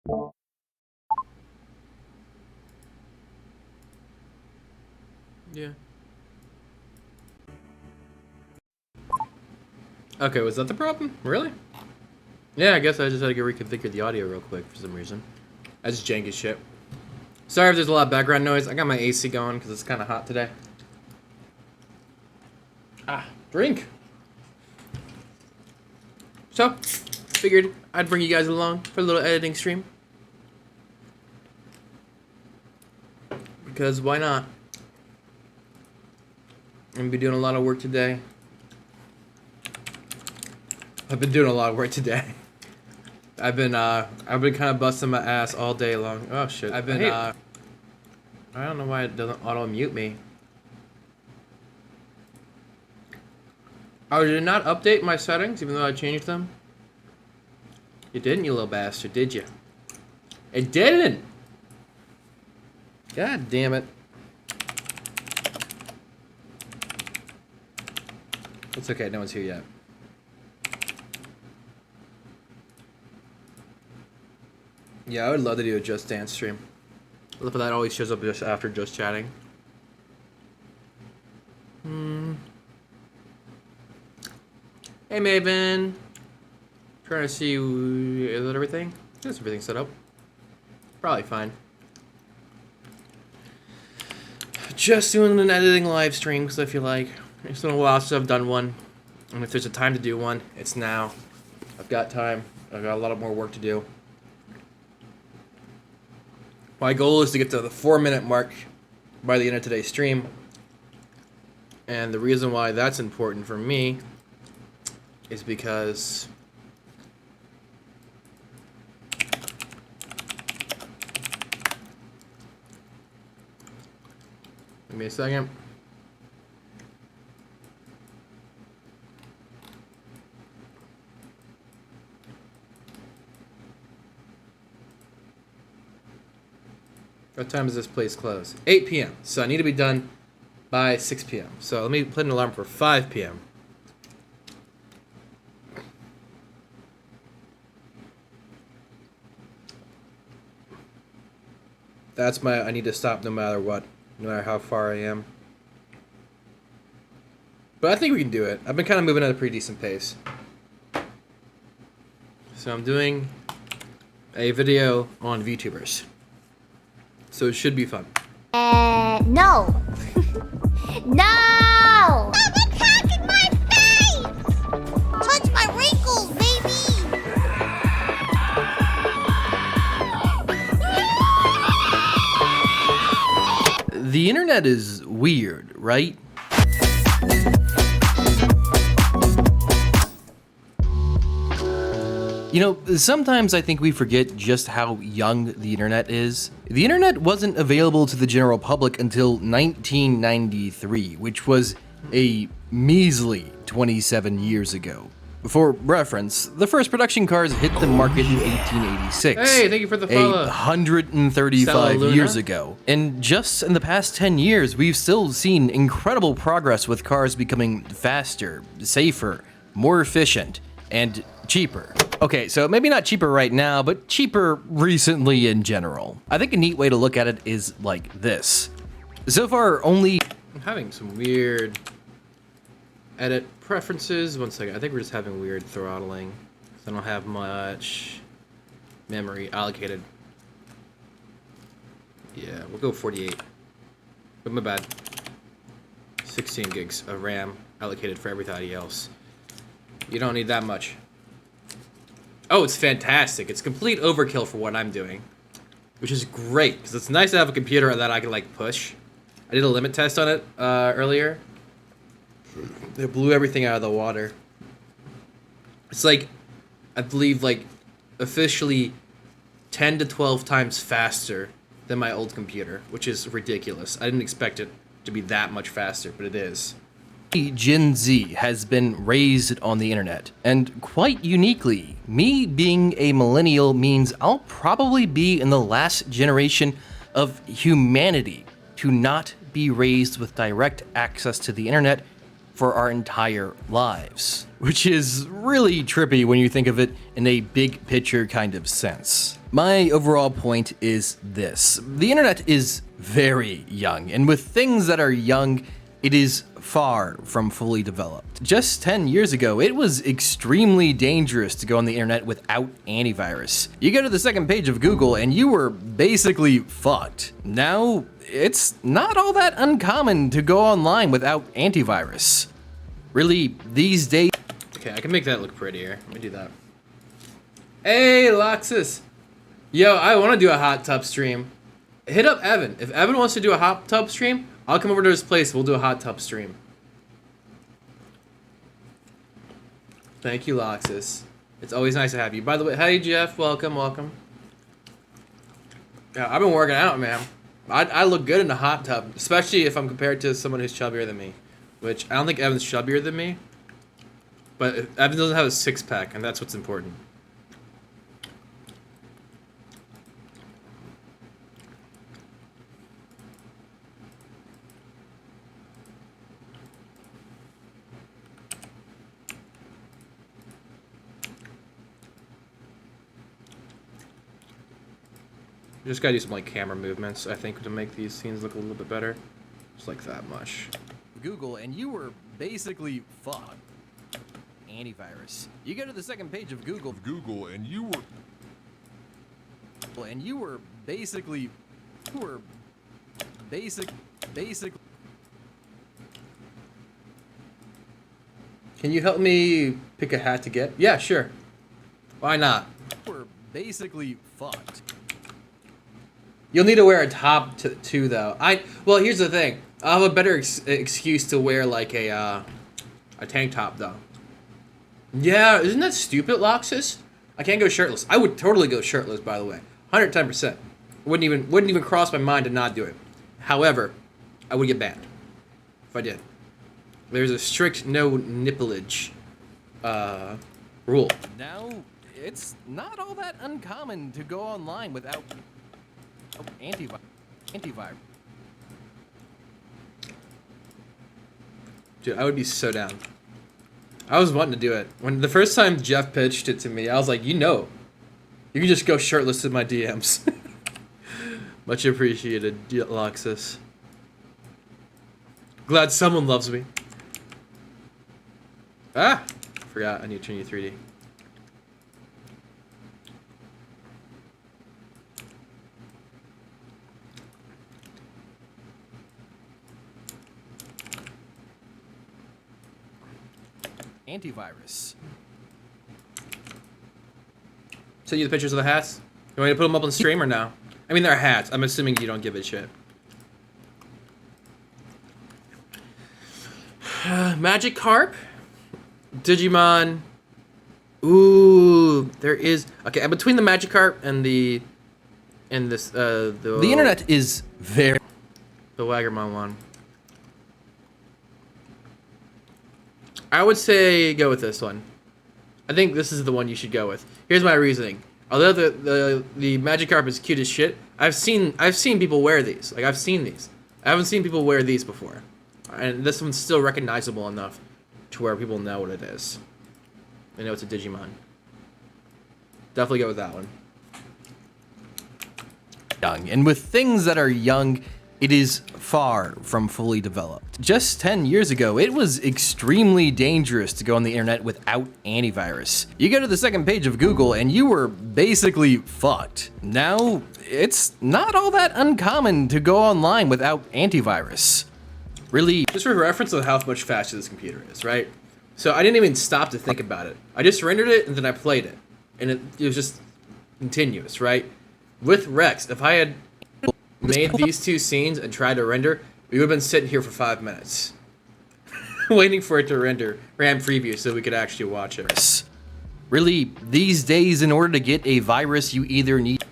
Yeah. Okay, was that the problem? Really? Yeah, I guess I just had to reconfigure the audio real quick for some reason. I just jank as shit. Sorry if there's a lot of background noise. I got my AC going because it's kind of hot today. Ah, drink. So, figured I'd bring you guys along for a little editing stream. Because why not? I'm gonna be doing a lot of work today. I've been doing a lot of work today. I've been kind of busting my ass all day long. Oh shit. I don't know why it doesn't auto mute me. Oh, did it not update my settings even though I changed them? You didn't, you little bastard, did you? It didn't! God damn it. It's okay, no one's here yet. Yeah, I would love to do a Just Dance stream. But that always shows up just after Just Chatting. Hey Maven! Trying to see, is that everything? Is everything set up? Probably fine. Just doing an editing live stream because I feel like it's been a while since I've done one. And if there's a time to do one, it's now. I've got time. I've got a lot more work to do. My goal is to get to the 4-minute mark by the end of today's stream. And the reason why that's important for me is because give me a second. What time does this place close? 8 p.m. So I need to be done by 6 p.m. So let me put an alarm for 5 p.m. That's I need to stop no matter what, no matter how far I am. But I think we can do it. I've been kind of moving at a pretty decent pace. So I'm doing a video on VTubers. So it should be fun. No. No! Stop attacking my face! Touch my wrinkles, baby! The internet is weird, right? You know, sometimes I think we forget just how young the internet is. The internet wasn't available to the general public until 1993, which was a measly 27 years ago. For reference, the first production cars hit the market in 1886. Hey, thank you for the follow. 135 years ago. And just in the past 10 years, we've still seen incredible progress with cars becoming faster, safer, more efficient, and cheaper. Okay, so maybe not cheaper right now, but cheaper recently in general. I think a neat way to look at it is like this. So far, I'm having some weird edit preferences. One second, I think we're just having weird throttling. I don't have much memory allocated. Yeah, we'll go 48. But my bad. 16 gigs of RAM allocated for everybody else. You don't need that much. Oh, it's fantastic. It's complete overkill for what I'm doing. Which is great, because it's nice to have a computer that I can, like, push. I did a limit test on it earlier. It blew everything out of the water. It's like, I believe, like, officially 10 to 12 times faster than my old computer, which is ridiculous. I didn't expect it to be that much faster, but it is. Gen Z has been raised on the internet, and quite uniquely, me being a millennial means I'll probably be in the last generation of humanity to not be raised with direct access to the internet for our entire lives, which is really trippy when you think of it in a big picture kind of sense. My overall point is this: the internet is very young, and with things that are young, it is far from fully developed. Just 10 years ago, it was extremely dangerous to go on the internet without antivirus. You go to the second page of Google and you were basically fucked. Now, it's not all that uncommon to go online without antivirus. Really, these days... Okay, I can make that look prettier. Let me do that. Hey, Loxus! Yo, I want to do a hot tub stream. Hit up Evan. If Evan wants to do a hot tub stream, I'll come over to his place. We'll do a hot tub stream. Thank you, Loxus. It's always nice to have you. By the way, hey, Jeff. Welcome, welcome. Yeah, I've been working out, man. I look good in a hot tub, especially if I'm compared to someone who's chubbier than me. Which, I don't think Evan's chubbier than me. But Evan doesn't have a six-pack, and that's what's important. You just gotta do some like camera movements, I think, to make these scenes look a little bit better. Just like that much. Google and you were basically fucked. Antivirus. You go to the second page of Google and you were basically basic. Can you help me pick a hat to get? Yeah, sure. Why not? We're basically fucked. You'll need to wear a top too, though. Well, here's the thing. I'll have a better excuse to wear like a tank top, though. Yeah, isn't that stupid, Loxus? I can't go shirtless. I would totally go shirtless, by the way, 110%. Wouldn't even cross my mind to not do it. However, I would get banned if I did. There's a strict no nippleage rule. Now, it's not all that uncommon to go online without antivirus. Dude, I would be so down. I was wanting to do it. When the first time Jeff pitched it to me, I was like, you can just go shirtless in my DMs. Much appreciated, Loxus. Glad someone loves me. Ah! Forgot, I need to turn you 3D. Antivirus. Send you the pictures of the hats? You want me to put them up on stream or no? I mean, they're hats. I'm assuming you don't give a shit. Magikarp? Digimon? Ooh, there is... Okay, between the Magikarp and the internet is very... The Wagamon one. I would say go with this one. I think this is the one you should go with. Here's my reasoning. Although the Magikarp is cute as shit, I've seen people wear these. Like, I've seen these. I haven't seen people wear these before. And this one's still recognizable enough to where people know what it is. They know it's a Digimon. Definitely go with that one. Young. And with things that are young, it is far from fully developed. Just 10 years ago, it was extremely dangerous to go on the internet without antivirus. You go to the second page of Google and you were basically fucked. Now, it's not all that uncommon to go online without antivirus. Really. Just for reference on how much faster this computer is, right? So I didn't even stop to think about it. I just rendered it and then I played it. And it was just continuous, right? With Rex, if I had made these two scenes and tried to render, we would have been sitting here for 5 minutes. Waiting for it to render RAM preview so we could actually watch it. Really, these days, in order to get a virus, you either need...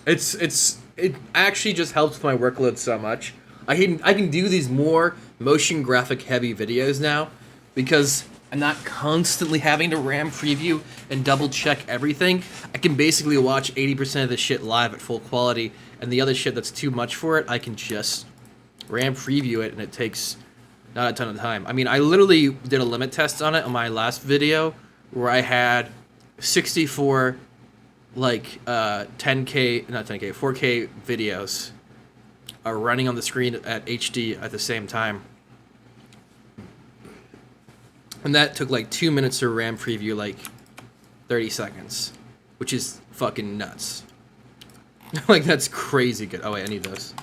It actually just helps my workload so much. I can do these more motion graphic heavy videos now because I'm not constantly having to RAM preview and double check everything. I can basically watch 80% of the shit live at full quality, and the other shit that's too much for it, I can just RAM preview it, and it takes not a ton of time. I mean, I literally did a limit test on it on my last video where I had 64 like 10K, not 10K, 4K videos are running on the screen at HD at the same time. And that took like 2 minutes to RAM preview like 30 seconds, which is fucking nuts. Like, that's crazy good. Oh wait, I need those.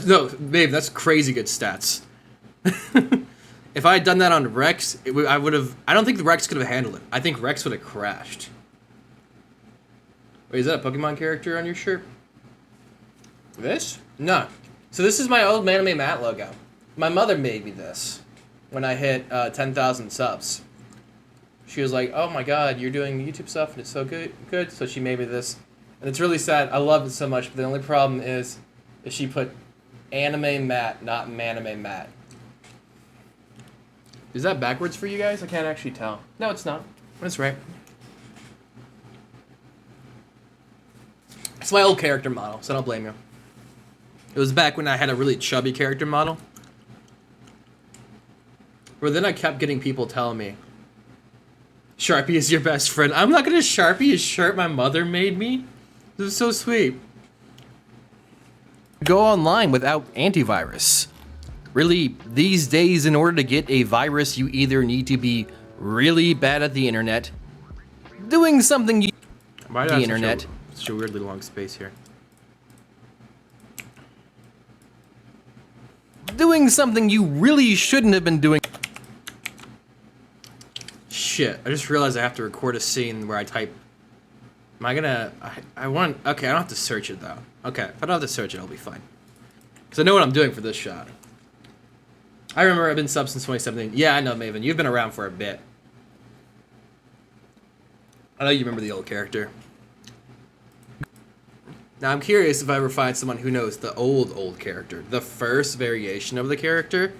No, babe, that's crazy good stats. If I had done that on Rex, I would have. I don't think the Rex could have handled it. I think Rex would have crashed. Wait, is that a Pokemon character on your shirt? This? No. So this is my old Manime Matt logo. My mother made me this when I hit 10,000 subs. She was like, "Oh my God, you're doing YouTube stuff and it's so good." So she made me this, and it's really sad. I love it so much, but the only problem is she put Anime Matt, not Manime Matt. Is that backwards for you guys? I can't actually tell. No, it's not. That's right. It's my old character model, so don't blame you. It was back when I had a really chubby character model. But then I kept getting people telling me, Sharpie is your best friend. I'm not gonna Sharpie a shirt my mother made me. This is so sweet. Go online without antivirus. Really, these days, in order to get a virus, you either need to be really bad at the internet, doing something you Why the internet, such a weirdly long space here. doing something you really shouldn't have been doing. Shit, I just realized I have to record a scene where I type. Am I gonna? I want. Okay, I don't have to search it though. Okay, if I don't have to search it, I'll be fine. Because I know what I'm doing for this shot. I remember I've been sub since 2017. Yeah, I know, Maven. You've been around for a bit. I know you remember the old character. Now, I'm curious if I ever find someone who knows the old character. The first variation of the character.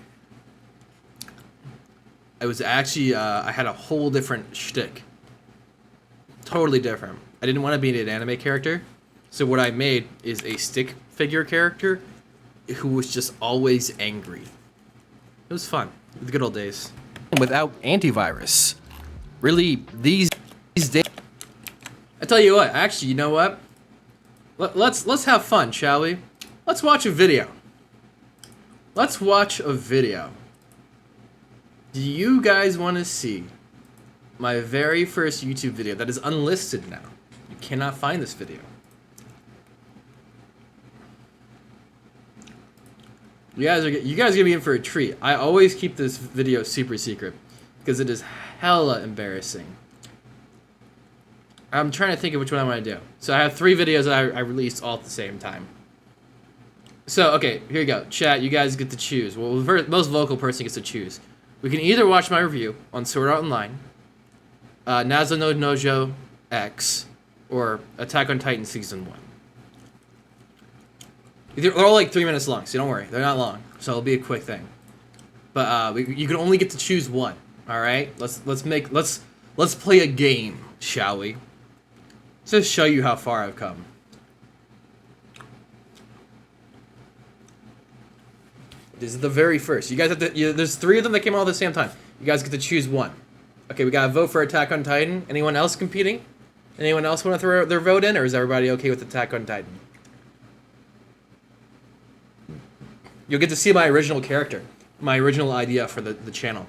It was actually, I had a whole different shtick. Totally different. I didn't want to be an anime character. So what I made is a stick figure character who was just always angry. It was fun. The good old days. Without antivirus. Really, these days. I tell you what, actually, you know what? Let's have fun, shall we? Let's watch a video. Let's watch a video. Do you guys want to see my very first YouTube video that is unlisted now? You cannot find this video. You guys are gonna be in for a treat. I always keep this video super secret because it is hella embarrassing. I'm trying to think of which one I want to do. So I have 3 videos that I released all at the same time. So, okay, here you go. Chat, you guys get to choose. Well, the most vocal person gets to choose. We can either watch my review on Sword Art Online, Nazo no Nojo X, or Attack on Titan Season 1. They're all like 3 minutes long, so don't worry. They're not long, so it'll be a quick thing. But you can only get to choose one. All right, let's play a game, shall we? Let's just show you how far I've come. This is the very first. You guys have to. There's 3 of them that came out at the same time. You guys get to choose one. Okay, we gotta vote for Attack on Titan. Anyone else competing? Anyone else want to throw their vote in, or is everybody okay with Attack on Titan? You'll get to see my original character, my original idea for the channel.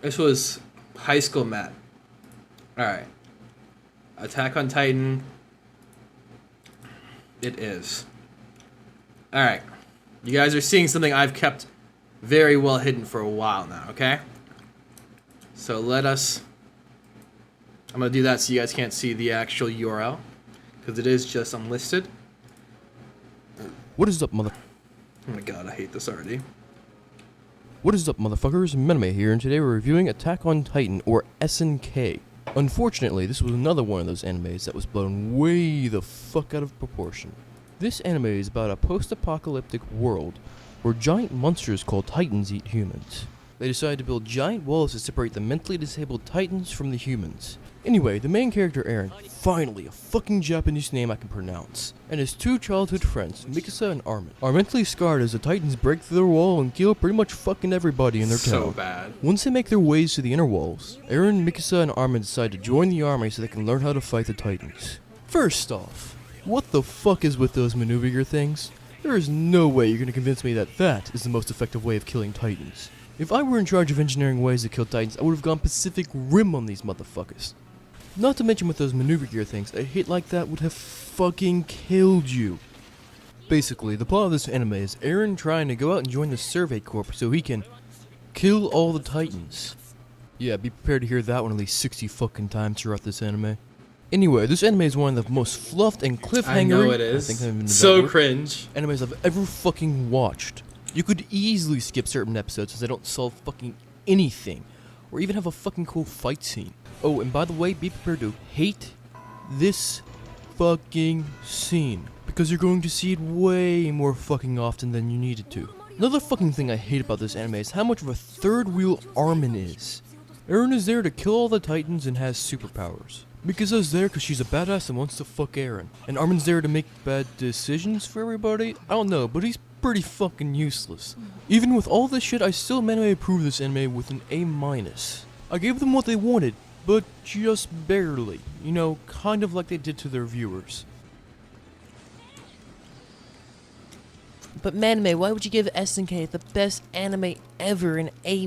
This was High School Matt. Alright. Attack on Titan. It is. Alright. You guys are seeing something I've kept very well hidden for a while now, okay? So let us... I'm going to do that so you guys can't see the actual URL, because it is just unlisted. What is up, mother... Oh my god, I hate this already. What is up, motherfuckers? Mename here, and today we're reviewing Attack on Titan, or SNK. Unfortunately, this was another one of those animes that was blown way the fuck out of proportion. This anime is about a post-apocalyptic world where giant monsters called Titans eat humans. They decided to build giant walls to separate the mentally disabled Titans from the humans. Anyway, the main character Eren, finally a fucking Japanese name I can pronounce, and his two childhood friends, Mikasa and Armin, are mentally scarred as the Titans break through their wall and kill pretty much fucking everybody in their So town. bad. Once they make their ways to the inner walls, Eren, Mikasa, and Armin decide to join the army so they can learn how to fight the Titans. First off, what the fuck is with those maneuver gear things? There is no way you're gonna convince me that that is the most effective way of killing Titans. If I were in charge of engineering ways to kill Titans, I would have gone Pacific Rim on these motherfuckers. Not to mention with those maneuver gear things, a hit like that would have fucking killed you. Basically, the plot of this anime is Eren trying to go out and join the Survey Corps so he can kill all the Titans. Yeah, be prepared to hear that one at least 60 fucking times throughout this anime. Anyway, this anime is one of the most fluffed and cliffhanger. I know it is. So cringe. Animes I've ever fucking watched. You could easily skip certain episodes as they don't solve fucking anything, or even have a fucking cool fight scene. Oh, and by the way, be prepared to hate this fucking scene, because you're going to see it way more fucking often than you needed to. Another fucking thing I hate about this anime is how much of a third wheel Armin is. Eren is there to kill all the Titans and has superpowers. Mikasa's there because she's a badass and wants to fuck Eren. And Armin's there to make bad decisions for everybody? I don't know, but he's pretty fucking useless. Even with all this shit, I still managed to approve this anime with an A-. I gave them what they wanted, but just barely. You know, kind of like they did to their viewers. But Manime, why would you give SNK the best anime ever an A-?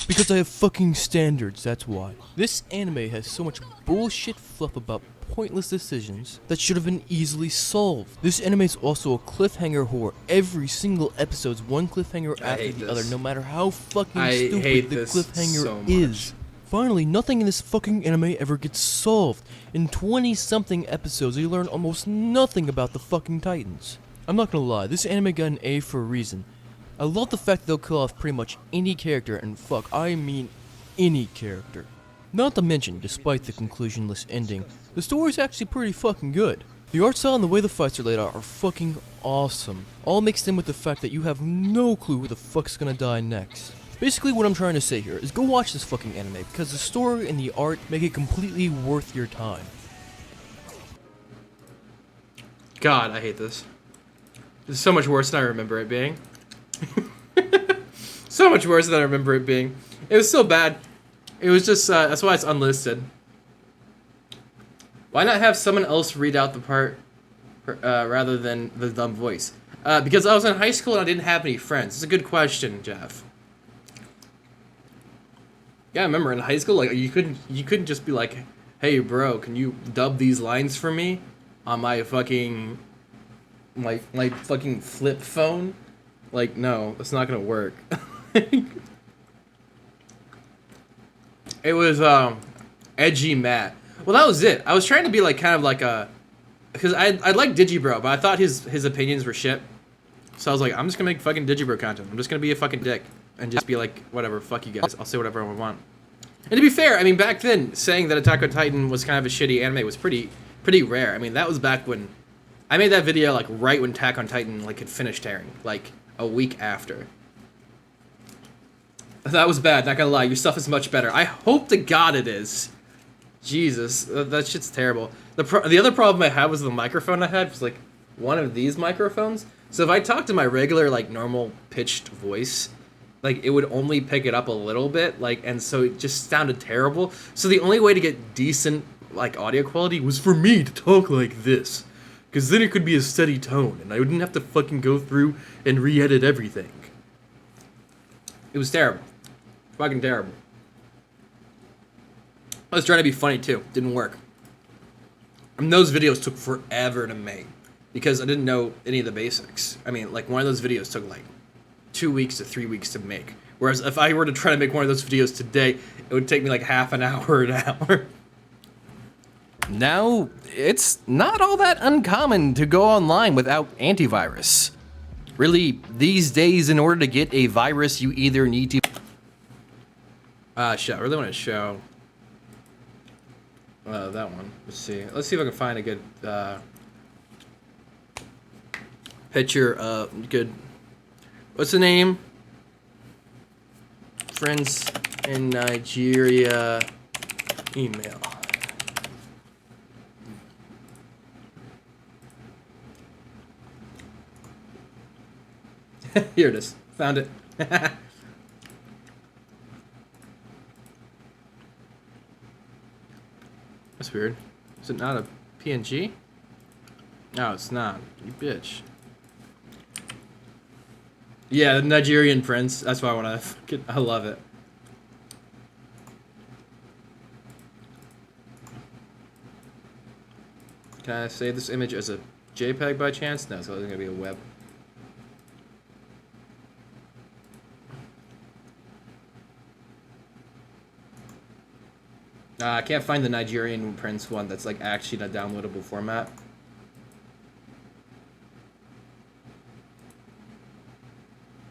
Because I have fucking standards, that's why. This anime has so much bullshit fluff about pointless decisions that should have been easily solved. This anime is also a cliffhanger whore. Every single episode's one cliffhanger after hate the other, this. no matter how fucking I stupid hate the this cliffhanger so much. is. Finally, nothing in this fucking anime ever gets solved. In 20-something episodes, you learn almost nothing about the fucking Titans. I'm not gonna lie, this anime got an A for a reason. I love the fact that they'll kill off pretty much any character, and fuck, I mean any character. Not to mention, despite the conclusionless ending, the story's actually pretty fucking good. The art style and the way the fights are laid out are fucking awesome. All mixed in with the fact that you have no clue who the fuck's gonna die next. Basically what I'm trying to say here is go watch this fucking anime, because the story and the art make it completely worth your time. God, I hate this. This is so much worse than I remember it being. So much worse than I remember it being. It was so bad. It was just, that's why it's unlisted. Why not have someone else read out the part rather than the dumb voice? Because I was in high school and I didn't have any friends. It's a good question, Jeff. Yeah, I remember in high school, like you couldn't just be like, "Hey, bro, can you dub these lines for me on my fucking fucking flip phone?" Like, no, that's not gonna work. It was edgy Matt. Well, that was it. I was trying to be like kind of like a, because I like Digibro, but I thought his opinions were shit. So I was like, I'm just gonna make fucking Digibro content. I'm just gonna be a fucking dick and just be like, whatever, fuck you guys. I'll say whatever I want. And to be fair, I mean, back then, saying that Attack on Titan was kind of a shitty anime was pretty rare. I mean, that was back when I made that video, like right when Attack on Titan like had finished airing, like a week after. That was bad, not gonna lie. Your stuff is much better. I hope to God it is. Jesus, that shit's terrible. The other problem I had was the microphone I had was like one of these microphones. So if I talked to my regular like normal pitched voice, like it would only pick it up a little bit, like, and so it just sounded terrible. So the only way to get decent like audio quality was for me to talk like this, because then it could be a steady tone, and I wouldn't have to fucking go through and re-edit everything. It was terrible. Fucking terrible. I was trying to be funny too. Didn't work. And those videos took forever to make because I didn't know any of the basics. I mean, like one of those videos took like 2 weeks to 3 weeks to make. Whereas if I were to try to make one of those videos today, it would take me like half an hour, an hour. Now, it's not all that uncommon to go online without antivirus. Really, these days, in order to get a virus, you either need to... Shit, I really want to show that one. Let's see. Let's see if I can find a good picture of good. What's the name? friends in Nigeria email. Here it is. Found it. That's weird. Is it not a PNG? No, it's not. You bitch. Yeah, the Nigerian prince. That's why I want to. I love it. Can I save this image as a JPEG by chance? No, it's only gonna be a web. I can't find the Nigerian prince one that's like actually in a downloadable format.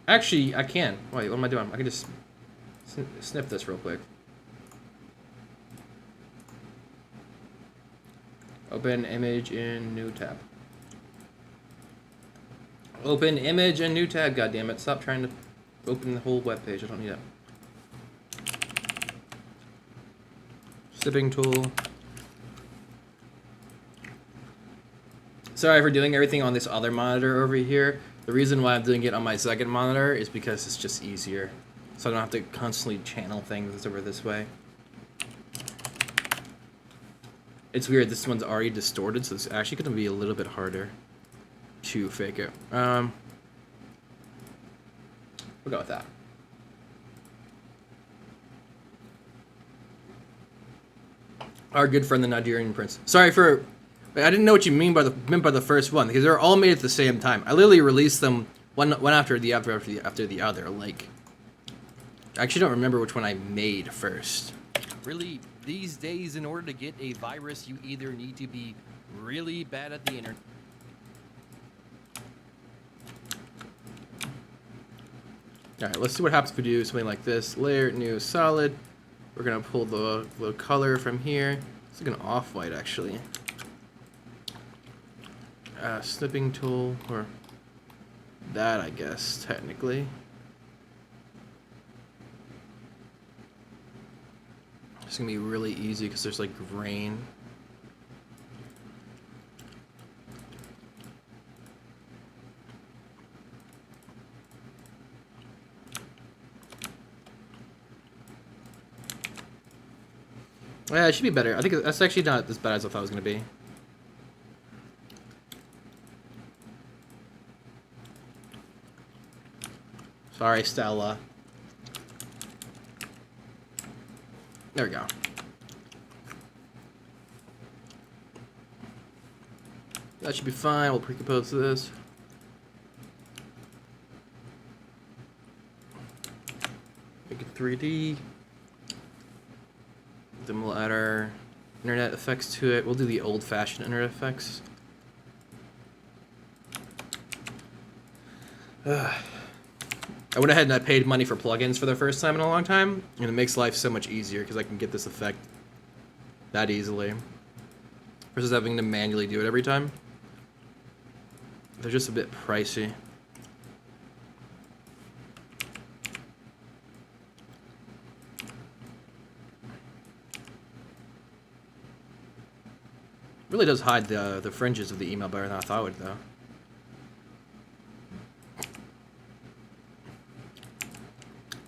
Actually, I can. Wait, what am I doing? I can just snip this real quick. Open image in new tab. Open image in new tab, goddammit. Stop trying to open the whole web page. I don't need it. Snipping tool. Sorry for doing everything on this other monitor over here. The reason why I'm doing it on my second monitor is because it's just easier. So I don't have to constantly channel things over this way. It's weird, this one's already distorted, so it's actually going to be a little bit harder to fake it. We'll go with that. Our good friend, the Nigerian prince. Sorry for... I didn't know what you meant by the first one, because they're all made at the same time. I literally released them one after the other. Like, I actually don't remember which one I made first. Really, these days, in order to get a virus, you either need to be really bad at the internet. Alright, let's see what happens if we do something like this. Layer, new, solid. We're going to pull the color from here. It's like an off-white, actually. Snipping tool, or that, I guess, technically. It's going to be really easy because there's, like, grain. Yeah, it should be better. I think that's actually not as bad as I thought it was going to be. Sorry, Stella. There we go. That should be fine. We'll pre-compose this. Make it 3D. Then we'll add our internet effects to it. We'll do the old-fashioned internet effects. I went ahead and I paid money for plugins for the first time in a long time, and it makes life so much easier because I can get this effect that easily versus having to manually do it every time. They're just a bit pricey. Really does hide the fringes of the email better than I thought it would, though.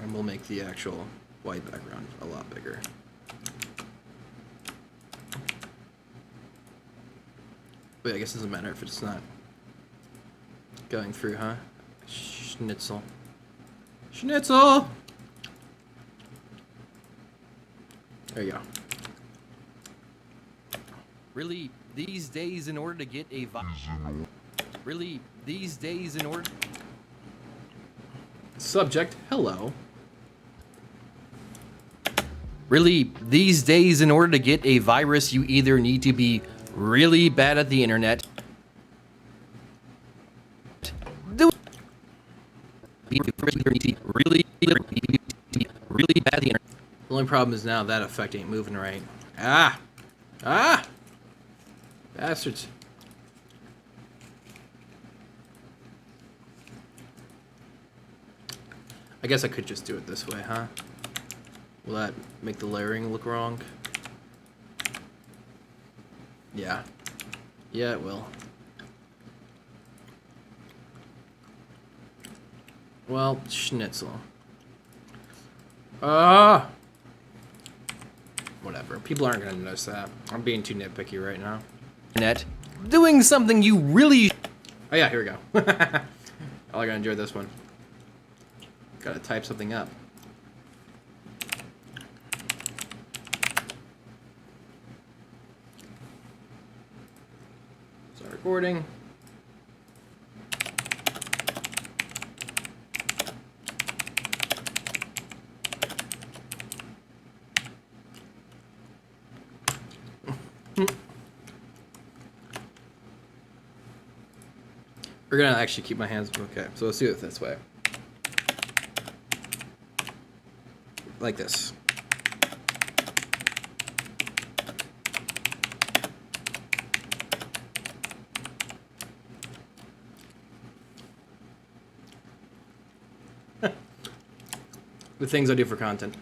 And we'll make the actual white background a lot bigger. Wait, I guess it doesn't matter if it's not going through, huh? Schnitzel. Schnitzel! There you go. Really, these days, in order to get a really, these days, in order... Subject, hello. Really, these days, in order to get a virus, you either need to be really bad at the internet. Really bad at the internet. The only problem is now that effect ain't moving right. Ah! Ah! Bastards. I guess I could just do it this way, huh? Will that make the layering look wrong? Yeah. Yeah, it will. Well, schnitzel. Whatever. People aren't gonna notice that. I'm being too nitpicky right now. Internet, doing something you really Oh yeah, here we go. Oh, I gotta enjoy this one. Gotta type something up. Start recording. We're gonna actually keep my hands. Okay, so let's do it this way. Like this. The things I do for content.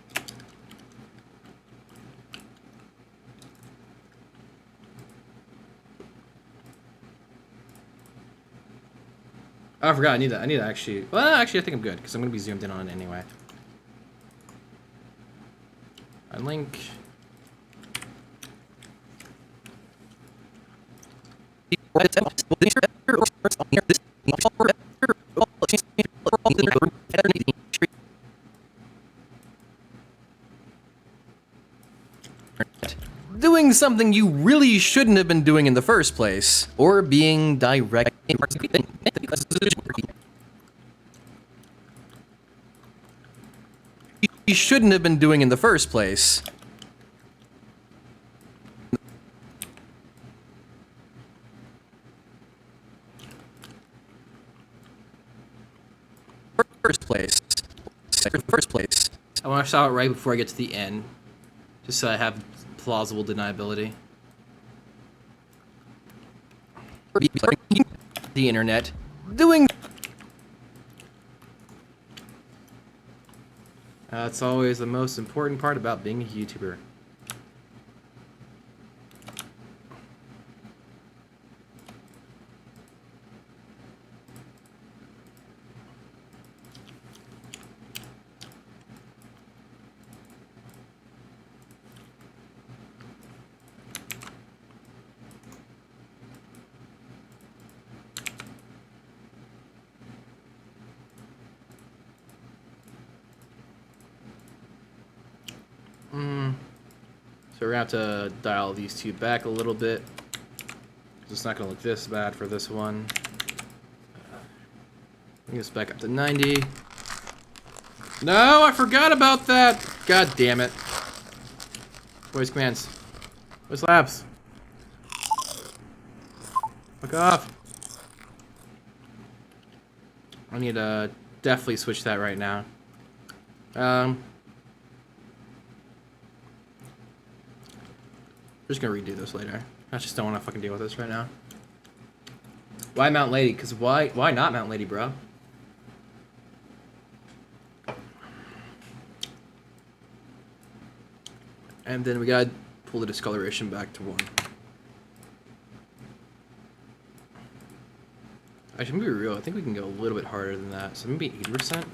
Oh, I forgot. I need to actually. Well, actually, I think I'm good because I'm gonna be zoomed in on it anyway. I link. doing something you really shouldn't have been doing in the first place, or being direct. You shouldn't have been doing in the first place. First place. I want to shout it right before I get to the end, just so I have plausible deniability. The internet, doing. That's always the most important part about being a YouTuber. So we're gonna have to dial these two back a little bit. It's not gonna look this bad for this one. Bring this back up to 90. No, I forgot about that. God damn it. Voice commands. Voice labs. Fuck off. I need to definitely switch that right now. I'm just gonna redo this later. I just don't want to fucking deal with this right now. Why Mount Lady? Because why not Mount Lady, bro? And then we gotta pull the discoloration back to 1. Actually, I'm gonna be real. I think we can go a little bit harder than that. So maybe 80%?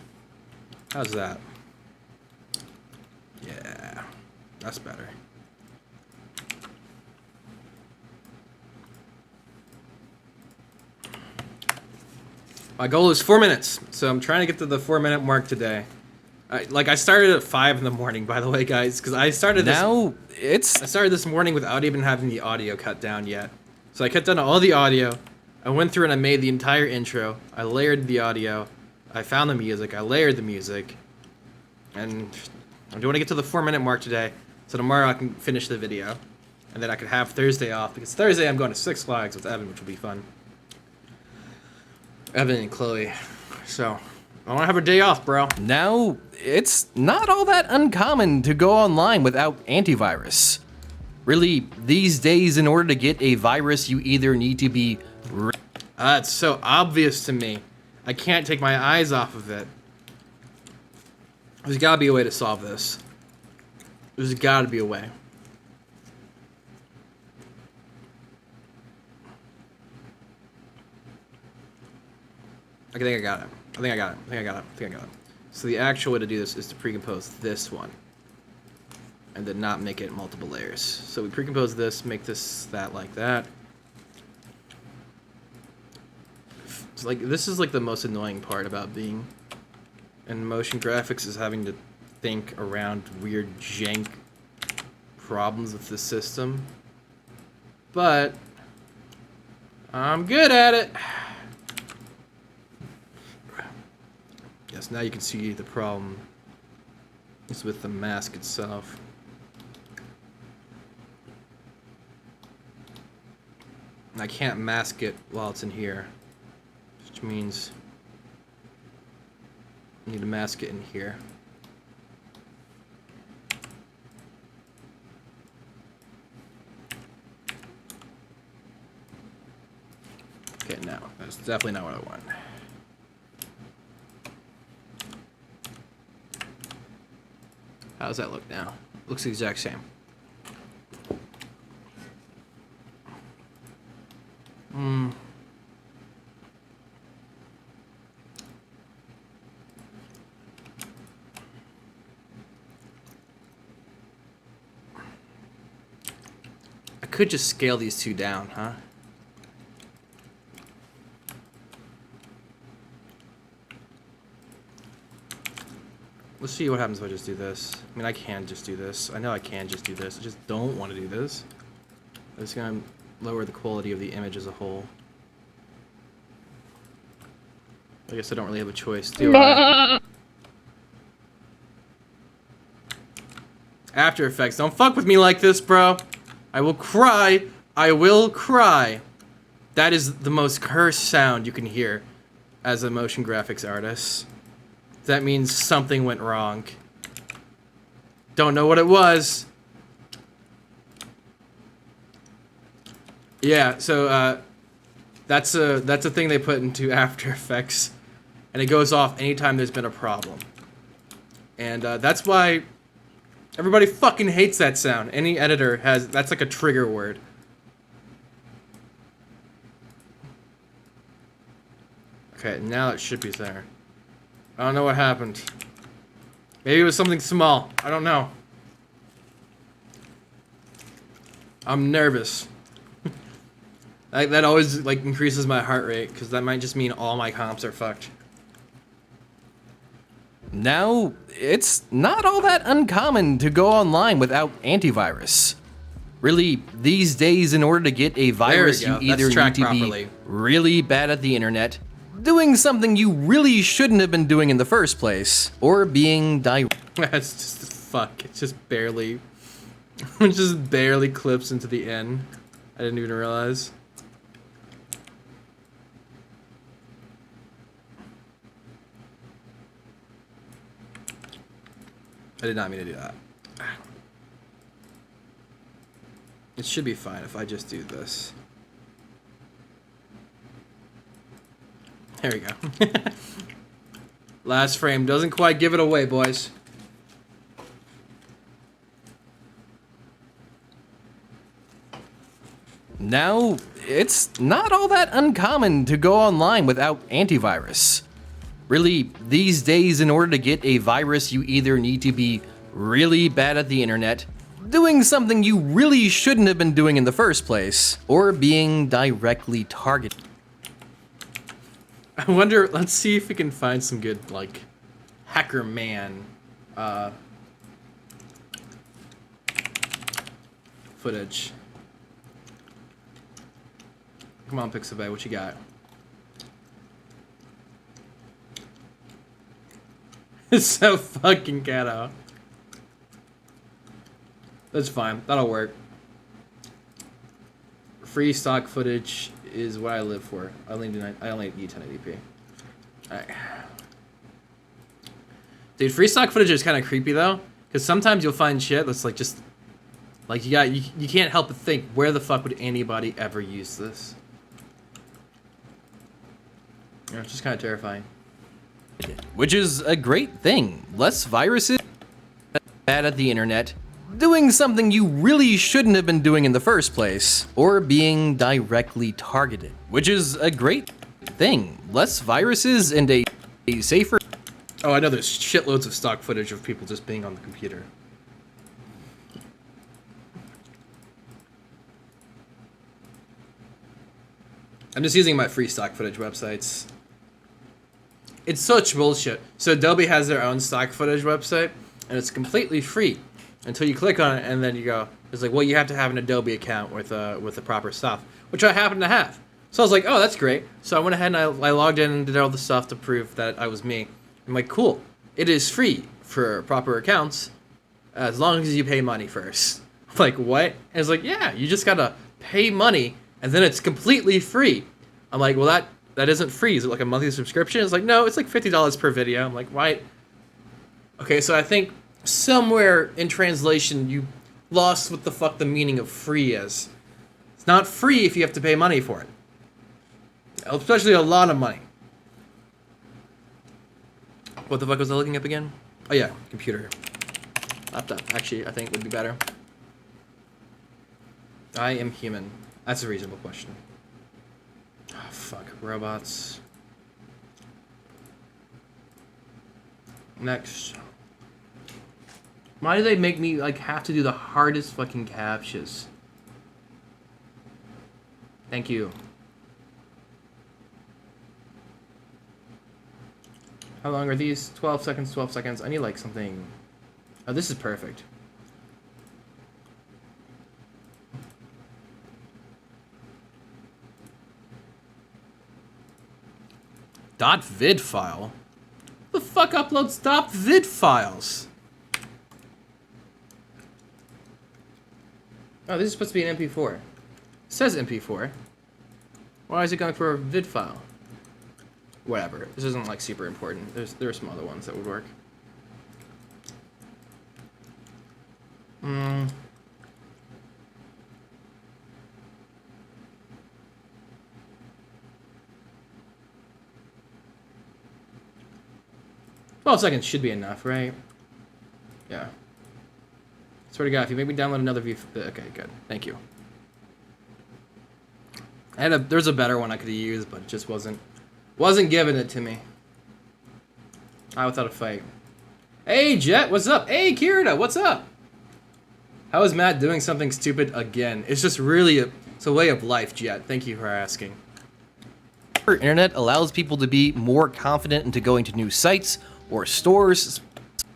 How's that? Yeah, that's better. My goal is 4 minutes, so I'm trying to get to the 4-minute mark today. I started at 5 in the morning, by the way, guys, because I started this morning without even having the audio cut down yet. So I cut down all the audio. I went through and I made the entire intro. I layered the audio. I found the music. I layered the music. And I'm going to get to the 4-minute mark today, so tomorrow I can finish the video. And then I can have Thursday off, because Thursday I'm going to Six Flags with Evan, which will be fun. Evan and Chloe. So, I want to have a day off, bro. Now, it's not all that uncommon to go online without antivirus. Really, these days, in order to get a virus, you either need to be... It's so obvious to me. I can't take my eyes off of it. There's gotta be a way to solve this. There's gotta be a way. I think I got it. I think I got it. So the actual way to do this is to pre-compose this one. And then not make it multiple layers. So we pre-compose this, make this that like that. It's like, this is like the most annoying part about being in motion graphics, is having to think around weird jank problems with the system. But I'm good at it. Yes, now you can see the problem is with the mask itself. And I can't mask it while it's in here, which means I need to mask it in here. Okay, no, that's definitely not what I want. How does that look now? Looks the exact same. I could just scale these two down, huh? Let's see what happens if I just do this. I mean, I can just do this. I know I can just do this. I just don't want to do this. It's going to lower the quality of the image as a whole. I guess I don't really have a choice, do I? After Effects, don't fuck with me like this, bro. I will cry. I will cry. That is the most cursed sound you can hear as a motion graphics artist. That means something went wrong. Don't know what it was. Yeah, so that's a thing they put into After Effects, and it goes off anytime there's been a problem. And that's why everybody fucking hates that sound. Any editor has, that's like a trigger word. Okay, now it should be there. I don't know what happened. Maybe it was something small. I don't know. I'm nervous. That always like increases my heart rate, because that might just mean all my comps are fucked. Now, it's not all that uncommon to go online without antivirus. Really, these days, in order to get a virus, you go. either That's tracked need to properly. be really bad at the internet, doing something you really shouldn't have been doing in the first place, or being That's just fuck. It just barely, it just barely clips into the end. I didn't even realize. I did not mean to do that. It should be fine if I just do this. There we go. Last frame doesn't quite give it away, boys. Now, it's not all that uncommon to go online without antivirus. Really, these days, in order to get a virus, you either need to be really bad at the internet, doing something you really shouldn't have been doing in the first place, or being directly targeted. I wonder, let's see if we can find some good, like, Hacker Man, footage. Come on, Pixabay, what you got? It's so fucking ghetto. That's fine, that'll work. Free stock footage is what I live for. I only need 1080p. Alright. Dude, free stock footage is kind of creepy though, because sometimes you'll find shit that's like just like you can't help but think, where the fuck would anybody ever use this? Yeah, it's just kind of terrifying. Which is a great thing. Less viruses, bad at the internet, doing something you really shouldn't have been doing in the first place, or being directly targeted, which is a great thing. Less viruses and a safer. Oh, I know there's shitloads of stock footage of people just being on the computer. I'm just using my free stock footage websites. It's such bullshit. So Adobe has their own stock footage website, and it's completely free until you click on it, and then you go, it's like, well, you have to have an Adobe account with the proper stuff, which I happen to have. So I was like, oh, that's great. So I went ahead and I logged in and did all the stuff to prove that I was me. I'm like, cool. It is free for proper accounts as long as you pay money first. I'm like, what? And it's like, yeah, you just gotta pay money, and then it's completely free. I'm like, well, that isn't free. Is it like a monthly subscription? It's like, no, it's like $50 per video. I'm like, right. Okay, so I think somewhere in translation you lost what the fuck the meaning of free is. It's not free if you have to pay money for it. Especially a lot of money. What the fuck was I looking up again? Oh yeah, computer. Laptop, actually, I think would be better. I am human. That's a reasonable question. Oh, fuck. Robots. Next. Why do they make me, like, have to do the hardest fucking captchas? Thank you. How long are these? 12 seconds, 12 seconds. I need, like, something... Oh, this is perfect. .vid file? Who the fuck uploads .vid files? Oh, this is supposed to be an MP4. It says MP4. Why is it going for a vid file? Whatever. This isn't like super important. There are some other ones that would work. 12 seconds should be enough, right? Yeah. Swear to God, if you make me download another view... Okay, good. Thank you. There's a better one I could have used, but it just wasn't giving it to me. I without a fight. Hey, Jet, what's up? Hey, Kirita, what's up? How is Matt doing something stupid again? It's just really it's a way of life, Jet. Thank you for asking. Internet allows people to be more confident into going to new sites or stores,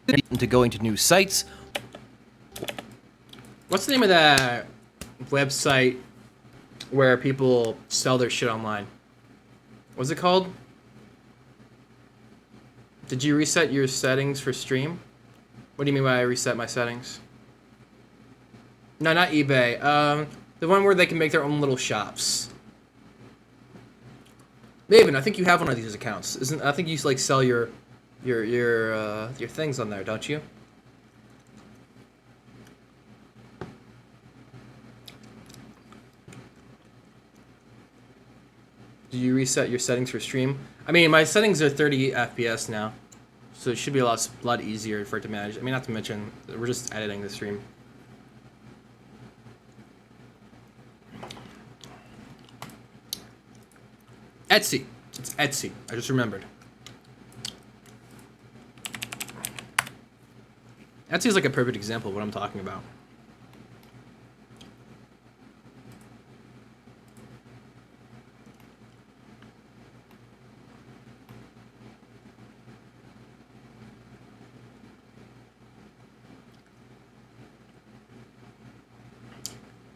into going to new sites. What's the name of that website where people sell their shit online? What's it called? Did you reset your settings for stream? What do you mean by I reset my settings? No, not eBay. The one where they can make their own little shops. Maven, I think you have one of these accounts. I think you like sell your things on there, don't you? Did you reset your settings for stream? I mean, my settings are 30 FPS now, so it should be a lot easier for it to manage. I mean, not to mention, we're just editing the stream. Etsy. It's Etsy. I just remembered. Etsy is like a perfect example of what I'm talking about.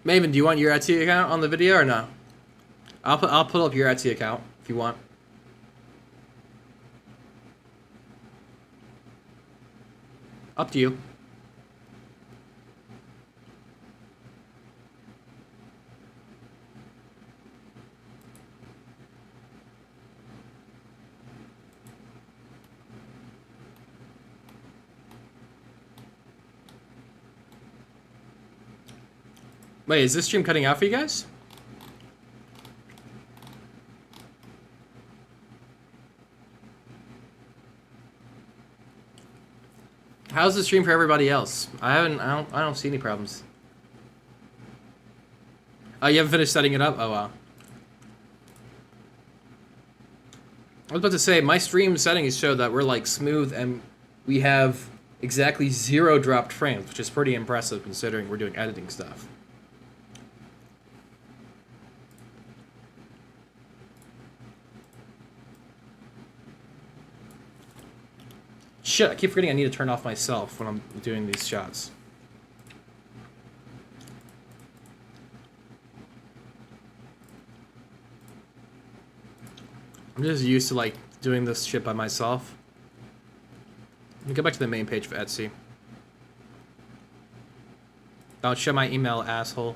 Maven, do you want your Etsy account on the video or no? I'll put up your Etsy account if you want. Up to you. Wait, is this stream cutting out for you guys? How's the stream for everybody else? I don't see any problems. Oh, you haven't finished setting it up? Oh wow. I was about to say, my stream settings show that we're like smooth and we have exactly 0 dropped frames, which is pretty impressive considering we're doing editing stuff. Shit, I keep forgetting I need to turn off myself when I'm doing these shots. I'm just used to like doing this shit by myself. Let me go back to the main page for Etsy. Don't show my email, asshole.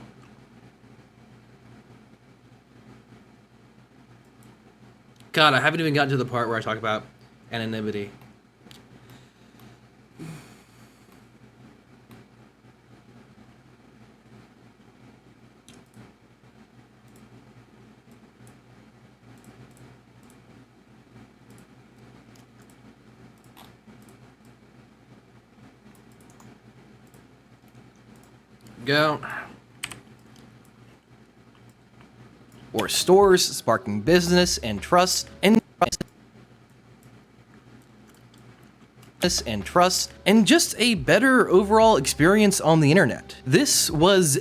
God, I haven't even gotten to the part where I talk about anonymity. Go. Or stores, sparking business and trust, and just a better overall experience on the internet. This was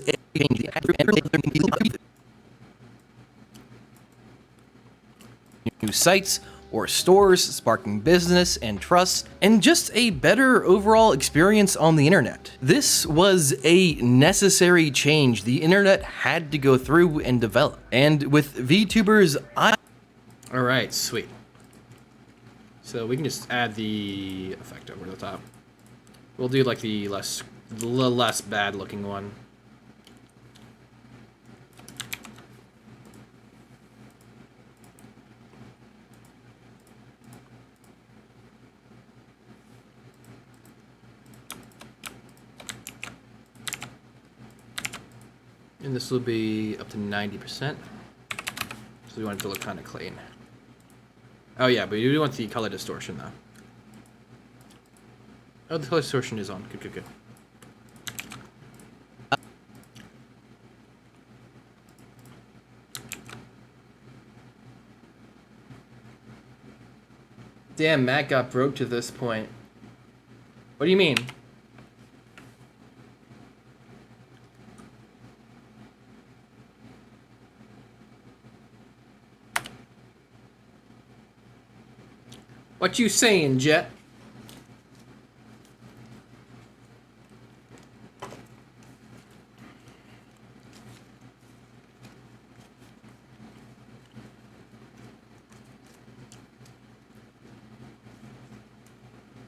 new sites or stores, sparking business and trust, and just a better overall experience on the internet. This was a necessary change the internet had to go through and develop. And with VTubers, Alright, sweet. So we can just add the effect over the top. We'll do like the less bad looking one. And this will be up to 90%. So we want it to look kind of clean. Oh yeah, but you do want the color distortion though. Oh, the color distortion is on. Good, good, good. Damn, Matt got broke to this point. What do you mean? What you saying, Jet?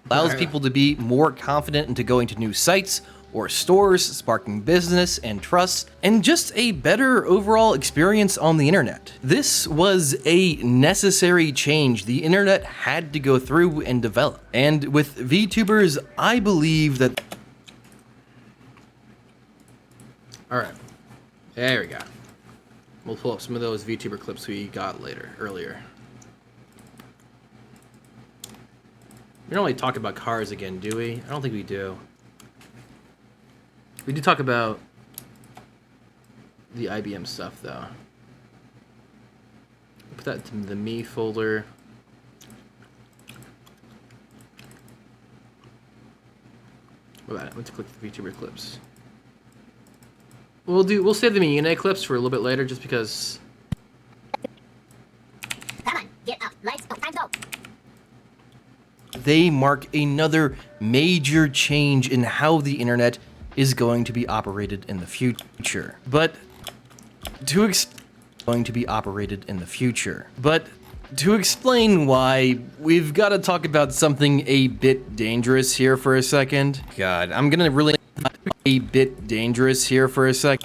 allows people to be more confident into going to new sites or stores, sparking business and trust, and just a better overall experience on the internet. This was a necessary change the internet had to go through and develop. And with VTubers, I believe that... Alright. There we go. We'll pull up some of those VTuber clips we got earlier. We don't really talk about cars again, do we? I don't think we do. We do talk about the IBM stuff, though. Put that in the me folder. What about it? Let's click the VTuber clips. We'll save the Miyune clips for a little bit later, just because. Come on, get up. Lights go. Time go. They mark another major change in how the internet is going to be operated in the future. But to explain why, we've got to talk about something a bit dangerous here for a second. God, I'm gonna really a bit dangerous here for a sec.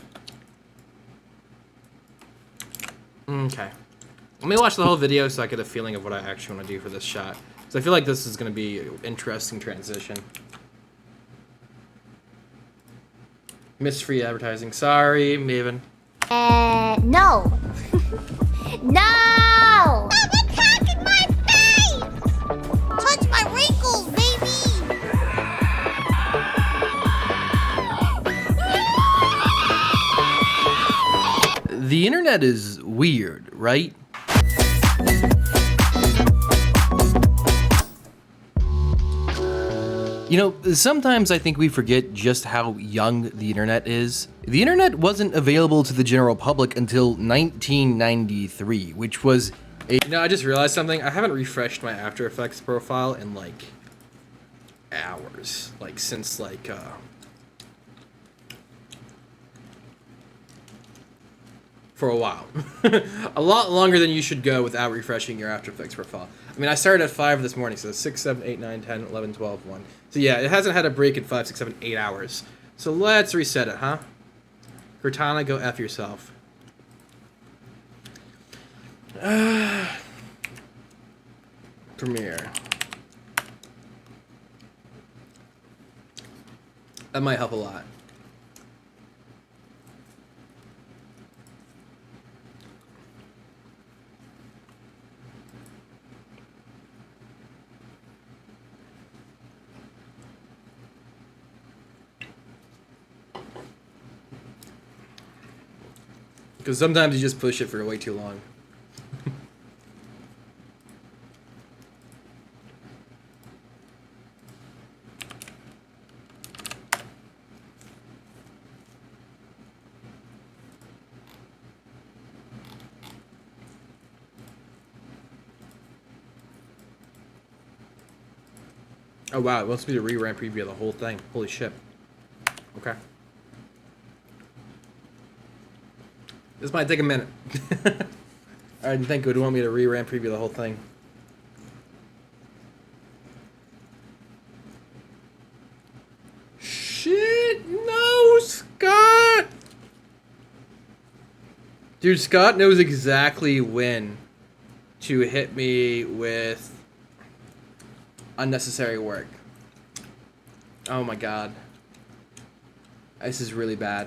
Okay. Let me watch the whole video so I get a feeling of what I actually want to do for this shot. So I feel like this is going to be an interesting transition. Missed free advertising. Sorry, Maven. No. No! Stop attacking my face! Touch my wrinkles, baby! The internet is weird, right? You know, sometimes I think we forget just how young the internet is. The internet wasn't available to the general public until 1993, which was You know, I just realized something. I haven't refreshed my After Effects profile in like hours. Like since like for a while. A lot longer than you should go without refreshing your After Effects profile. I mean, I started at 5 this morning, so 6, 7, 8, 9, 10, 11, 12, 1. So yeah, it hasn't had a break in 5, 6, 7, 8 hours. So let's reset it, huh? Cortana, go F yourself. Premiere. That might help a lot. Because sometimes you just push it for way too long. Oh wow, it wants me to re-ramp preview the whole thing. Holy shit. Okay. This might take a minute. I didn't think it would want me to re-ramp preview the whole thing. Shit, no, Scott! Dude, Scott knows exactly when to hit me with unnecessary work. Oh my god. This is really bad.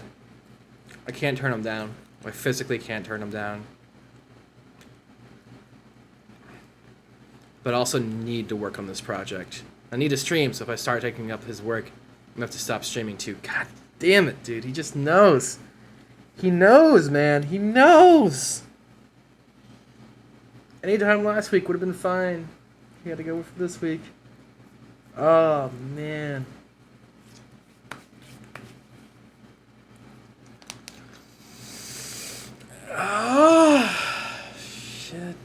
I can't turn him down. I physically can't turn him down. But I also need to work on this project. I need to stream, so if I start taking up his work, I'm gonna have to stop streaming too. God damn it, dude. He just knows. He knows, man. He knows. Anytime last week would have been fine. He had to go for this week. Oh, man. Oh, shit.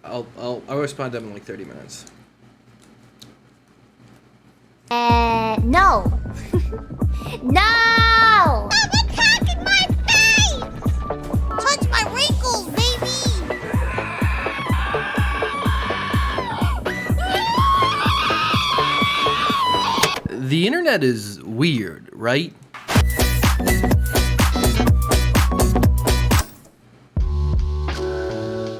I'll respond to them in like 30 minutes. No. No! Stop attacking my face! Touch my wrinkles, baby! the internet is weird, right?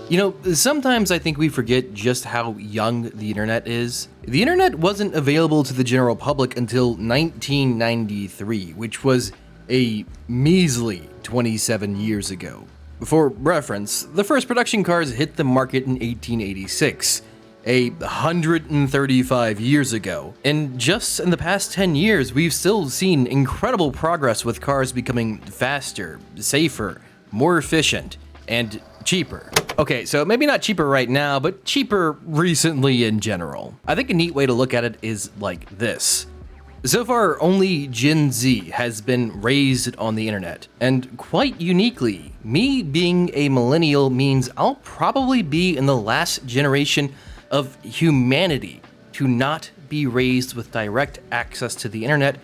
You know, sometimes I think we forget just how young the internet is. The internet wasn't available to the general public until 1993, which was a measly 27 years ago. For reference, the first production cars hit the market in 1886, 135 years ago. And just in the past 10 years, we've still seen incredible progress with cars becoming faster, safer, more efficient, and cheaper. Okay, so maybe not cheaper right now, but cheaper recently in general. I think a neat way to look at it is like this. So far, only Gen Z has been raised on the internet, and quite uniquely, me being a millennial means I'll probably be in the last generation of humanity to not be raised with direct access to the internet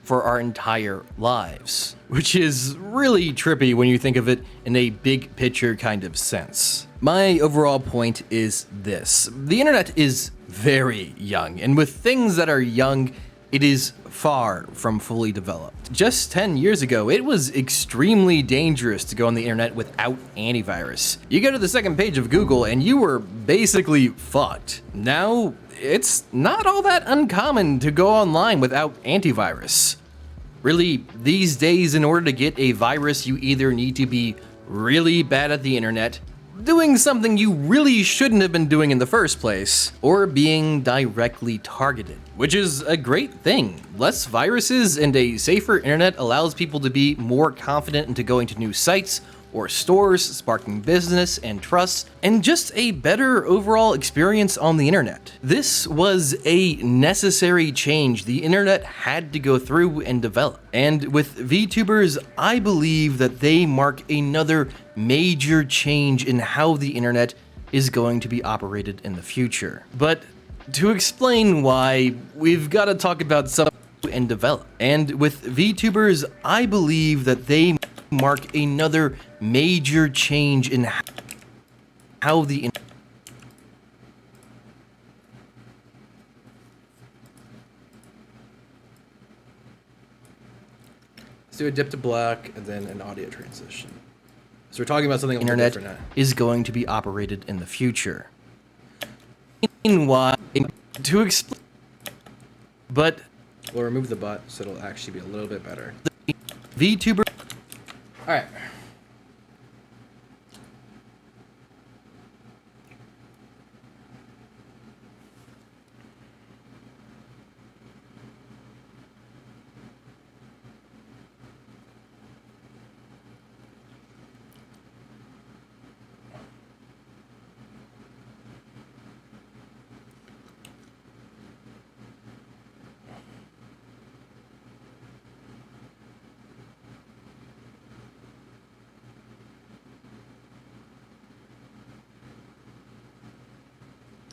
for our entire lives, which is really trippy when you think of it in a big picture kind of sense. My overall point is this: the internet is very young, and with things that are young, it is far from fully developed. Just 10 years ago, it was extremely dangerous to go on the internet without antivirus. You go to the second page of Google and you were basically fucked. Now, it's not all that uncommon to go online without antivirus. Really, these days, in order to get a virus, you either need to be really bad at the internet, doing something you really shouldn't have been doing in the first place, or being directly targeted, which is a great thing. Less viruses and a safer internet allows people to be more confident into going to new sites or stores, sparking business and trust, and just a better overall experience on the internet. This was a necessary change the internet had to go through and develop. And with VTubers, I believe that they mark another major change in how the internet is going to be operated in the future. But to explain why, we've got to talk about something and develop. And with VTubers, I believe that they mark another major change in how the Let's do a dip to black and then an audio transition. So we're talking about something a little internet different now. is going to be operated in the future. Why? To explain, but We'll remove the butt so it'll actually be a little bit better. VTuber. All right.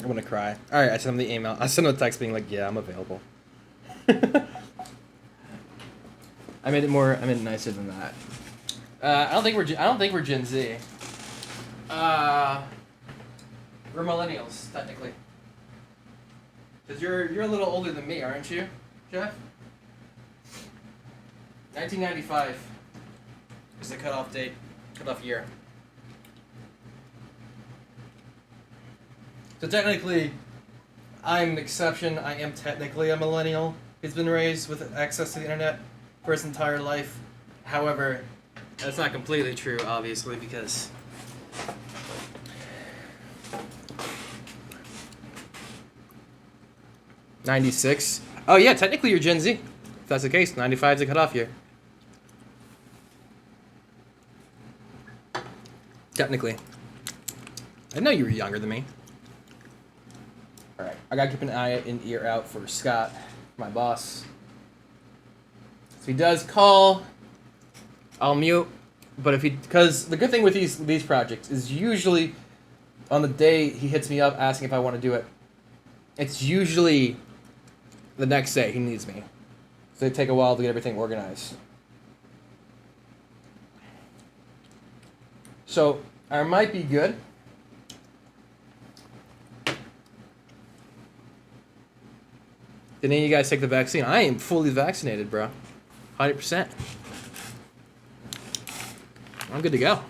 I'm gonna cry. All right, I sent him the email. I sent him a text being like, "Yeah, I'm available." I made it nicer than that. I don't think we're Gen Z. We're millennials technically. Cause you're a little older than me, aren't you, Jeff? 1995 is the cutoff year. So technically, I'm an exception. I am technically a millennial who's been raised with access to the internet for his entire life. However, that's not completely true, obviously, because '96. Oh yeah, technically you're Gen Z. If that's the case, 95 is the cutoff year. Technically. I know you were younger than me. Alright, I gotta keep an eye and ear out for Scott, my boss. If he does call, I'll mute. But because the good thing with these projects is usually on the day he hits me up asking if I want to do it, it's usually the next day he needs me. So they take a while to get everything organized. So I might be good. Did any of you guys take the vaccine? I am fully vaccinated, bro. 100%. I'm good to go.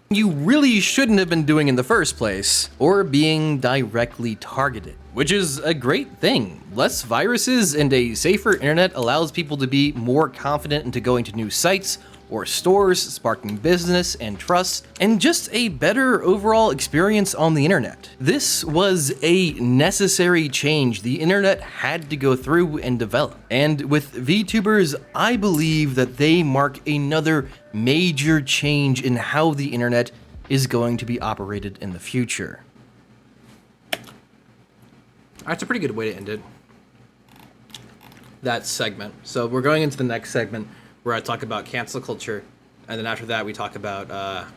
You really shouldn't have been doing in the first place, or being directly targeted, which is a great thing. Less viruses and a safer internet allows people to be more confident into going to new sites or stores, sparking business and trust, and just a better overall experience on the internet. This was a necessary change the internet had to go through and develop. And with VTubers, I believe that they mark another major change in how the internet is going to be operated in the future. That's a pretty good way to end it. That segment. So we're going into the next segment where I talk about cancel culture, and then after that we talk about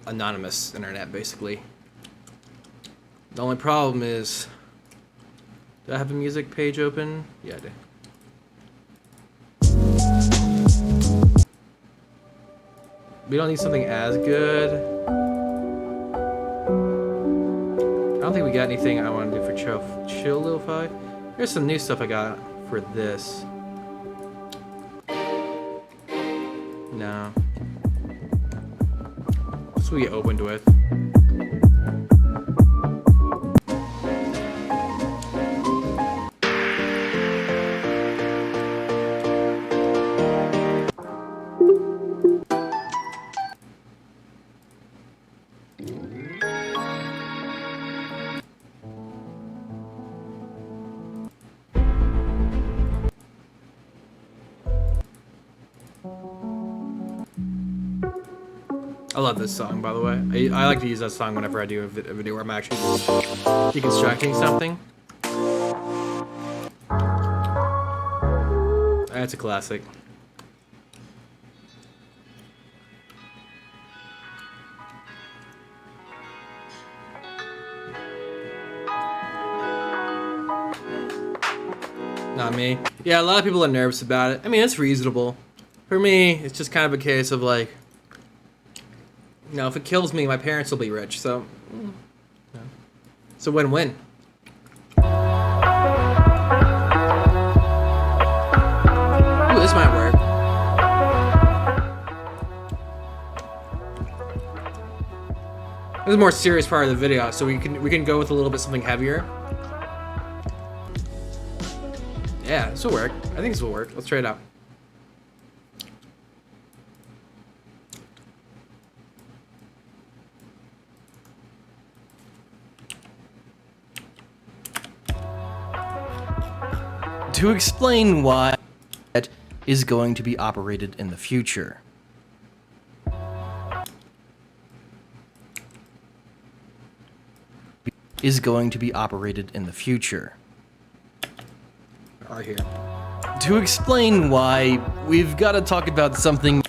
anonymous internet, basically. The only problem is, do I have a music page open? Yeah, I do. We don't need something as good. I don't think we got anything I want to do for chill lo-fi. Here's some new stuff I got for this. No. This will get opened with. I love this song, by the way. I like to use that song whenever I do a video where I'm actually deconstructing something. That's a classic. Not me. Yeah, a lot of people are nervous about it. I mean, it's reasonable. For me, it's just kind of a case of like, you know, if it kills me, my parents will be rich, so it's a win-win. Ooh, this might work. This is a more serious part of the video, so we can go with a little bit something heavier. Yeah, this will work. I think this will work. Let's try it out. To explain why it is going to be operated in the future. Is going to be operated in the future. Right here. To explain why, we've got to talk about something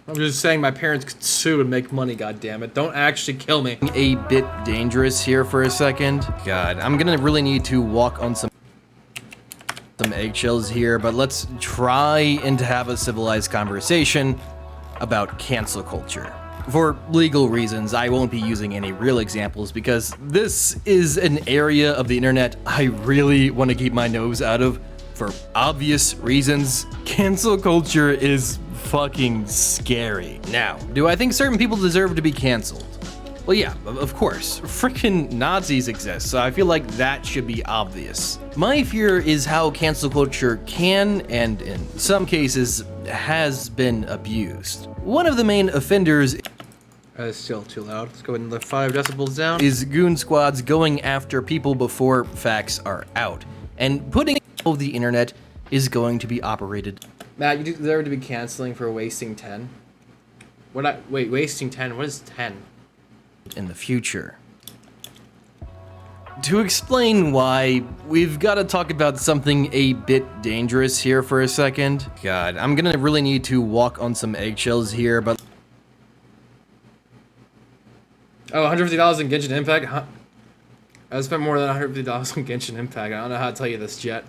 I'm just saying my parents could sue and make money, goddammit. Don't actually kill me. a bit dangerous here for a second. God, I'm gonna really need to walk on some eggshells here, but let's try and have a civilized conversation about cancel culture. For legal reasons, I won't be using any real examples because this is an area of the internet I really want to keep my nose out of. For obvious reasons, cancel culture is fucking scary. Now, do I think certain people deserve to be canceled? Well, yeah, of course. Frickin' Nazis exist, so I feel like that should be obvious. My fear is how cancel culture can, and in some cases, has been abused. One of the main offenders It's still too loud. Let's go ahead and lift 5 decibels down. is goon squads going after people before facts are out. And putting the internet is going to be operated Matt, you deserve to be canceling for wasting 10. Wait, wasting 10? What is 10? in the future. To explain why, we've got to talk about something a bit dangerous here for a second. God, I'm gonna really need to walk on some eggshells here, but Oh, $150 in Genshin Impact? Huh? I spent more than $150 on Genshin Impact. I don't know how to tell you this yet.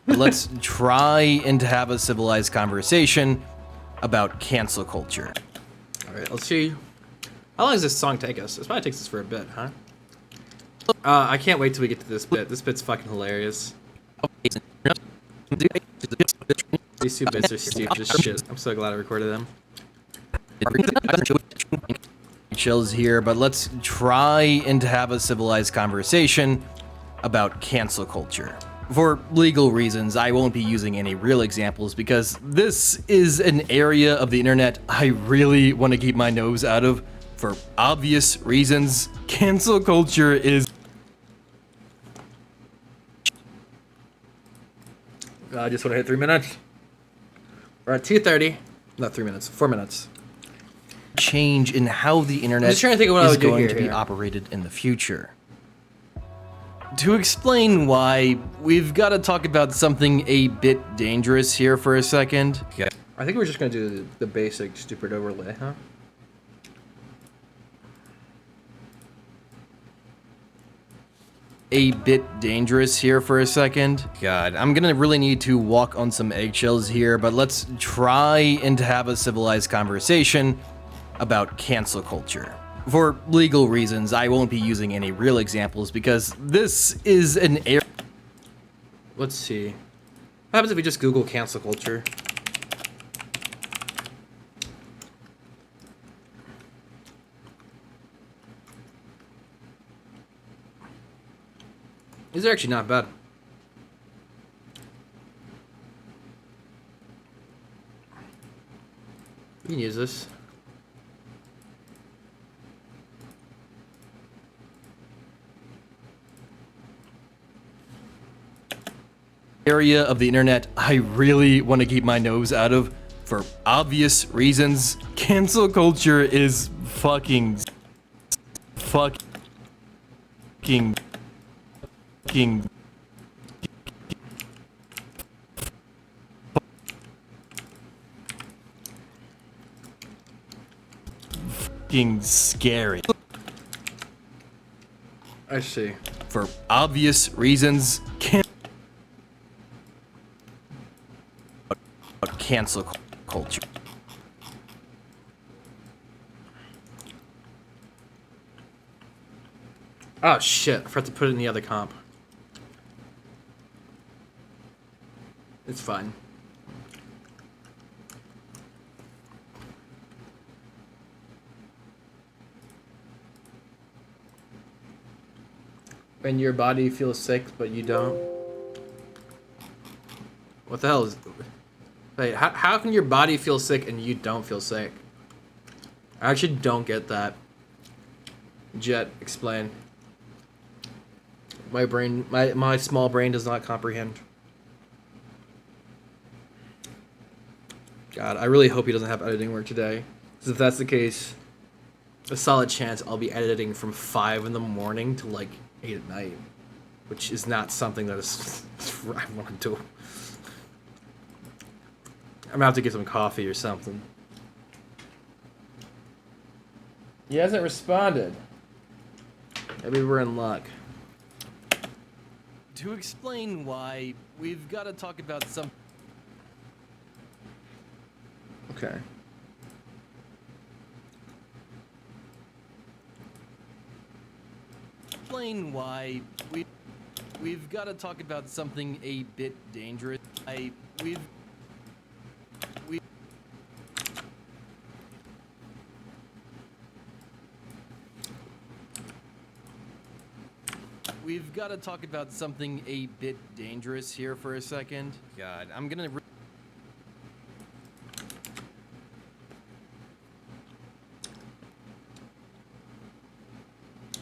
let's try and have a civilized conversation about cancel culture. Alright, let's see. How long does this song take us? This probably takes us for a bit, huh? I can't wait till we get to this bit. This bit's fucking hilarious. These 2 bits are stupid as shit. I'm so glad I recorded them. Eggshells here, but let's try and have a civilized conversation about cancel culture. For legal reasons, I won't be using any real examples because this is an area of the internet I really want to keep my nose out of. For obvious reasons, cancel culture is... I just want to hit 3 minutes. We're at 2:30. Not 3 minutes, 4 minutes. change in how the internet just trying to think of what I is would do going here, to be here. operated in the future. To explain why, we've got to talk about something a bit dangerous here for a second. Yeah. I think we're just gonna do the basic stupid overlay, huh? A bit dangerous here for a second. God, I'm gonna really need to walk on some eggshells here, but let's try and have a civilized conversation about cancel culture. For legal reasons, I won't be using any real examples because this is an area. Let's see. What happens if we just Google cancel culture? These are actually not bad. We can use this. Area of the internet I really want to keep my nose out of. For obvious reasons, cancel culture is fucking scary. I see. For obvious reasons, cancel culture. Oh shit! I forgot to put it in the other comp. It's fine. When your body feels sick, but you don't. What the hell is... Wait, how can your body feel sick and you don't feel sick? I actually don't get that. Jet, explain. My brain, my small brain does not comprehend. God, I really hope he doesn't have editing work today. Because if that's the case, a solid chance I'll be editing from 5 in the morning to like 8 at night. Which is not something that is I want to do. I'm gonna have to get some coffee or something. He hasn't responded. Maybe we're in luck. To explain why, we've got to talk about some. Okay. Explain why we've got to talk about something a bit dangerous. We've got to talk about something a bit dangerous here for a second. God, I'm gonna.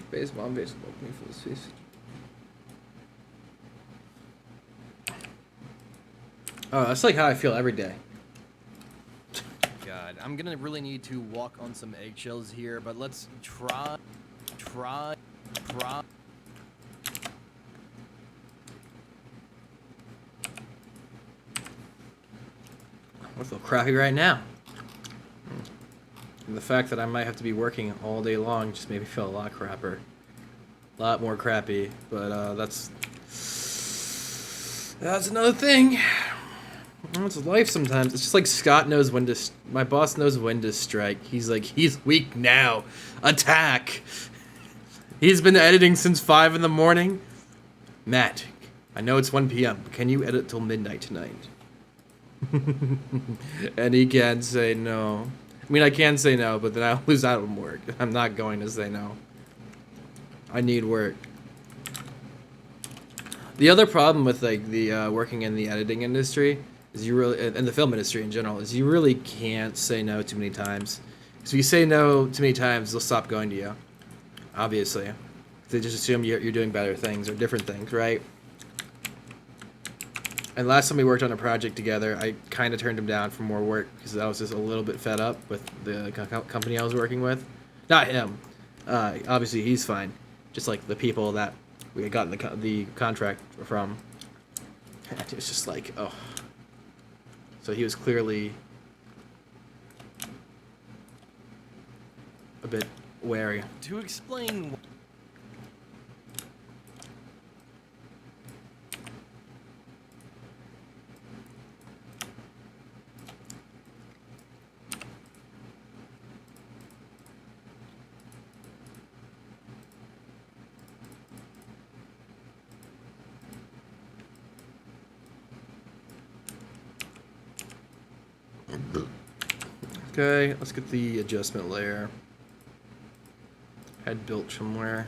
Baseball, me for the season. Oh, that's like how I feel every day. God, I'm gonna really need to walk on some eggshells here, but let's try. I feel crappy right now. And the fact that I might have to be working all day long just made me feel a lot crappier. A lot more crappy, but that's another thing. It's life sometimes. It's just like Scott knows when to... My boss knows when to strike. He's like, he's weak now. Attack! He's been editing since 5 in the morning. Matt, I know it's 1 p.m., but can you edit till midnight tonight? And he can't say no. I mean, I can say no, but then I'll lose out on work. I'm not going to say no. I need work. The other problem with like the working in the editing industry is you really, and the film industry in general, is you really can't say no too many times. Because if you say no too many times, they'll stop going to you. Obviously, they just assume you're doing better things or different things, right? And last time we worked on a project together, I kind of turned him down for more work because I was just a little bit fed up with the company I was working with. Not him. Obviously, he's fine. Just like the people that we had gotten the contract from. And it was just like, oh. So he was clearly a bit wary. To explain. Okay, let's get the adjustment layer. Had built somewhere.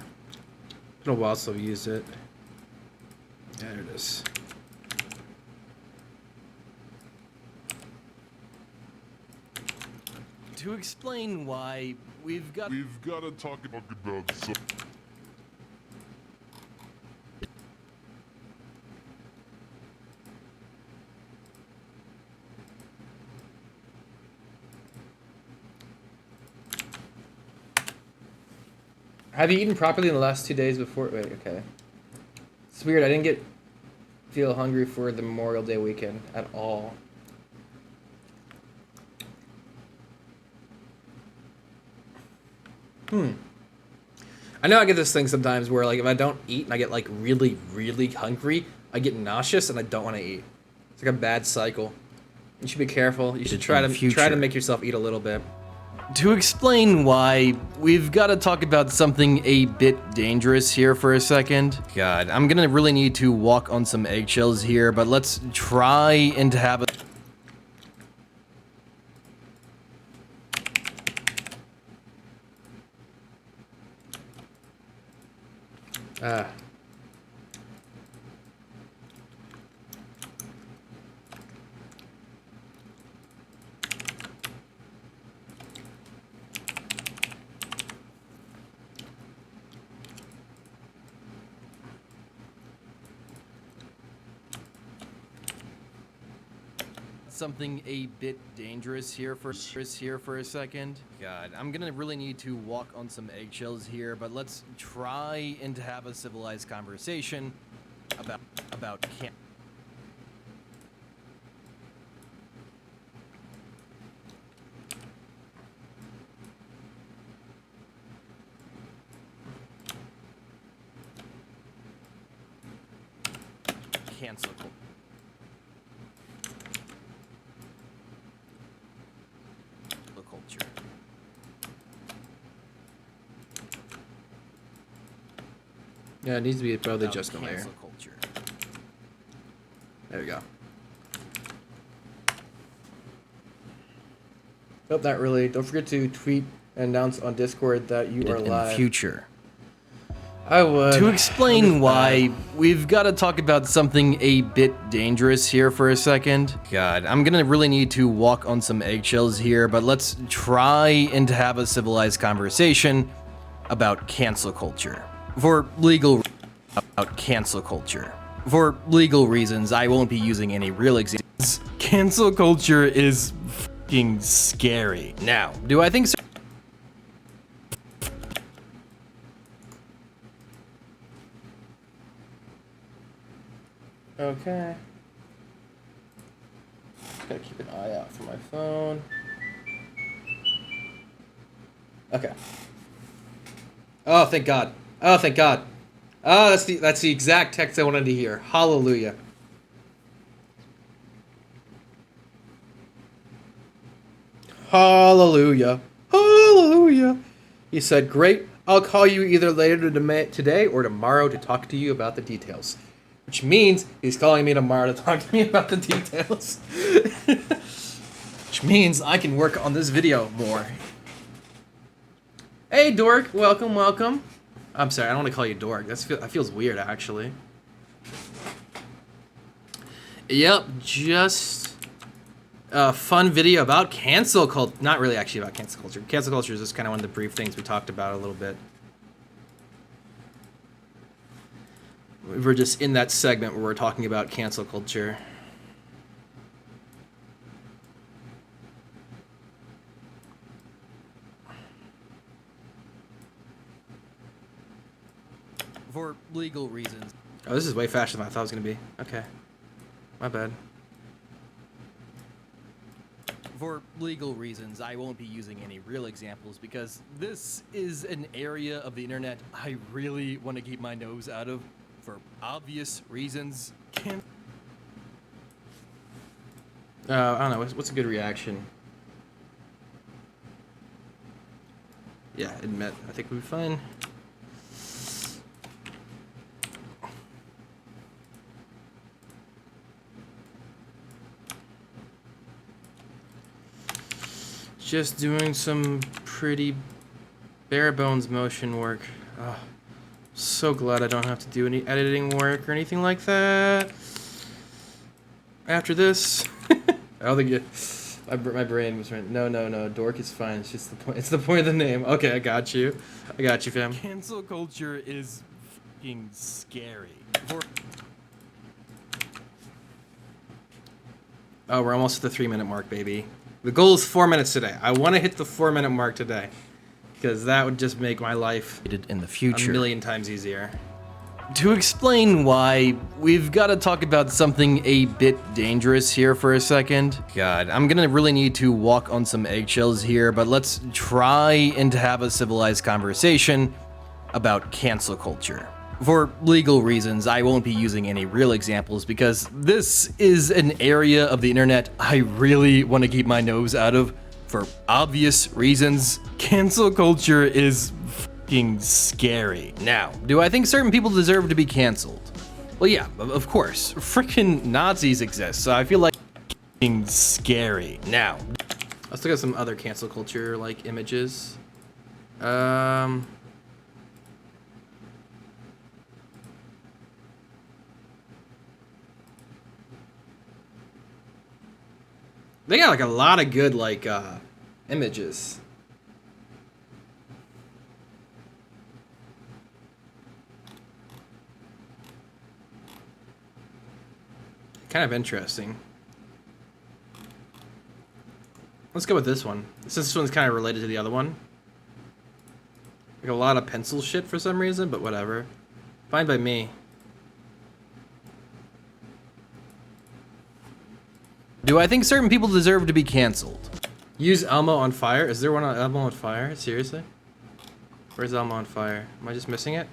Been a while since I've used it. There it is. To explain why, we've got to talk about some. Have you eaten properly in the last 2 days before? Wait, okay. It's weird. I didn't feel hungry for the Memorial Day weekend at all. I know I get this thing sometimes where like if I don't eat and I get like really, really hungry, I get nauseous and I don't want to eat. It's like a bad cycle. You should be careful. You should try In to the future. try to make yourself eat a little bit. To explain why, we've got to talk about something a bit dangerous here for a second. God, I'm gonna really need to walk on some eggshells here, but let's try and have a... Ah. Something a bit dangerous here for a second. God, I'm gonna really need to walk on some eggshells here, but let's try and have a civilized conversation about cancel culture. Yeah, it needs to be probably About just a layer. cancel culture. There we go. Hope that really. Don't forget to tweet and announce on Discord that you are In the live. future. I would. To explain why, we've got to talk about something a bit dangerous here for a second. God, I'm gonna really need to walk on some eggshells here, but let's try and have a civilized conversation about cancel culture. For legal reasons, I won't be using any real examples. Cancel culture is fucking scary. Now, do I think so? Okay. Gotta keep an eye out for my phone. Okay. Oh, thank God. Oh, thank God. Oh, that's the exact text I wanted to hear. Hallelujah. Hallelujah. Hallelujah. He said, "Great. I'll call you either later today or tomorrow to talk to you about the details." Which means he's calling me tomorrow to talk to me about the details. Which means I can work on this video more. Hey, Dork. Welcome, welcome. I'm sorry, I don't want to call you Dork. That feels weird, actually. Yep, just a fun video about cancel culture. Not really actually about cancel culture. Cancel culture is just kind of one of the brief things we talked about a little bit. We're just in that segment where we're talking about cancel culture. For legal reasons. Oh, this is way faster than I thought it was going to be. Okay. My bad. For legal reasons, I won't be using any real examples because this is an area of the internet I really want to keep my nose out of for obvious reasons. I don't know. What's a good reaction? Yeah, admit. I think we'll be fine. Just doing some pretty bare bones motion work. Oh, so glad I don't have to do any editing work or anything like that. After this, I don't think my brain was right. No. Dork is fine. It's just the point. It's the point of the name. Okay, I got you, fam. Cancel culture is fucking scary. Oh, we're almost at the 3-minute mark, baby. The goal is 4 minutes today. I want to hit the 4-minute mark today. because that would just make my life in the a future. million times easier. To explain why, we've got to talk about something a bit dangerous here for a second. God, I'm gonna really need to walk on some eggshells here, but let's try and have a civilized conversation about cancel culture. For legal reasons, I won't be using any real examples because this is an area of the internet I really want to keep my nose out of for obvious reasons. Cancel culture is fucking scary. Now, do I think certain people deserve to be canceled? Well, yeah, of course. Frickin' Nazis exist, so I feel like fucking scary. Now, Let's look at some other cancel culture like images. They got like a lot of good like images. Kind of interesting. Let's go with this one. Since this one's kind of related to the other one. Like a lot of pencil shit for some reason, but whatever. Fine by me. do I think certain people deserve to be canceled? Use Elmo on fire? Is there one on Elmo on fire? Seriously? Where's Elmo on fire? Am I just missing it?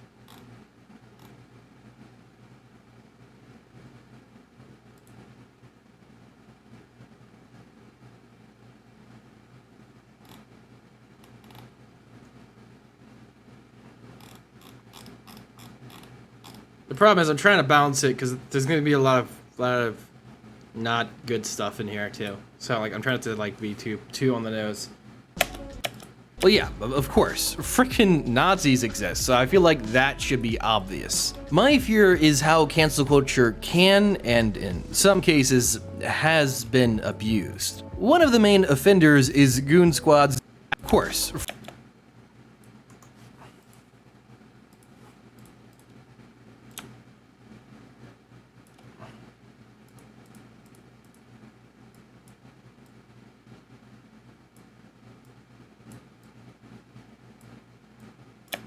The problem is I'm trying to balance it because there's going to be a lot of not good stuff in here too. So like I'm trying to like be too on the nose. Well, yeah, of course. Frickin' Nazis exist, so I feel like that should be obvious. My fear is how cancel culture can, and in some cases, has been abused. One of the main offenders is Goon Squad's, of course.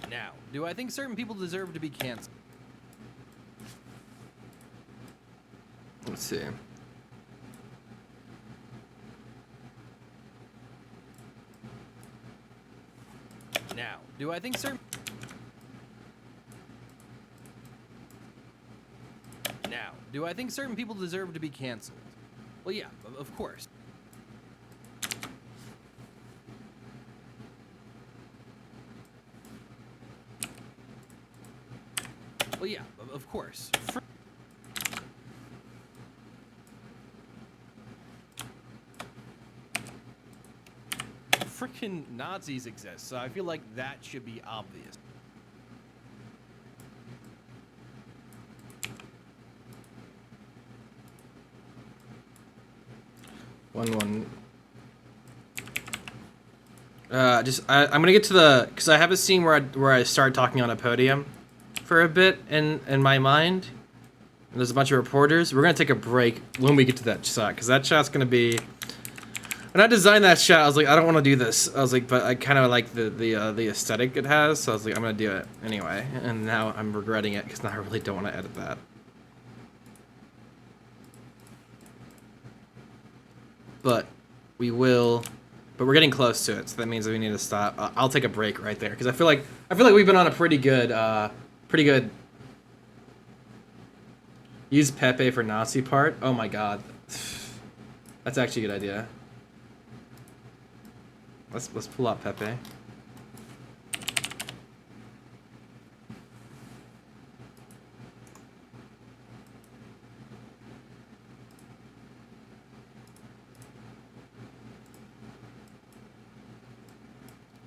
Now, do I think certain people deserve to be canceled? Let's see. Now, do I think certain... Now, do I think certain people deserve to be canceled? Well, yeah, of course. Well, yeah, of course. Frickin' Nazis exist, so I feel like that should be obvious. I'm gonna get to the, because I have a scene where I start talking on a podium for a bit in my mind. And there's a bunch of reporters. We're gonna take a break when we get to that shot, because that shot's gonna be. When I designed that shot, I was like, I don't want to do this. I was like, but I kind of like the aesthetic it has, so I was like, I'm gonna do it anyway. And now I'm regretting it because now I really don't want to edit that. But we will. But we're getting close to it, so that means that we need to stop. I'll take a break right there because I feel like we've been on a pretty good. Use Pepe for Nazi part. Oh my god, that's actually a good idea. Let's pull out Pepe.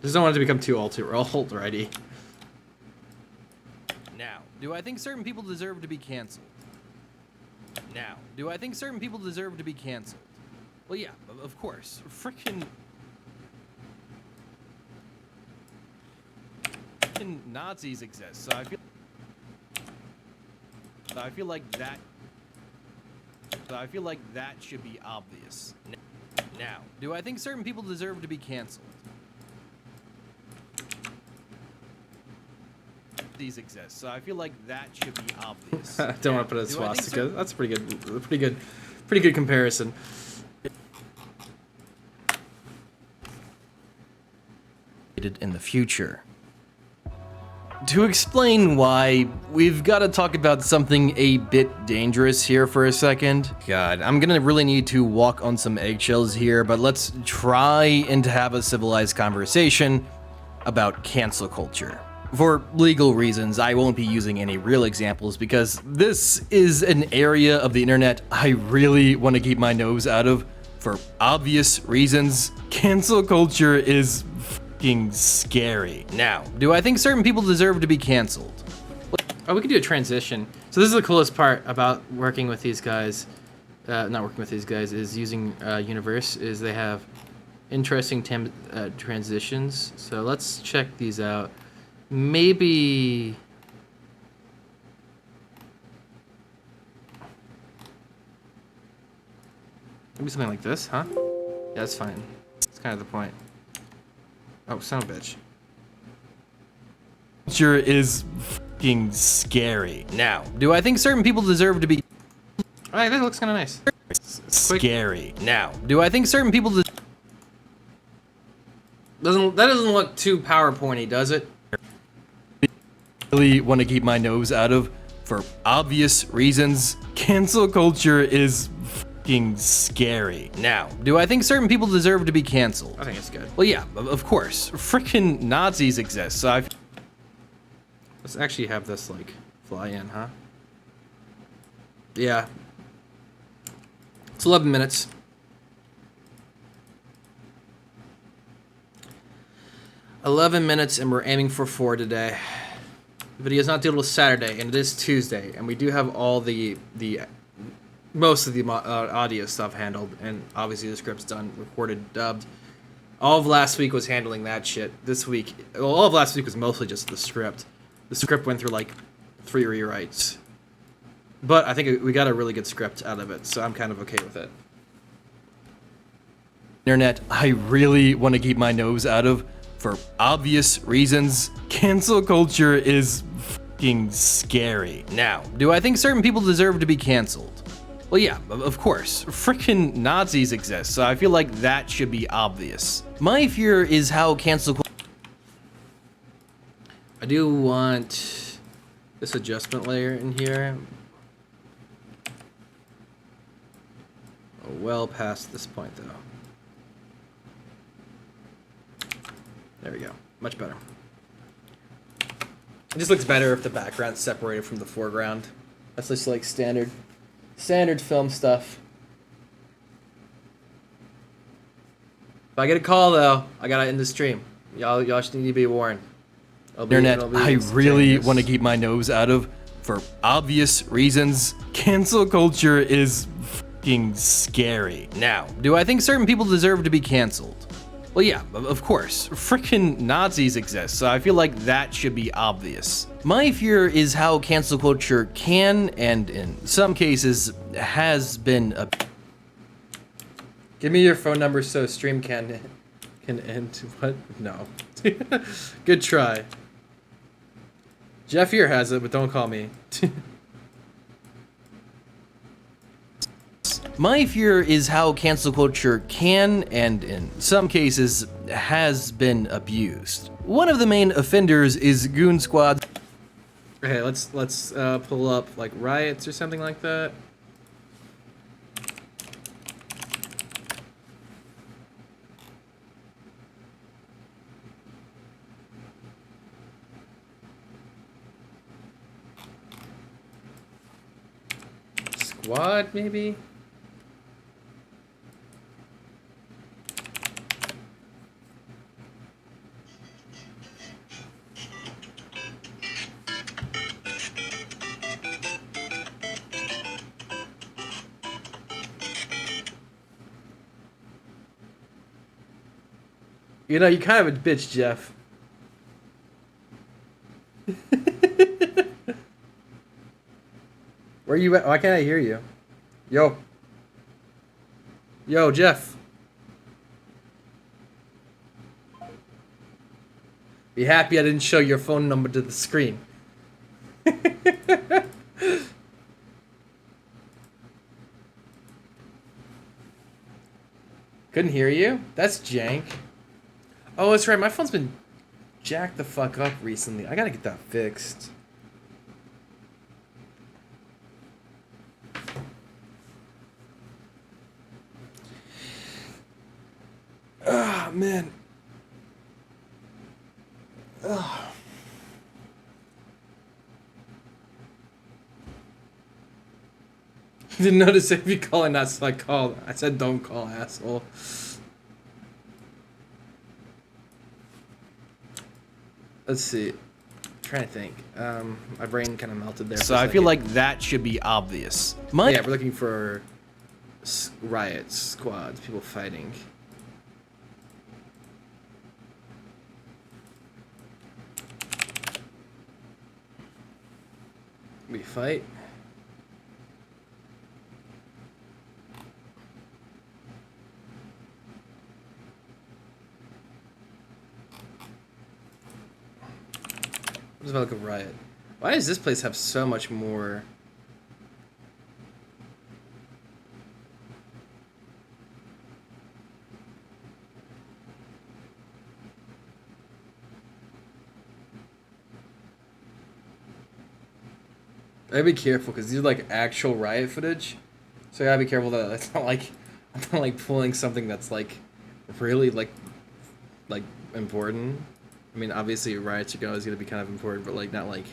Just don't want it to become too alt-righty. Now, do I think certain people deserve to be canceled? Now, do I think certain people deserve to be canceled? Well, yeah, of course. Frickin' Nazis exist, so I feel like that. So I feel like that should be obvious. Now, do I think certain people deserve to be canceled? These exist, so I feel like that should be obvious. I don't want to put a Do I think swastika. That's pretty good comparison. In the future. To explain why, we've got to talk about something a bit dangerous here for a second. God, I'm gonna really need to walk on some eggshells here, but let's try and have a civilized conversation about cancel culture. For legal reasons, I won't be using any real examples because this is an area of the internet I really want to keep my nose out of for obvious reasons. Cancel culture is fucking scary. Now, do I think certain people deserve to be canceled? Oh, we could do a transition. So this is the coolest part about working with these guys. Not working with these guys is using Universe. Is they have interesting transitions. So let's check these out. Maybe something like this, huh? Yeah, that's fine. That's kind of the point. Oh, son of a bitch. Culture is fucking scary. Now, do I think certain people deserve to be Alright, that looks kind of nice. scary? Now, do I think certain people That doesn't look too PowerPointy, does it? really want to keep my nose out of for obvious reasons? Cancel culture is fucking scary. Now, do I think certain people deserve to be canceled? I think it's good. Well, yeah, of course. Freaking Nazis exist, so Let's actually have this like fly in, huh? Yeah. It's 11 minutes. And we're aiming for 4 today. The video's not due till Saturday, and it is Tuesday, and we do have all the most of the audio stuff handled, and obviously the script's done, recorded, dubbed. All of last week was handling that shit. This week, well, all of last week was mostly just the script. The script went through like 3 rewrites, but I think we got a really good script out of it, so I'm kind of okay with it. internet I really want to keep my nose out of for obvious reasons. Cancel culture is fucking scary. Now, do I think certain people deserve to be canceled? Well, yeah, of course. Freaking Nazis exist, so I feel like that should be obvious. My fear is how cancel culture. I do want this adjustment layer in here. Well past this point, though. There we go. Much better. It just looks better if the background's separated from the foreground. That's just like standard film stuff. If I get a call though, I gotta end the stream. Y'all should need to be warned. Internet I really want to keep my nose out of for obvious reasons. Cancel culture is fucking scary. Now, do I think certain people deserve to be canceled? Well, yeah, of course. Freaking Nazis exist, so I feel like that should be obvious. My fear is how cancel culture can, and in some cases, has been a. Give me your phone number so stream can end. What? No. Good try. Jeff here has it, but don't call me. My fear is how cancel culture can, and in some cases, has been abused. One of the main offenders is Goon Squad. Okay, let's pull up like riots or something like that. Squad, maybe? You know, you're kind of a bitch, Jeff. Where you at? Why can't I hear you? Yo. Yo, Jeff. Be happy I didn't show your phone number to the screen. Couldn't hear you? That's jank. Oh, that's right. My phone's been jacked the fuck up recently. I gotta get that fixed. Ah, man. Ugh. Didn't notice if you call and that's so I called. I said don't call, asshole. Let's see. Trying to think. My brain kind of melted there. So for a I feel second. like that should be obvious. My Yeah, we're looking for riots, squads, people fighting. We fight. What does it look like a riot? Why does this place have so much more? I gotta be careful because these are like actual riot footage, so I gotta be careful that it's not like I'm not like pulling something that's like really like important. I mean, obviously riots are always gonna be kind of important, but like not like.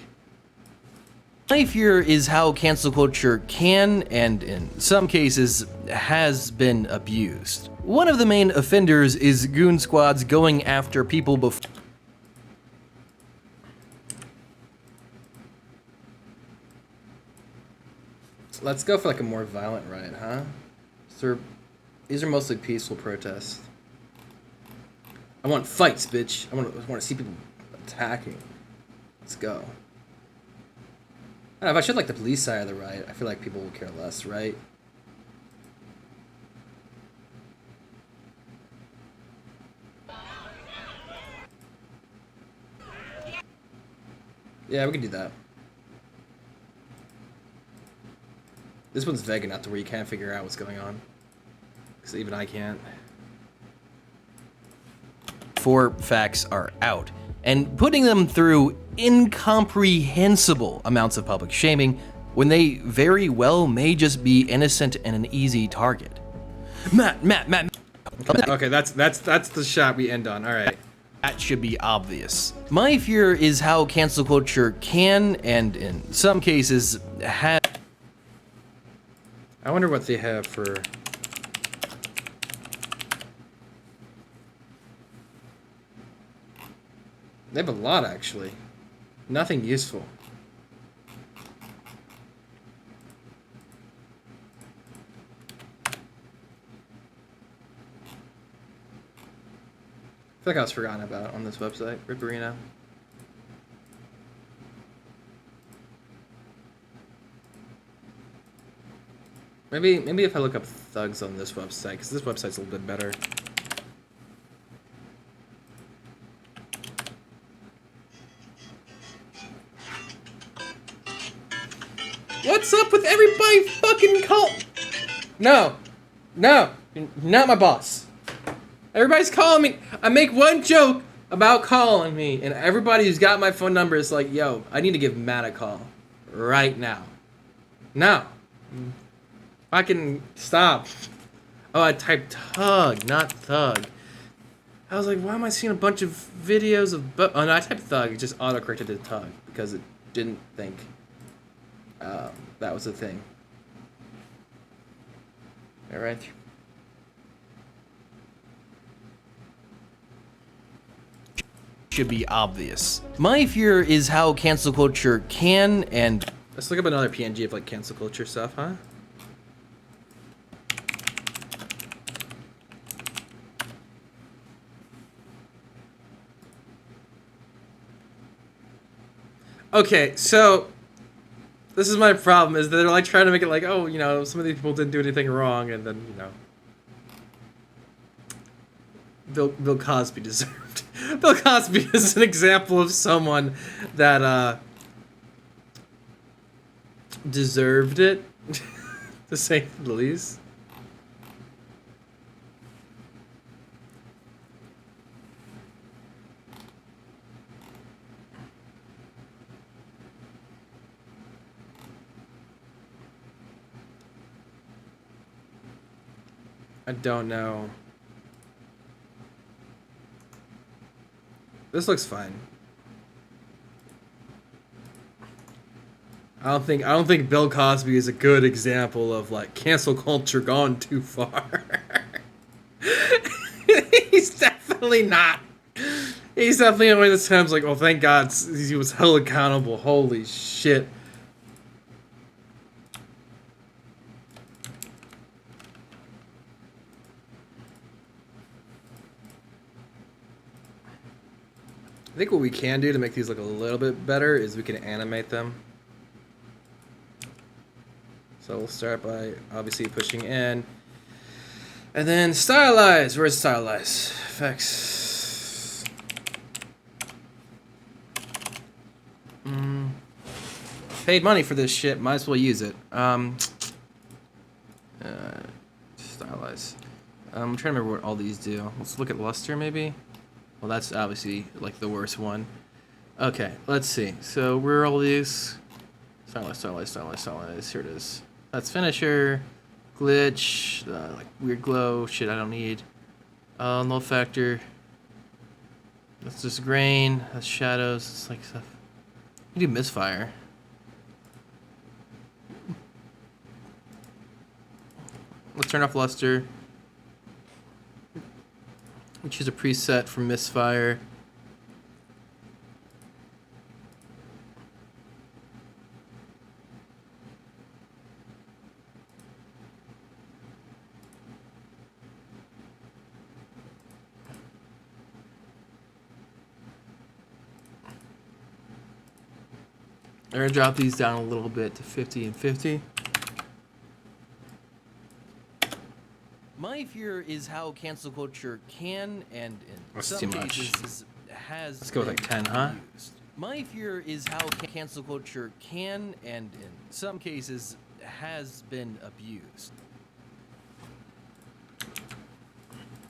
My fear is how cancel culture can, and in some cases, has been abused. One of the main offenders is goon squads going after people before. Let's go for like a more violent riot, huh? So these are mostly peaceful protests. I want fights, bitch. I want to see people attacking. Let's go. I don't know, if I should like the police side of the riot, I feel like people will care less, right? Yeah, we can do that. This one's vague enough to where you can't figure out what's going on. Because even I can't. Before facts are out, and putting them through incomprehensible amounts of public shaming when they very well may just be innocent and an easy target. Matt. Okay, that's the shot we end on. All right. That should be obvious. My fear is how cancel culture can, and in some cases, has. I wonder what they have for. They have a lot actually. Nothing useful. I feel like I was forgotten about on this website, Ripperino. Maybe if I look up thugs on this website, because this website's a little bit better. What's up with everybody fucking call? No, you're not my boss. Everybody's calling me. I make one joke about calling me, and everybody who's got my phone number is like, yo, I need to give Matt a call right now. No. Fucking stop. Oh, I typed tug, not thug. I was like, why am I seeing a bunch of videos of... oh, no, I typed thug. It just autocorrected to tug because it didn't think that was a thing. All right. Should be obvious. My fear is how cancel culture can, and Let's look up another PNG of like cancel culture stuff, huh? Okay, so this is my problem is that they're like trying to make it like, oh, you know, some of these people didn't do anything wrong, and then, you know, Bill Cosby deserved. Bill Cosby is an example of someone that deserved it, to say the least. I don't know. This looks fine. I don't think Bill Cosby is a good example of like cancel culture gone too far. He's definitely not. He's definitely one of those times like, oh thank God he was held accountable. Holy shit. I think what we can do to make these look a little bit better is we can animate them. So we'll start by obviously pushing in. And then stylize. Where's stylize? Effects. Paid money for this shit. Might as well use it. Stylize. I'm trying to remember what all these do. Let's look at luster maybe. Well, that's obviously like the worst one. Okay, let's see. So where are all these? Stylize. Here it is. That's finisher, glitch, like weird glow. Shit, I don't need. Null factor. That's just grain. That's shadows. It's like stuff. You do misfire. Let's turn off luster. We choose a preset for misfire. I'm gonna drop these down a little bit to 50 and 50. My fear is how cancel culture can and in That's some too much. cases has Let's go with been like 10, huh? abused. My fear is how cancel culture can and in some cases has been abused.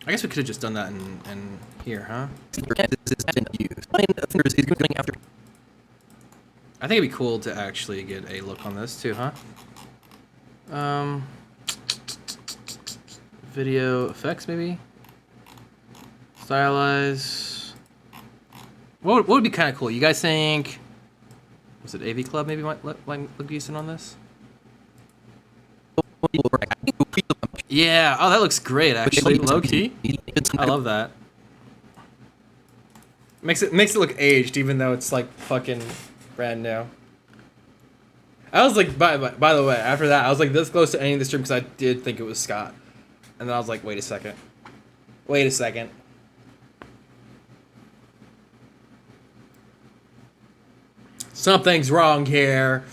I guess we could have just done that in here, huh? I think it'd be cool to actually get a look on this too, huh? Video effects maybe? Stylize. What would be kind of cool? You guys think? Was it AV Club maybe might look decent on this? Yeah. Oh, that looks great actually. Low key. I love that. Makes it look aged, even though it's like fucking brand new. I was like, by the way, after that, I was like this close to ending the stream because I did think it was Scott, and then I was like, wait a second. Something's wrong here.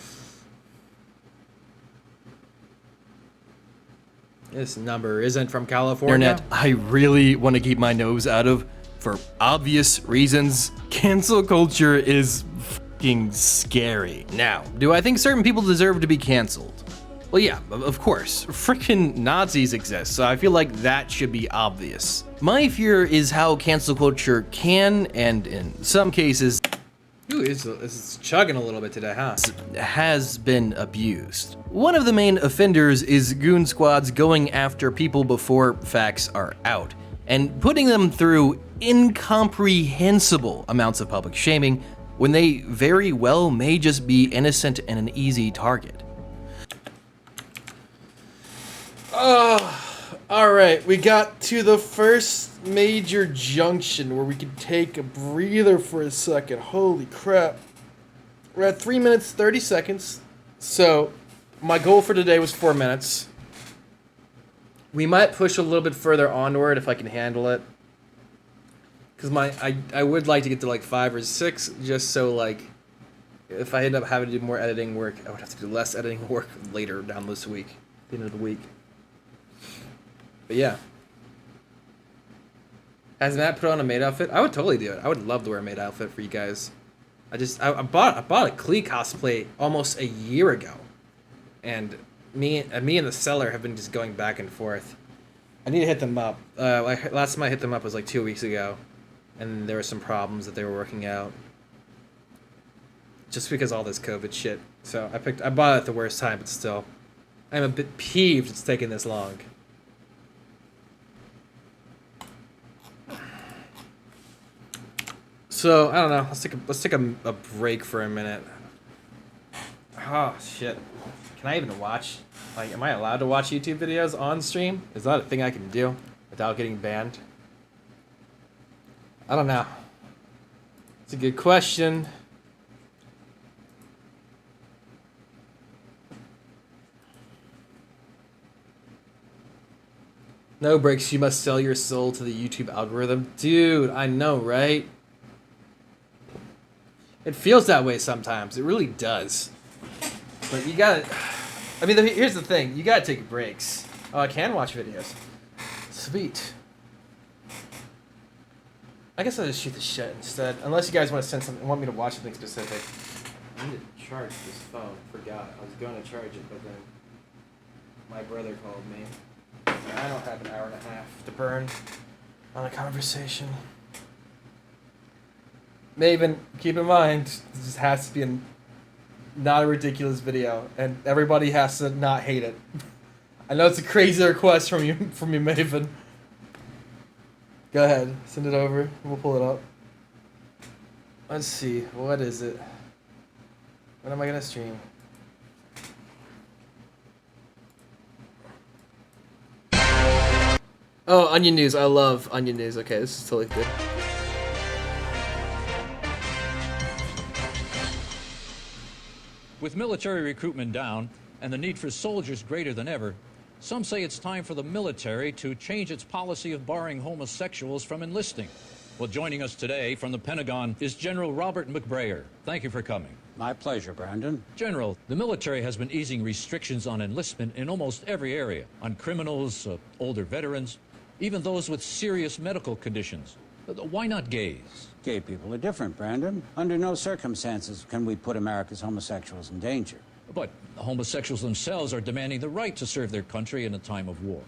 This number isn't from California. Internet, I really want to keep my nose out of for obvious reasons. Cancel culture is fucking scary. Now, do I think certain people deserve to be canceled? Well, yeah, of course. Freaking Nazis exist, so I feel like that should be obvious. My fear is how cancel culture can, and in some cases, Ooh, it's chugging a little bit today, huh? has been abused. One of the main offenders is goon squads going after people before facts are out and putting them through incomprehensible amounts of public shaming when they very well may just be innocent and an easy target. Alright, we got to the first major junction where we can take a breather for a second. Holy crap. We're at 3 minutes, 30 seconds. So, my goal for today was 4 minutes. We might push a little bit further onward if I can handle it. Because I would like to get to like 5 or 6, just so like, if I end up having to do more editing work, I would have to do less editing work later down this week, at the end of the week. But yeah. Has Matt put on a maid outfit? I would totally do it. I would love to wear a maid outfit for you guys. I bought a Klee cosplay almost a year ago. and me and the seller have been just going back and forth. I need to hit them up. Last time I hit them up was like 2 weeks ago, and there were some problems that they were working out. Just because all this COVID shit. So I bought it at the worst time, but still, I'm a bit peeved it's taking this long. So I don't know. Let's take a break for a minute. Oh shit! Can I even watch? Like, am I allowed to watch YouTube videos on stream? Is that a thing I can do without getting banned? I don't know. It's a good question. No breaks, you must sell your soul to the YouTube algorithm. Dude, I know, right? It feels that way sometimes. It really does. But you gotta... I mean, here's the thing. You gotta take breaks. Oh, I can watch videos. Sweet. I guess I'll just shoot the shit instead. Unless you guys want to send something, want me to watch something specific. I need to charge this phone. Forgot. I was going to charge it, but then my brother called me. I don't have an hour and a half to burn on a conversation. Maven, keep in mind, this has to be not a ridiculous video, and everybody has to not hate it. I know it's a crazy request from you, Maven. Go ahead, send it over. We'll pull it up. Let's see, what is it? When am I gonna stream? Oh, Onion News. I love Onion News. Okay, this is totally good. With military recruitment down and the need for soldiers greater than ever, some say it's time for the military to change its policy of barring homosexuals from enlisting. Well, joining us today from the Pentagon is General Robert McBrayer. Thank you for coming. My pleasure, Brandon. General, the military has been easing restrictions on enlistment in almost every area, on criminals, older veterans, even those with serious medical conditions. Why not gays? Gay people are different, Brandon. Under no circumstances can we put America's homosexuals in danger. But homosexuals themselves are demanding the right to serve their country in a time of war.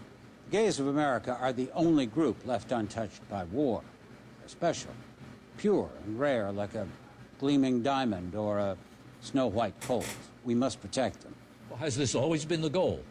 The gays of America are the only group left untouched by war. They're special, pure and rare, like a gleaming diamond or a snow-white colt. We must protect them. Well, has this always been the goal?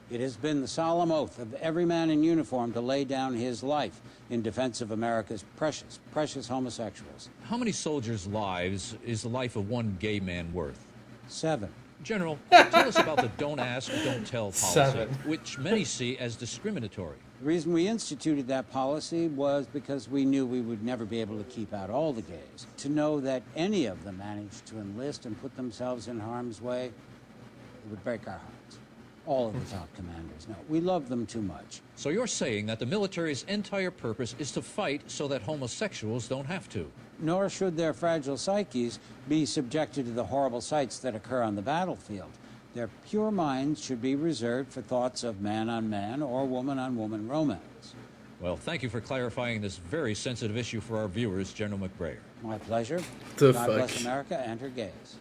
It has been the solemn oath of every man in uniform to lay down his life in defense of America's precious, precious homosexuals. How many soldiers' lives is the life of one gay man worth? 7. General, tell us about the don't ask, don't tell policy, 7. which many see as discriminatory. The reason we instituted that policy was because we knew we would never be able to keep out all the gays. To know that any of them managed to enlist and put themselves in harm's way, it would break our hearts. All of the top commanders know. We love them too much. So you're saying that the military's entire purpose is to fight so that homosexuals don't have to? Nor should their fragile psyches be subjected to the horrible sights that occur on the battlefield. Their pure minds should be reserved for thoughts of man-on-man or woman-on-woman romance. Well, thank you for clarifying this very sensitive issue for our viewers, General McBrayer. My pleasure. The God fuck? bless America and her gays.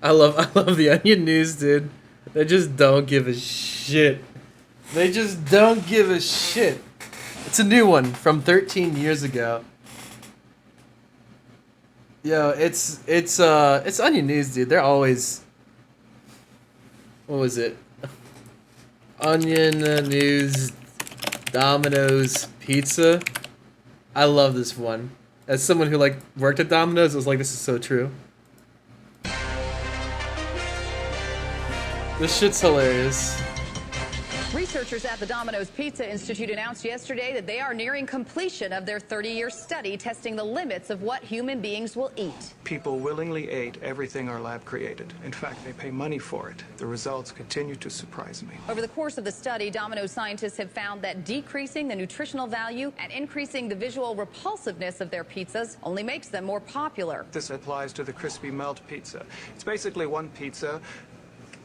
I love the Onion News, dude. They just don't give a shit. They just don't give a shit. It's a new one from 13 years ago. Yo, it's Onion News, dude. They're always... What was it? Onion News Domino's Pizza. I love this one. As someone who like worked at Domino's, I was like, this is so true. This shit's hilarious. Researchers at the Domino's Pizza Institute announced yesterday that they are nearing completion of their 30-year study testing the limits of what human beings will eat. People willingly ate everything our lab created. In fact, they pay money for it. The results continue to surprise me. Over the course of the study, Domino's scientists have found that decreasing the nutritional value and increasing the visual repulsiveness of their pizzas only makes them more popular. This applies to the crispy melt pizza. It's basically one pizza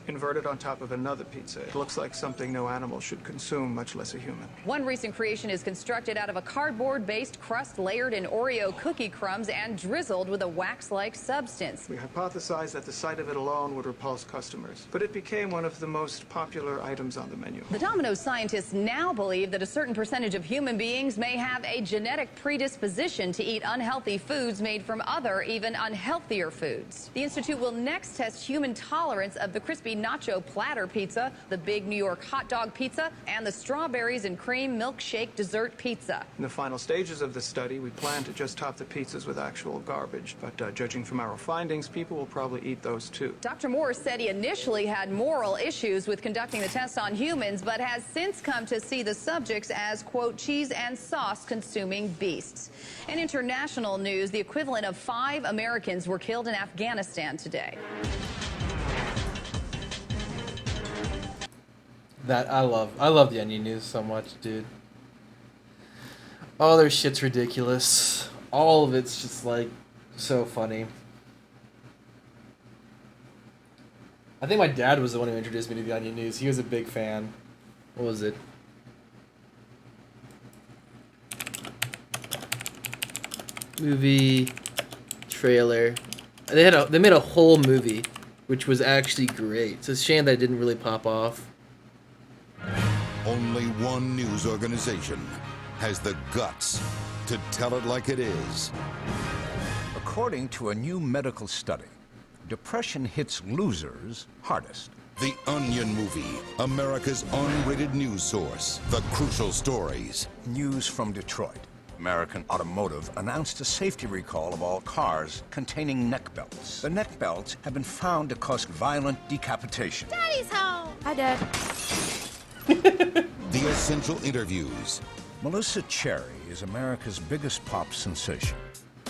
inverted on top of another pizza. It looks like something no animal should consume, much less a human. One recent creation is constructed out of a cardboard-based crust layered in Oreo cookie crumbs and drizzled with a wax-like substance. We hypothesized that the sight of it alone would repulse customers, but it became one of the most popular items on the menu. The Domino's scientists now believe that a certain percentage of human beings may have a genetic predisposition to eat unhealthy foods made from other, even unhealthier foods. The Institute will next test human tolerance of the crispy nacho platter pizza, the big New York hot dog pizza, and the strawberries and cream milkshake dessert pizza. In the final stages of the study, we plan to just top the pizzas with actual garbage, but judging from our findings, people will probably eat those too. Dr. Moore said he initially had moral issues with conducting the test on humans, but has since come to see the subjects as, quote, cheese and sauce consuming beasts. In international news, the equivalent of 5 Americans were killed in Afghanistan today. That I love the Onion News so much, dude. All their shit's ridiculous. All of it's just like so funny. I think my dad was the one who introduced me to the Onion News. He was a big fan. What was it? Movie trailer. They made a whole movie, which was actually great. It's a shame that it didn't really pop off. Only one news organization has the guts to tell it like it is. According to a new medical study, depression hits losers hardest. The Onion Movie, America's unrated news source. The crucial stories. News from Detroit. American Automotive announced a safety recall of all cars containing neck belts. The neck belts have been found to cause violent decapitation. Daddy's home. Hi, Dad. The essential interviews. Melissa Cherry is America's biggest pop sensation.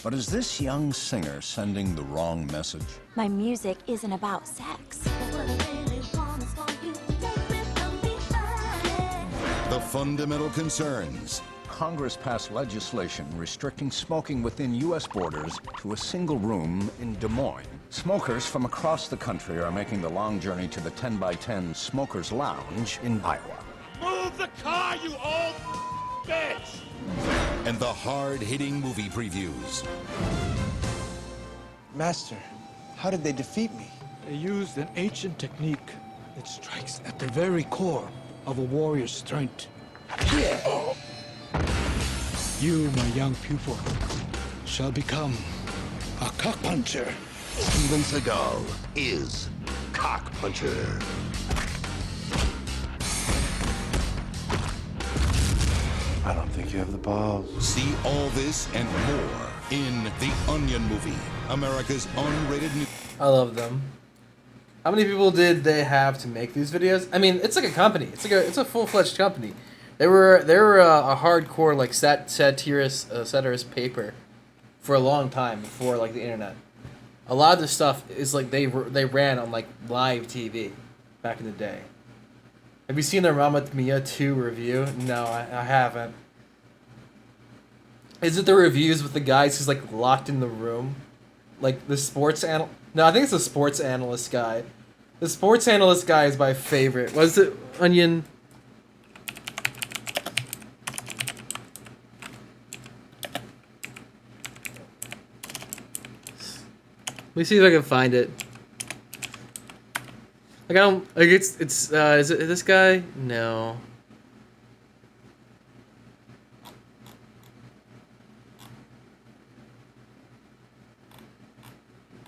But is this young singer sending the wrong message? My music isn't about sex. The fundamental concerns. Congress passed legislation restricting smoking within U.S. borders to a single room in Des Moines. Smokers from across the country are making the long journey to the 10x10 Smokers Lounge in Iowa. Move the car, you old bitch! And the hard-hitting movie previews. Master, how did they defeat me? They used an ancient technique that strikes at the very core of a warrior's strength. You, my young pupil, shall become a cockpuncher. Steven Seagal is Cockpuncher. I don't think you have the balls. See all this and more in The Onion Movie, America's unrated news. I love them. How many people did they have to make these videos? I mean, it's like a company. It's a full-fledged company. They were a hardcore like satirist paper for a long time before like the internet. A lot of the stuff is like they ran on like live TV back in the day. Have you seen the Mamma Mia 2 review? No, I haven't. Is it the reviews with the guys who's like locked in the room, like the sports No, I think it's the sports analyst guy. The sports analyst guy is my favorite. Was it Onion? Let me see if I can find it. Like I don't like it's is it this guy? No.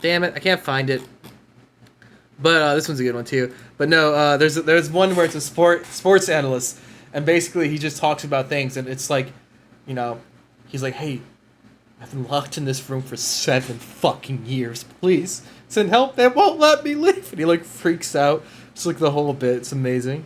Damn it, I can't find it. But this one's a good one too. But no, there's one where it's a sports analyst, and basically he just talks about things, and it's like, you know, he's like, hey, I've been locked in this room for 7 fucking years. Please send help. They won't let me leave. And he like freaks out. It's like the whole bit. It's amazing.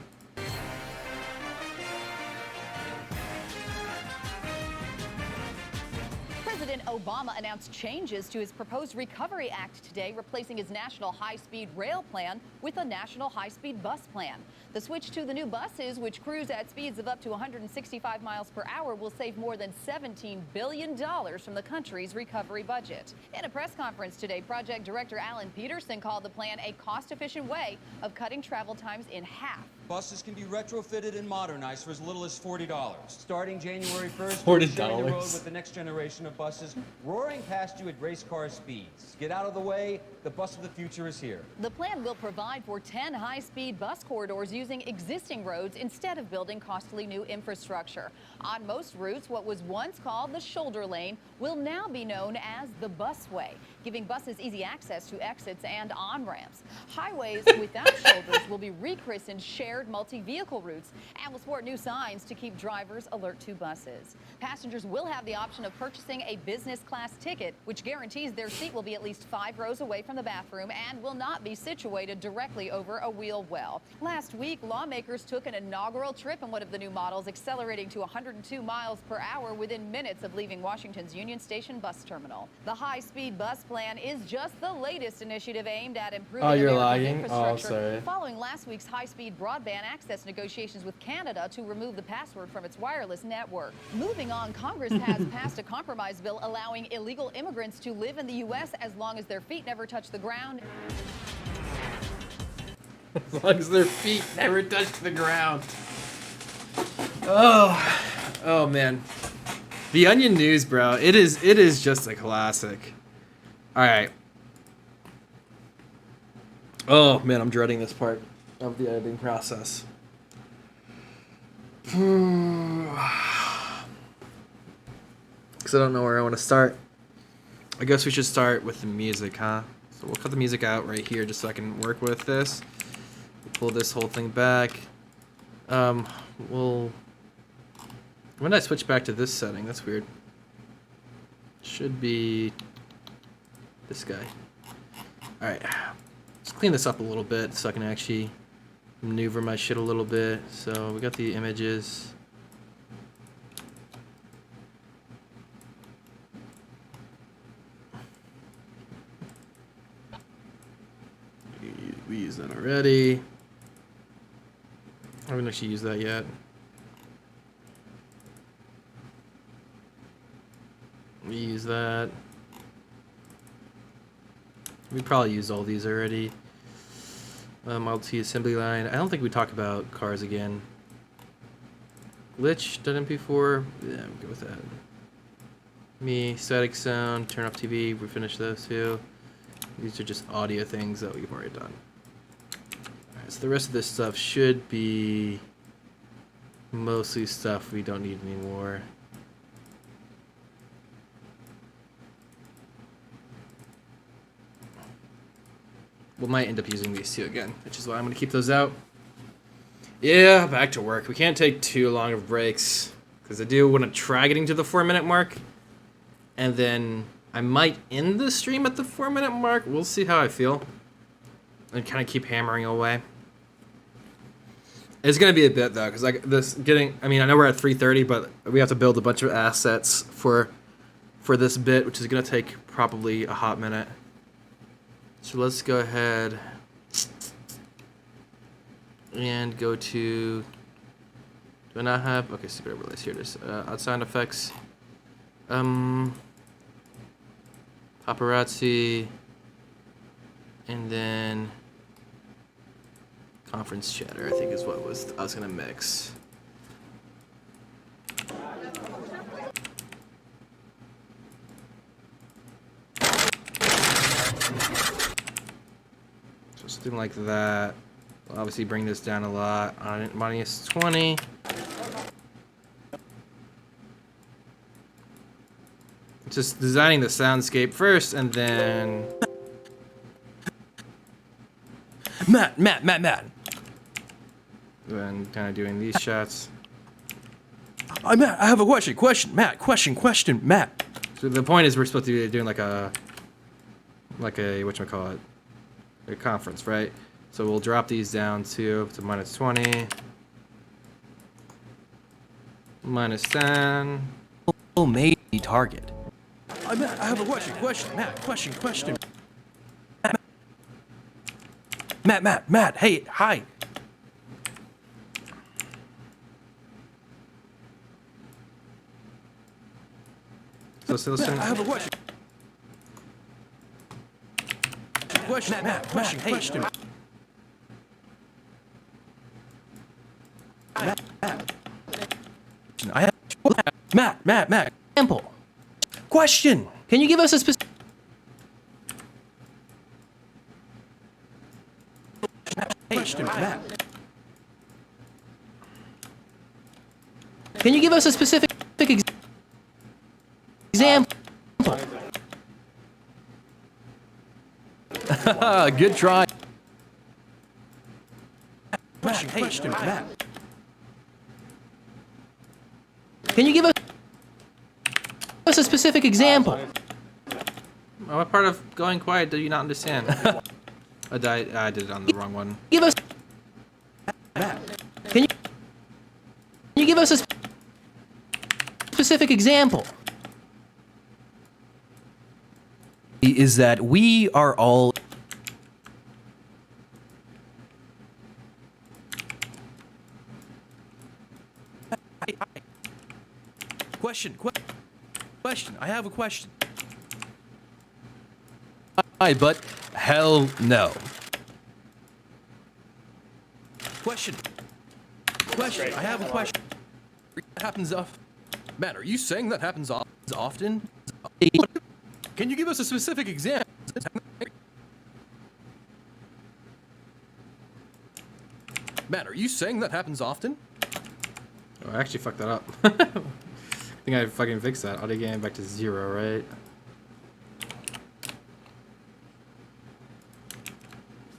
President Obama announced changes to his proposed Recovery Act today, replacing his national high-speed rail plan with a national high-speed bus plan. The switch to the new buses, which cruise at speeds of up to 165 miles per hour, will save more than $17 billion from the country's recovery budget. In a press conference today, project director Alan Peterson called the plan a cost-efficient way of cutting travel times in half. Buses can be retrofitted and modernized for as little as $40. Starting January 1st, $40. sharing the road with the next generation of buses roaring past you at race car speeds. Get out of the way. The bus of the future is here. The plan will provide for 10 high-speed bus corridors using existing roads instead of building costly new infrastructure. On most routes, what was once called the shoulder lane will now be known as the busway, giving buses easy access to exits and on-ramps. Highways without shoulders will be rechristened shared multi-vehicle routes and will sport new signs to keep drivers alert to buses. Passengers will have the option of purchasing a business class ticket, which guarantees their seat will be at least 5 rows away from the bathroom and will not be situated directly over a wheel well. Last week, lawmakers took an inaugural trip in one of the new models, accelerating to 102 miles per hour within minutes of leaving Washington's Union Station bus terminal. The high-speed bus plan is just the latest initiative aimed at improving America's infrastructure, following last week's high-speed broadband access negotiations with Canada to remove the password from its wireless network. Moving on, Congress has passed a compromise bill allowing illegal immigrants to live in the U.S. as long as their feet never touch the ground. As long as their feet never touch the ground. Oh man. The Onion News, bro. It is just a classic. All right. Oh man, I'm dreading this part of the editing process. Because I don't know where I want to start. I guess we should start with the music, huh? So we'll cut the music out right here just so I can work with this. Pull this whole thing back. When did I switch back to this setting? That's weird. Should be this guy. Alright. Let's clean this up a little bit so I can actually maneuver my shit a little bit. So we got the images. We used that already. I haven't actually used that yet. We use that. We probably used all these already. Model T assembly line. I don't think we talk about cars again. Glitch, done MP4. Yeah, I'm good with that. Me, static sound, turn off TV. We finished those too. These are just audio things that we've already done. Alright, so the rest of this stuff should be mostly stuff we don't need anymore. We might end up using these two again, which is why I'm going to keep those out. Yeah, back to work. We can't take too long of breaks, because I do want to try getting to the 4-minute mark. And then I might end the stream at the 4-minute mark. We'll see how I feel. And kind of keep hammering away. It's going to be a bit, though, because like this getting... I mean, I know we're at 3:30, but we have to build a bunch of assets for this bit, which is going to take probably a hot minute. So let's go ahead and go to... Do I not have... Okay, secret overlays. Here it is. Sound effects. Paparazzi. And then... Conference chatter, I think is what I was going to mix. Something like that. We'll obviously bring this down a lot on minus 20. Just designing the soundscape first, and then... Matt. Then kind of doing these shots. Matt, I have a question. Matt. So the point is we're supposed to be doing like a whatchamacallit, a conference, right? So we'll drop these down to minus 20, minus 10. Oh, maybe target. I have a question, Matt, question. Matt, hey, hi. So listen. I have a question. Matt, question. I have Matt. Example. Question. Can you give us a specific question, Matt? Can you give us a specific example? Good try. Question, Matt. Can you give us a specific example? What part of going quiet do you not understand? I did it on the wrong one. Give us. Can you give us a specific example? Is that we are all question. I have a question. Hi, but hell no. Question. I have a question. That happens often. Matt, are you saying that happens often? Can you give us a specific example? Matt, are you saying that happens often? Oh, I actually fucked that up. I think I fucking fixed that. Audio gain back to 0, right?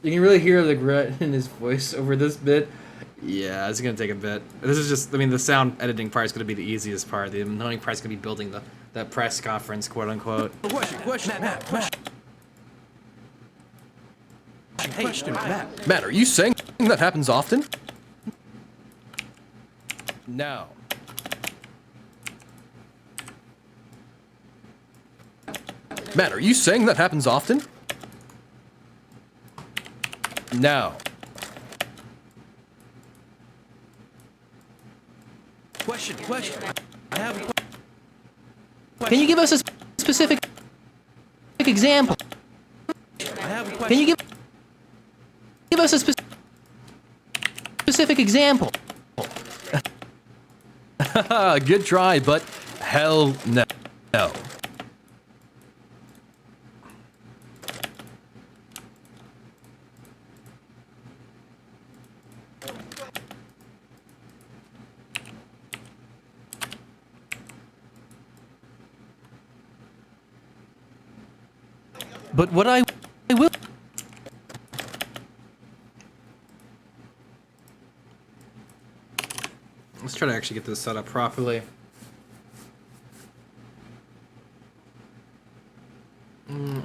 You can really hear the regret in his voice over this bit. Yeah, it's gonna take a bit. This is just, I mean, the sound editing part is gonna be the easiest part. The annoying part is gonna be building that press conference, quote unquote. Question, Matt, are you saying that happens often? No. Matt, are you saying that happens often? No. Question. I have a question. Can you give us a specific example? I have a question. Can you give us a specific example? Good try, but hell no. But what I will... Let's try to actually get this set up properly.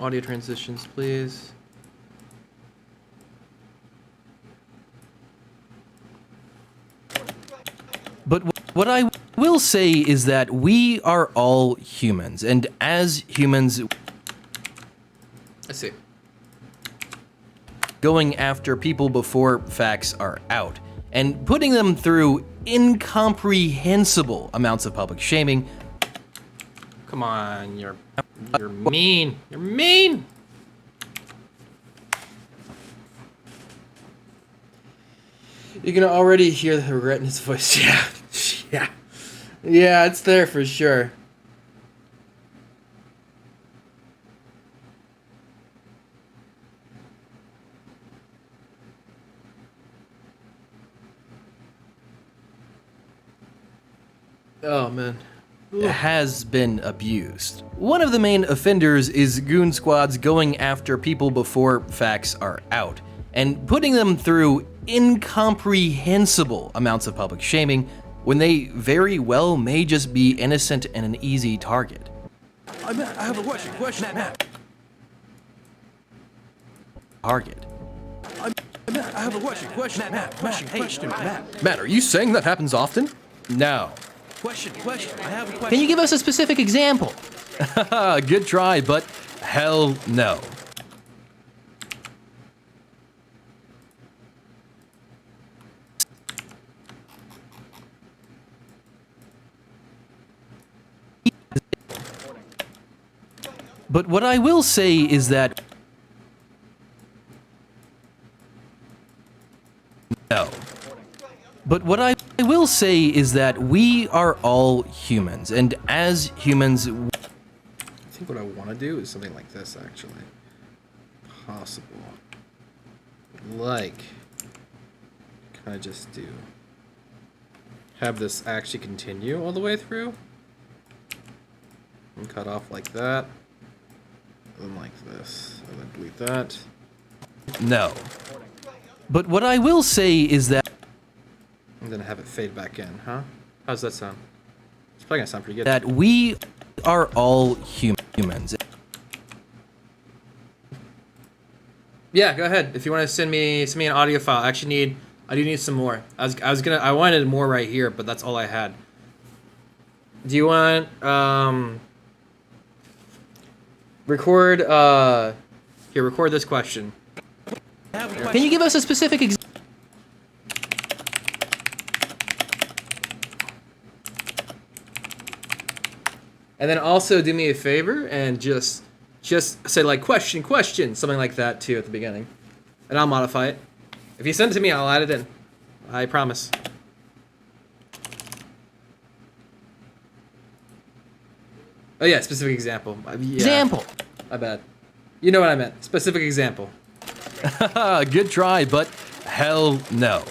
Audio transitions, please. But what I will say is that we are all humans, and as humans... I see. Going after people before facts are out, and putting them through incomprehensible amounts of public shaming. Come on, you're mean. You're mean. You can already hear the regret in his voice. Yeah, it's there for sure. Oh, man. Has been abused. One of the main offenders is Goon Squads going after people before facts are out, and putting them through incomprehensible amounts of public shaming when they very well may just be innocent and an easy target. I have a question, Matt. Target. I have a question, Matt. Matt, are you saying that happens often? No. Question. I have a question. Can you give us a specific example? Good try, but hell no. But what I will say is that no. But what I will say is that we are all humans, and as humans, I think what I want to do is something like this, actually. Possible. Like, kind of just do. Have this actually continue all the way through. And cut off like that. And like this. And then delete that. no. But what I will say is that And then have it fade back in, huh? How's that sound? It's probably gonna sound pretty good. that we are all humans. Yeah, go ahead. If you want to send me an audio file, I do need some more. I wanted more right here, but that's all I had. Do you want record record this question. Can you give us a specific example? And then also do me a favor and just say like question, something like that too at the beginning. And I'll modify it. If you send it to me, I'll add it in. I promise. Oh yeah, specific example. Yeah. Example. My bad. You know what I meant. Specific example. Good try, but hell no.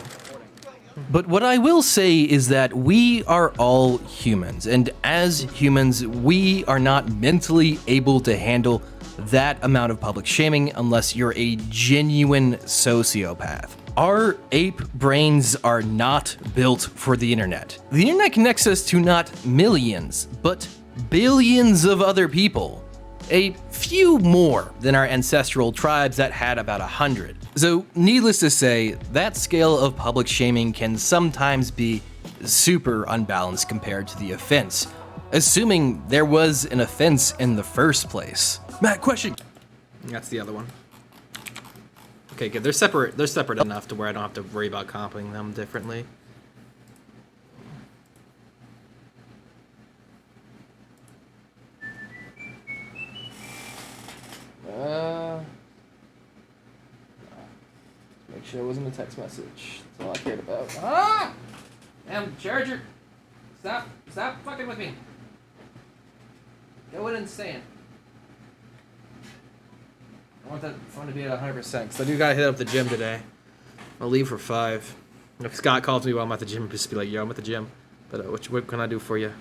But what I will say is that we are all humans, and as humans, we are not mentally able to handle that amount of public shaming unless you're a genuine sociopath. Our ape brains are not built for the internet. The internet connects us to not millions, but billions of other people. A few more than our ancestral tribes that had about 100. So, needless to say, that scale of public shaming can sometimes be super unbalanced compared to the offense, assuming there was an offense in the first place. Matt, question. That's the other one. Okay, good. They're separate enough to where I don't have to worry about comping them differently. Make sure it wasn't a text message. That's all I cared about. Ah! Damn charger! Stop fucking with me. Going insane. I want that phone to be at 100% because I do gotta hit up the gym today. I'll leave for 5. If Scott calls me while I'm at the gym, just be like, yo, I'm at the gym. But what can I do for you?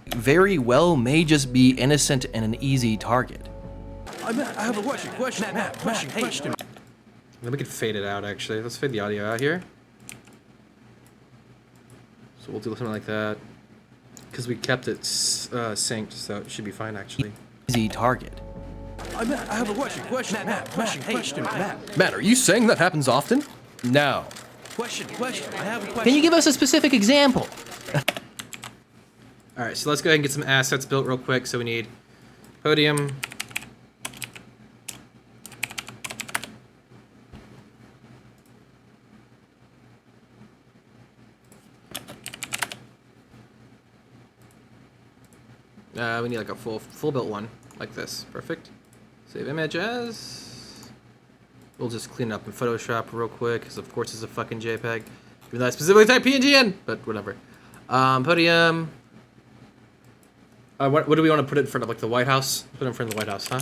Very well may just be innocent and an easy target. I have a question. Question. Then we can fade it out, actually. Let's fade the audio out here. So we'll do something like that. Because we kept it synced, so it should be fine, actually. Easy target. I have a question. Question. Matt, are you saying that happens often? No. Question. I have a question. Can you give us a specific example? Alright, so let's go ahead and get some assets built real quick. So we need podium. We need like a full built one, like this. Perfect. Save image as. We'll just clean it up in Photoshop real quick, because of course it's a fucking JPEG. Even though I specifically type PNG in, but whatever. Podium. What do we want to put it in front of, like the White House? Put it in front of the White House, huh?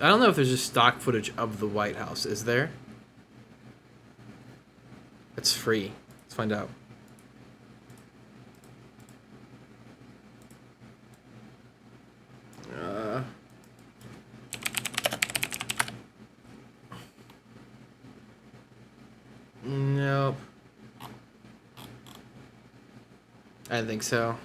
I don't know if there's just stock footage of the White House. Is there? It's free. Let's find out. Nope. I don't think so.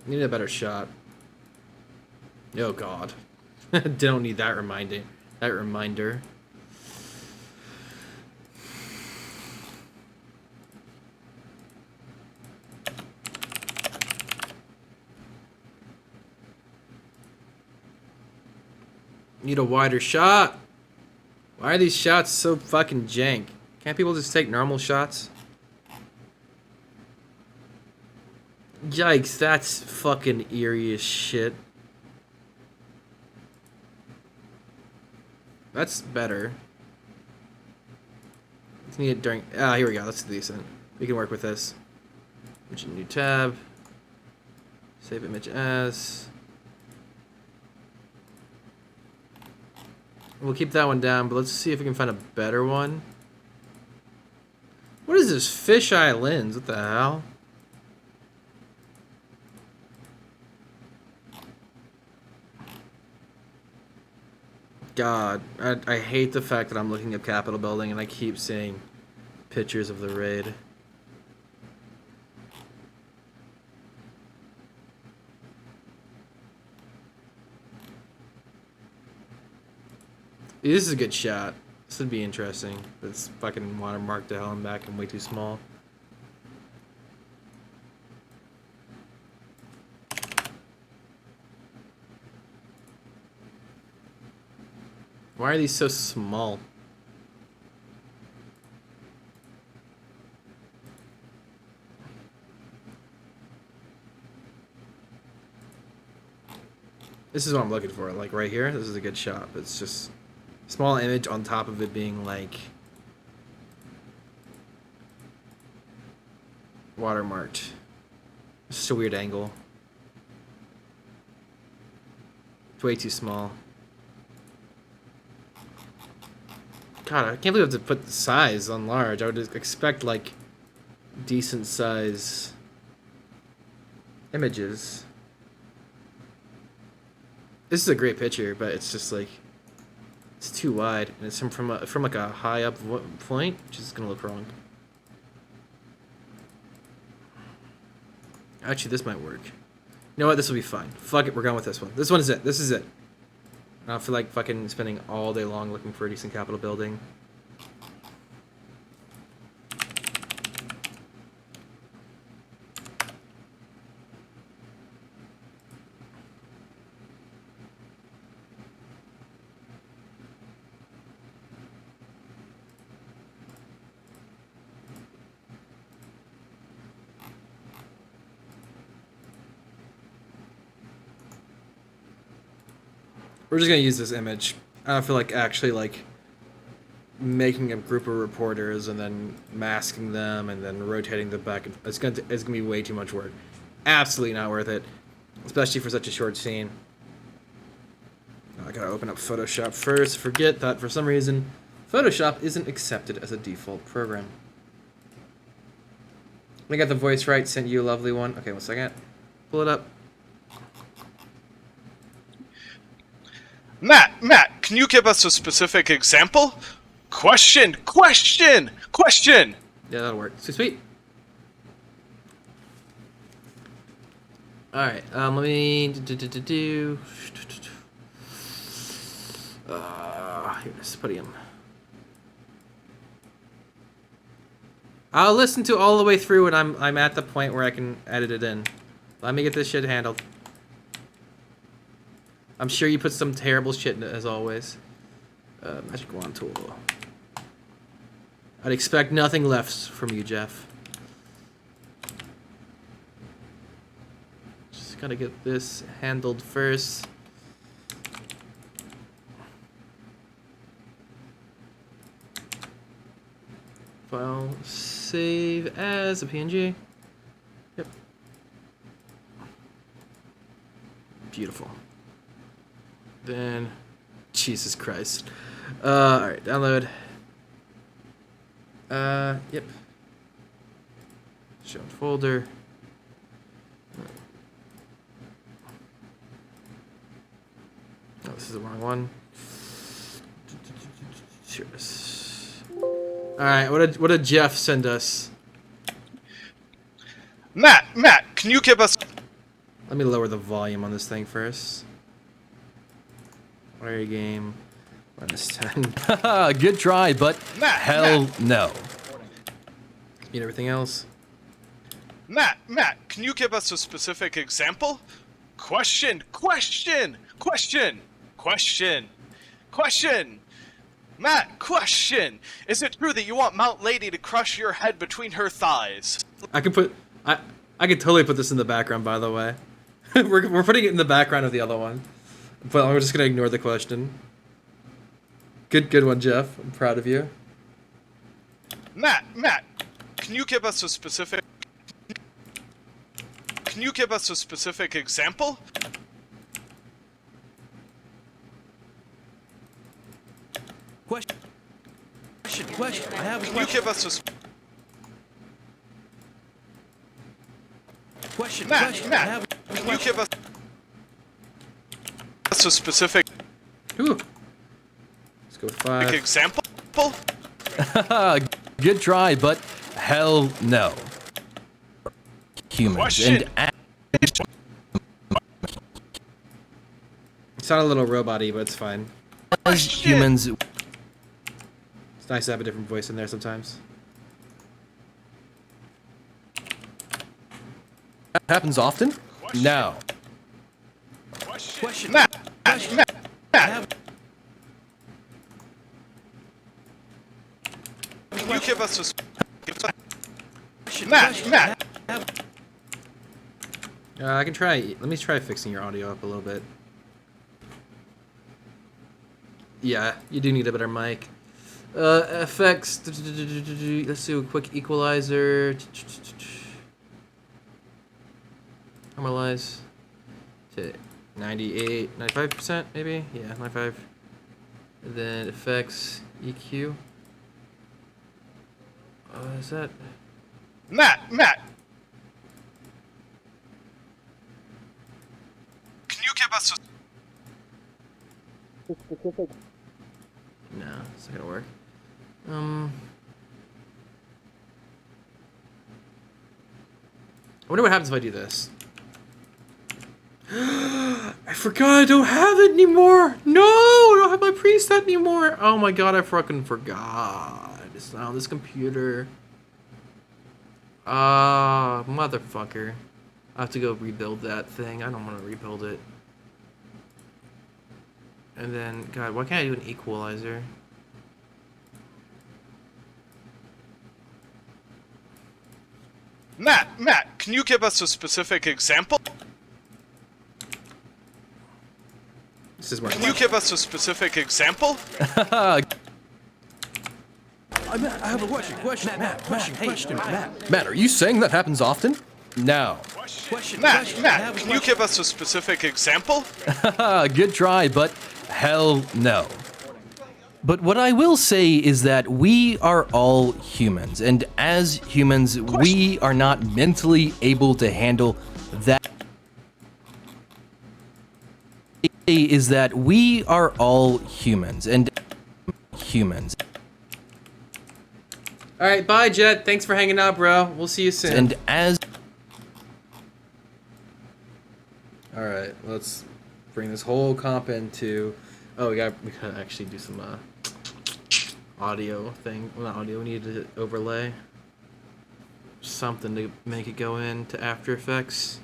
Need a better shot. Oh god. Don't need that reminder. That reminder. Need a wider shot. Why are these shots so fucking jank? Can't people just take normal shots? Yikes, that's fucking eerie as shit. That's better. Let's need it during... Ah, here we go. That's decent. We can work with this. Which new tab. Save image as. We'll keep that one down, but let's see if we can find a better one. What is this? Fisheye lens? What the hell? God, I hate the fact that I'm looking at Capitol Building and I keep seeing pictures of the raid. This is a good shot. This would be interesting. This fucking watermark to hell and back and way too small. Why are these so small? This is what I'm looking for, like right here. This is a good shot, but it's just small image on top of it being like watermarked. It's just a weird angle. It's way too small. God, I can't believe I have to put the size on large. I would expect like decent size images. This is a great picture, but it's just like it's too wide, and it's from like a high up point, which is gonna look wrong. Actually, this might work. You know what? This will be fine. Fuck it, we're going with this one. This one is it. This is it. I don't feel like fucking spending all day long looking for a decent Capitol building. We're just gonna use this image. I don't feel like actually like making a group of reporters and then masking them and then rotating them back. It's gonna be way too much work. Absolutely not worth it, especially for such a short scene. I gotta open up Photoshop first. Forget that for some reason Photoshop isn't accepted as a default program. I got the voice right. Sent you a lovely one. Okay, 1 second. Pull it up. Matt, can you give us a specific example? Question. Yeah, that'll work. Sweet. Alright, let me here, let's put him. I'll listen to all the way through and I'm at the point where I can edit it in. Let me get this shit handled. I'm sure you put some terrible shit in it, as always. Magic wand tool. I'd expect nothing less from you, Jeff. Just gotta get this handled first. File, save as a PNG. Yep. Beautiful. Then, Jesus Christ. Alright, download. Yep. Show folder. Oh, this is the wrong one. Here it is. Alright, what did Jeff send us? Matt, can you give us... Let me lower the volume on this thing first. Player game. -10. Good try, but hell no. Need everything else. Matt, can you give us a specific example? Question. Matt, question. Is it true that you want Mount Lady to crush your head between her thighs? I could totally put this in the background, by the way. we're putting it in the background of the other one. But I'm just gonna ignore the question. Good one, Jeff. I'm proud of you. Matt, can you give us a specific example? Question. I have a Can you give us a question. Matt, can you give us a specific Ooh. Let's go with 5. example? Good try, but hell no. Humans Question. and It's not a little robot-y, but it's fine. as humans, It's nice to have a different voice in there sometimes. happens often. No. Question. Matt. Can you give us a Matt. I can try. Let me try fixing your audio up a little bit. Yeah, you do need a better mic. Effects. Let's do a quick equalizer. Normalize to 98, 95% maybe. Yeah, 95. And then effects, EQ. Is that? Matt. Can you give us a specific? No, it's not gonna work. I wonder what happens if I do this. I forgot I don't have it anymore. No, I don't have my preset anymore. Oh my god, I fucking forgot. It's not on this computer. Motherfucker. I have to go rebuild that thing. I don't want to rebuild it. And then, God, why can't I do an equalizer? Matt, can you give us a specific example? This is more. Can you give us a specific example? I have a question. Matt, are you saying that happens often? No. Matt, can you give us a specific example? Good try, but hell no. But what I will say is that we are all humans, and as humans, we are not mentally able to handle that. Is that we are all humans, and humans. All right, bye, Jet. Thanks for hanging out, bro. We'll see you soon. And as. All right, let's bring this whole comp into. Oh, we gotta actually do some audio thing. Well, not audio. We need to overlay something to make it go into After Effects.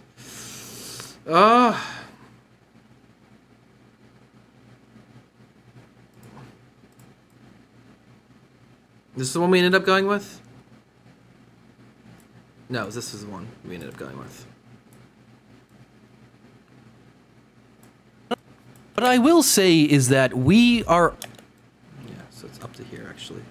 This is the one we ended up going with? No, this is the one we ended up going with. What I will say is that we are. Yeah, so it's up to here actually.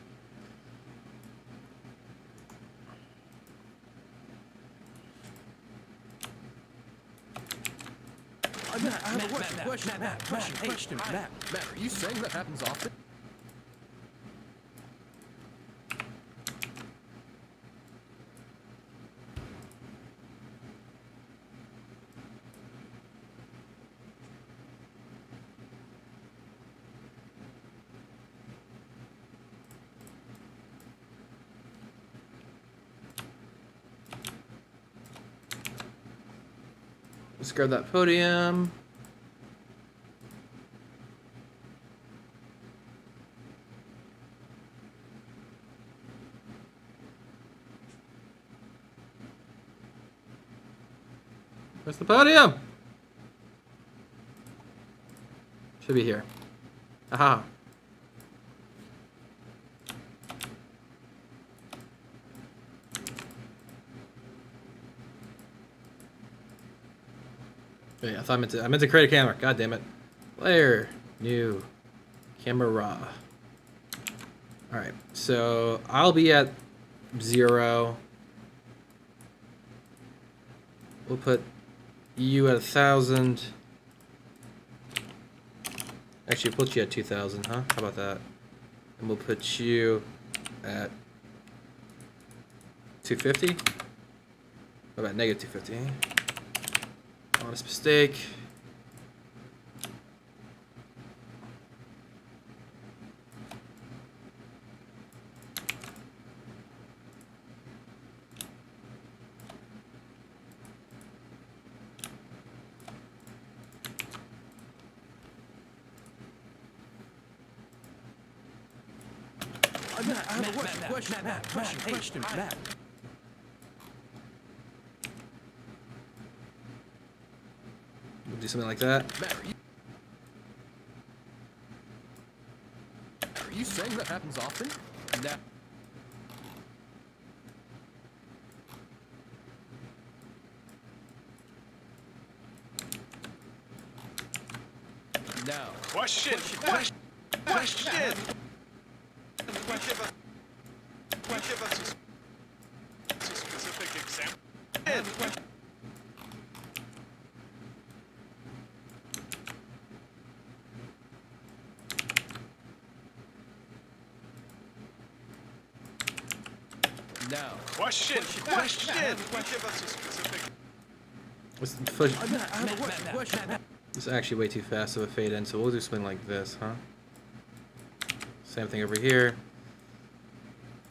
I have a question. Matt, are you saying that happens often? Let's grab that podium. Where's the podium? Should be here. Aha. Wait, I meant to create a camera. God damn it. Player, new, camera. All right, so I'll be at 0. We'll put you at 1,000. Actually, we'll put you at 2,000, huh? How about that? And we'll put you at 250. What about negative 250? Honest mistake. I have a question, Matt. We'll do something like that. Matt, are you saying that happens often? Now. Now. Question. Give us a specific example. Now. Question. Give us a specific. This is actually way too fast of a fade in, so we'll do something like this, huh? Same thing over here.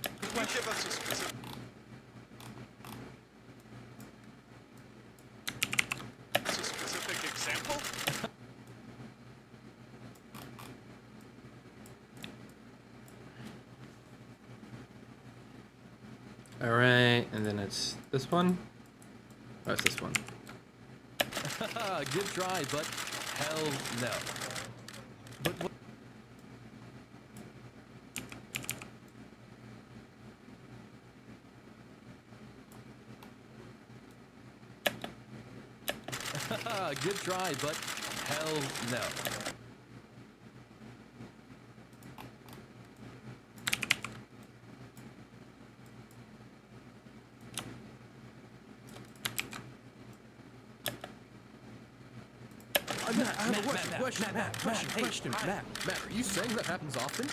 Give us a specific example. All right, and then it's this one. Oh, it's this one. Good try, but hell no. But what? Good try, but hell no. Question, Matt, are you saying that happens often?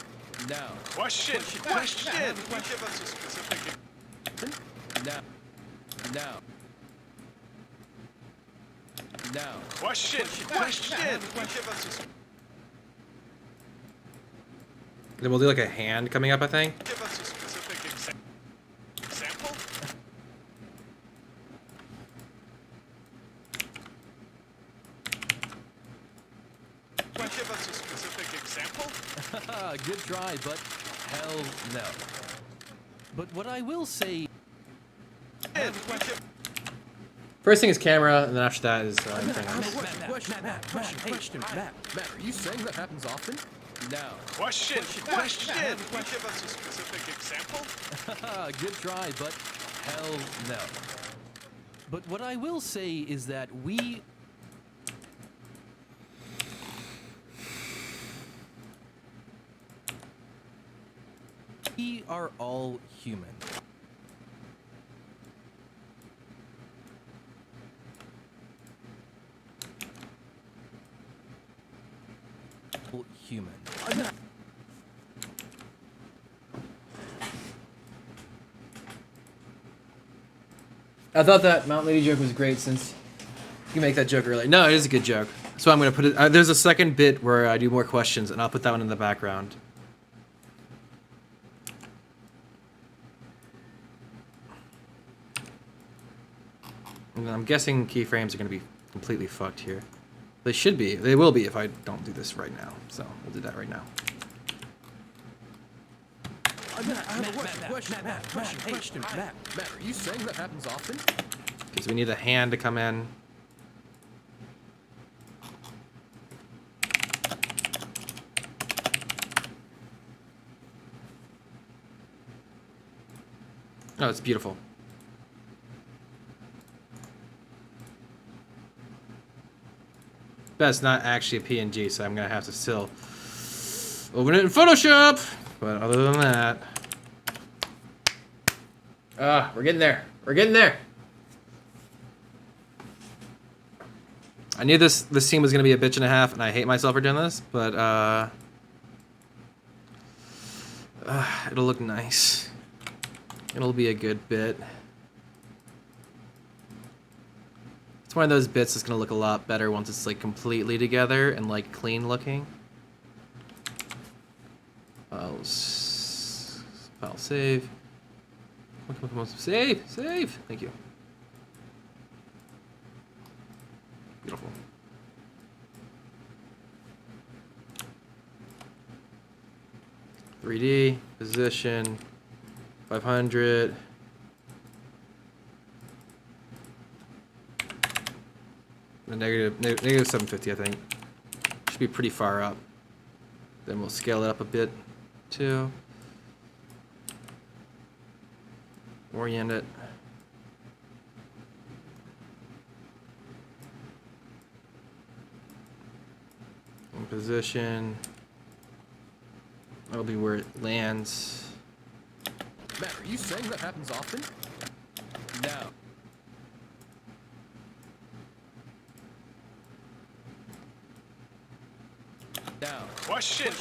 No. Question. Give us a specific. No. Question. Give us a. Then we'll do like a hand coming up, I think. Give us a specific example. Give us a specific example. Good try, but hell no. But what I will say. First thing is camera, and then after that is everything else. Question, Matt, are you saying that happens often? No. Question. Give us a specific example. Good try, but hell no. But what I will say is that we are all human. Human. I thought that Mount Lady joke was great since you can make that joke earlier. No, it is a good joke. So I'm going to put it... there's a second bit where I do more questions, and I'll put that one in the background. And I'm guessing keyframes are going to be completely fucked here. They should be. They will be if I don't do this right now. So we'll do that right now. Matt, are you saying that happens often? Because we need a hand to come in. Oh, it's beautiful. That's not actually a PNG, so I'm gonna have to still open it in Photoshop. But other than that, we're getting there. We're getting there. I knew this scene was gonna be a bitch and a half, and I hate myself for doing this, but it'll look nice. It'll be a good bit. It's one of those bits that's gonna look a lot better once it's like completely together and like clean looking. File save. Come on, save, save. Thank you. Beautiful. .3D position. 500. The negative 750, I think. Should be pretty far up. Then we'll scale it up a bit too. Orient it. In position. That'll be where it lands. Matt, are you saying that happens often? No. No. Question.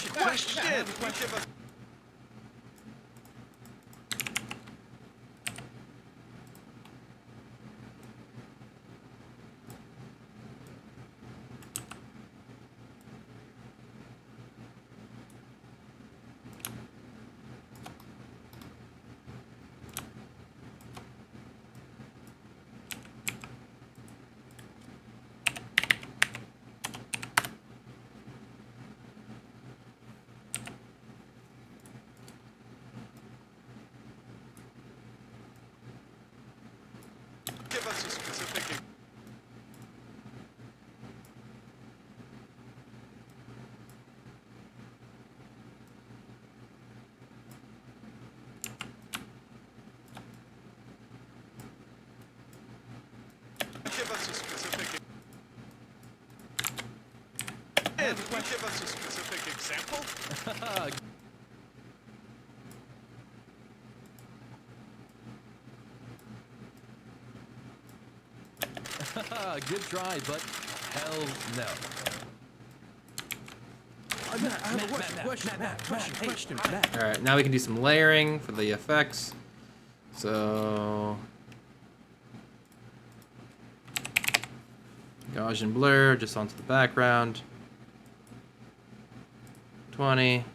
Give us a specific. Give us a specific. And give us a specific example. Good try, but hell no. Alright, now we can do some layering for the effects. So Gaussian blur just onto the background. 20.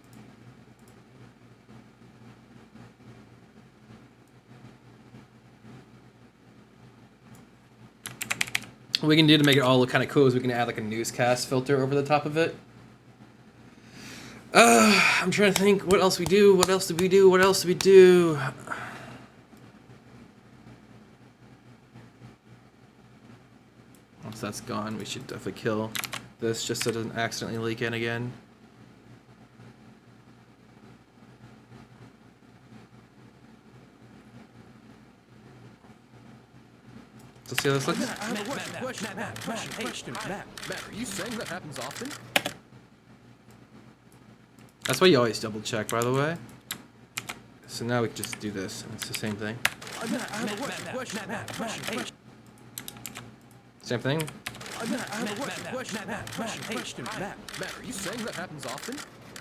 What we can do to make it all look kind of cool is we can add like a newscast filter over the top of it. I'm trying to think what else we do. What else do we do? What else do we do? Once that's gone, we should definitely kill this just so it doesn't accidentally leak in again. Let's see how this looks. Matt, are you saying that happens often? That's why you always double check, by the way. So now we can just do this, and it's the same thing. Same thing? Matt, are you saying that happens often?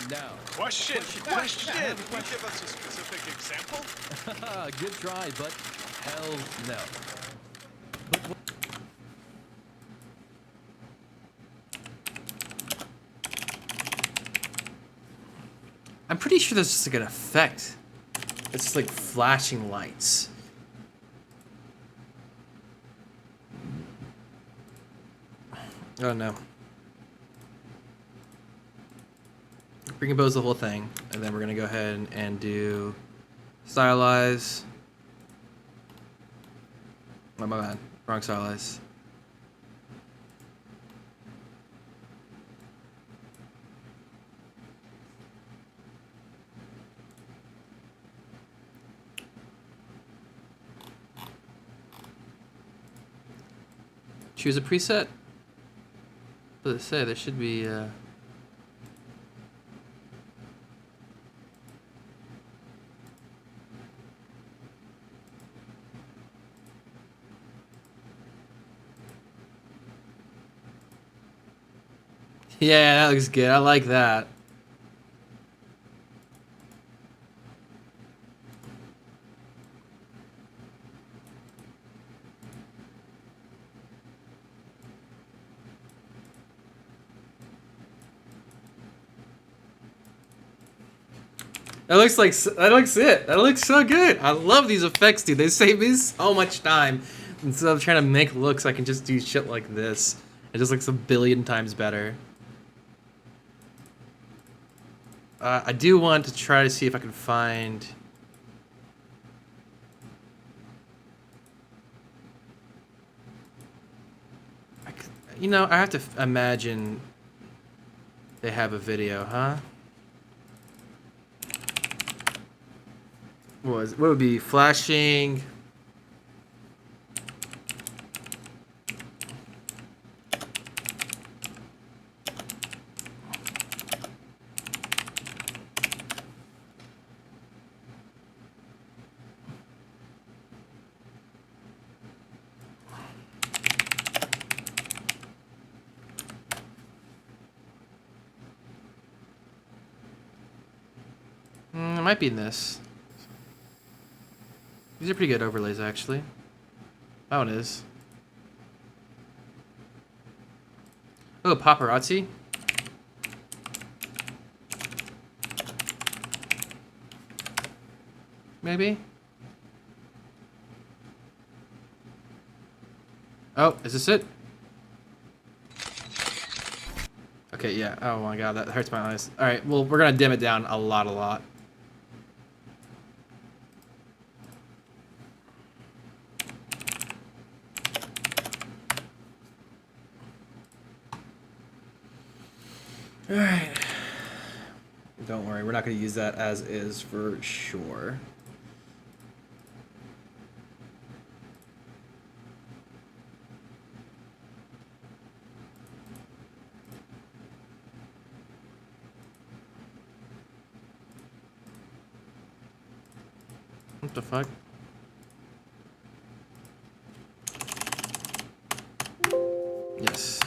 No. Question. Give us a specific example. Good try, but hell no. I'm pretty sure there's just like an effect. It's just like flashing lights. Oh no. Recompose the whole thing, and then we're gonna go ahead and do stylize. Oh my bad, wrong stylize. Choose a preset. What does it say? There should be. Yeah, that looks good. I like that. That looks like that looks it. That looks so good. I love these effects, dude. They save me so much time. Instead of trying to make looks, I can just do shit like this. It just looks a billion times better. I do want to try to see if I can find. You know, I have to imagine they have a video, huh? What would be flashing? It might be in this. These are pretty good overlays, actually. That one is. Oh, paparazzi. Maybe? Oh, is this it? Okay, yeah. Oh my god, that hurts my eyes. Alright, well, we're gonna dim it down a lot. Alright. Don't worry, we're not going to use that as is for sure. What the fuck? Yes.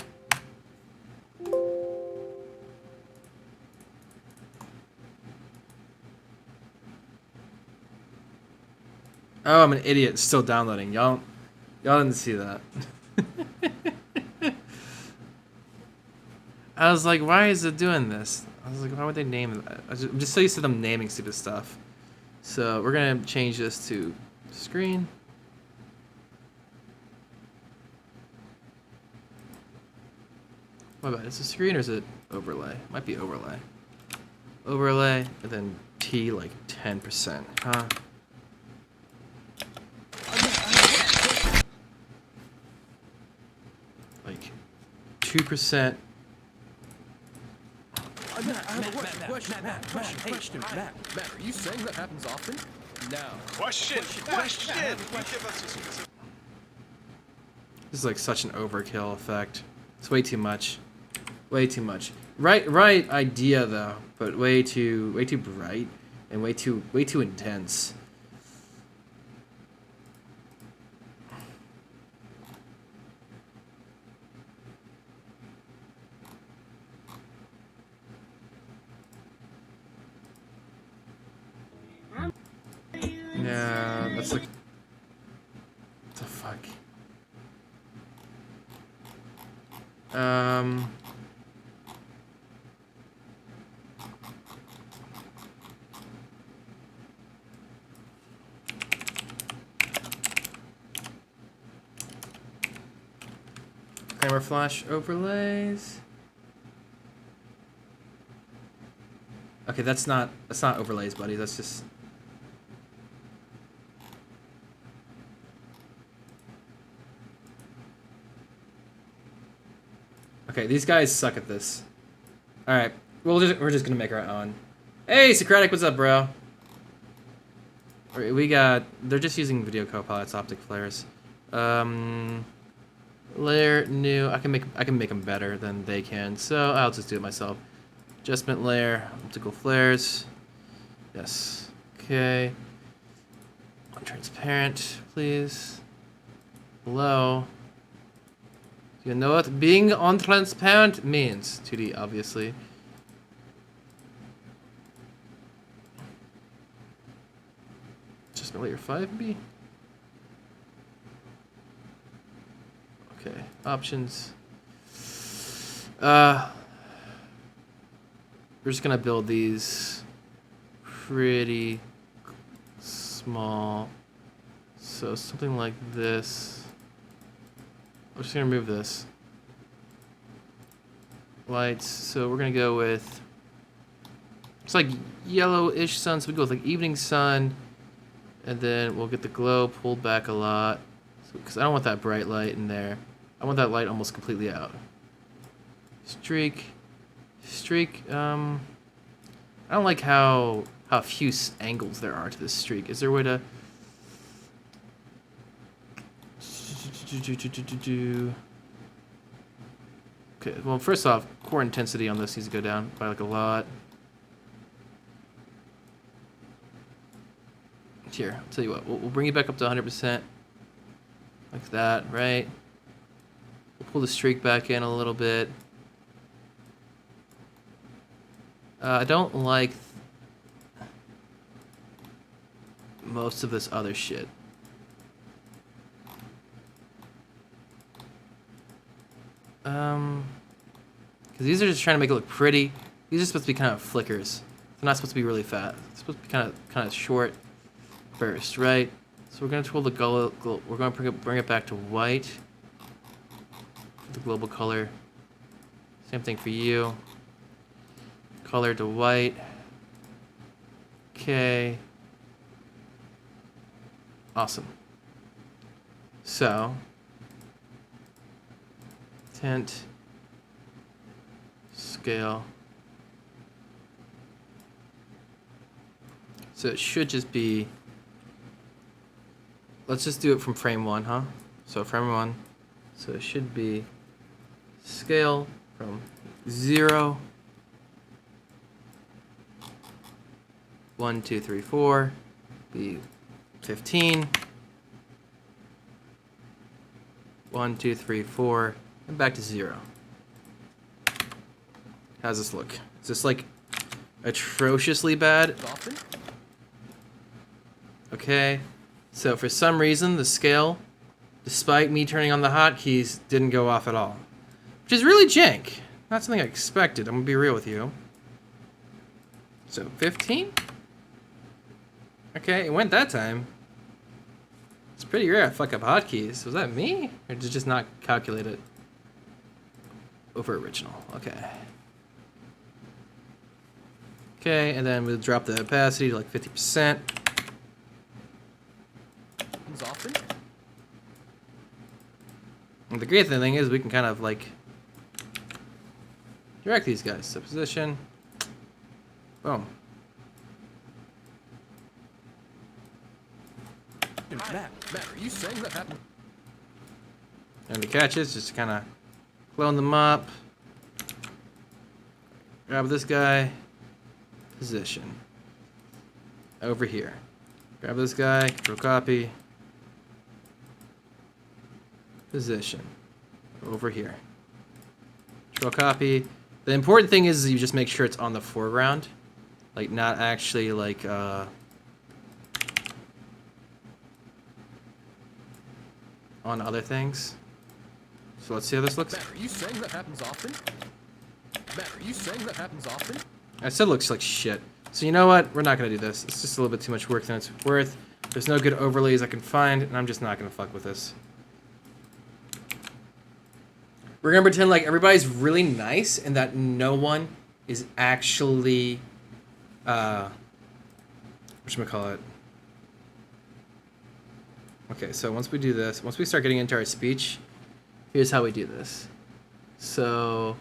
Oh, I'm an idiot. It's still downloading. Y'all didn't see that. I was like, why is it doing this? I was like, why would they name that? I'm just so used to them naming stupid stuff. So we're gonna change this to screen. What about it? Is it screen or is it overlay? Might be overlay. Overlay and then T like 10%, huh? Like 2%. Question. Matt, are you saying that happens often? No. Question. Give us a specific. This is like such an overkill effect. It's way too much. Way too much. Right idea though, but way too bright and way too intense. Yeah, that's like. What the fuck? more flash overlays. Okay, that's not overlays, buddy. That's just. Okay, these guys suck at this. All right, we're just gonna make our own. Hey, Socratic, what's up, bro? We got. They're just using Video Copilot's optic flares. Layer new. I can make them better than they can, so I'll just do it myself. Adjustment layer, optical flares. Yes. Okay. Transparent, please. Below. You know what being untransparent means? 2D, obviously. Adjustment layer 5B. Okay, options. We're just gonna build these pretty small. So something like this. I'm just gonna remove this. Lights, so we're gonna go with, it's like yellowish sun, so we go with like evening sun, and then we'll get the glow pulled back a lot, because I don't want that bright light in there. I want that light almost completely out. Streak, I don't like how few angles there are to this streak. Is there a way to... Okay, well, first off, core intensity on this needs to go down by like a lot. Here, I'll tell you what, we'll bring it back up to 100%. Like that, right? We'll pull the streak back in a little bit. I don't like most of this other shit. Because these are just trying to make it look pretty. These are supposed to be kind of flickers. They're not supposed to be really fat. It's supposed to be kind of short burst, right? So we're gonna twirl the glow. We're gonna bring it back to white. The global color. Same thing for you. Color to white. Okay. Awesome. So. Tint. Scale. So it should just be, let's just do it from frame 1, huh? So frame 1. So it should be scale from 0, 1, 2, 3, 4, be 15, 1, 2, 3, 4, and back to 0. How's this look? Is this like atrociously bad? Okay, so for some reason the scale, despite me turning on the hotkeys, didn't go off at all. Which is really jank. Not something I expected, I'm gonna be real with you. So 15? Okay, it went that time. It's pretty rare I fuck up hotkeys. Was that me? Or did it just not calculate it over original? Okay. Okay, and then we'll drop the opacity to like 50%. Often. And the great thing is we can kind of like direct these guys to position. Boom. Matt, are you saying that happened? And the catch is just kind of clone them up. Grab this guy. Position. Over here. Grab this guy. Control copy. Position. Over here. Control copy. The important thing is you just make sure it's on the foreground. Like not actually like on other things. So let's see how this looks. Matt, are you saying that happens often? Matt, are you saying that happens often? I said looks like shit. So you know what? We're not gonna do this. It's just a little bit too much work than it's worth. There's no good overlays I can find, and I'm just not gonna fuck with this. We're gonna pretend like everybody's really nice and that no one is actually, whatchamacallit. Okay, so once we do this, once we start getting into our speech, here's how we do this. So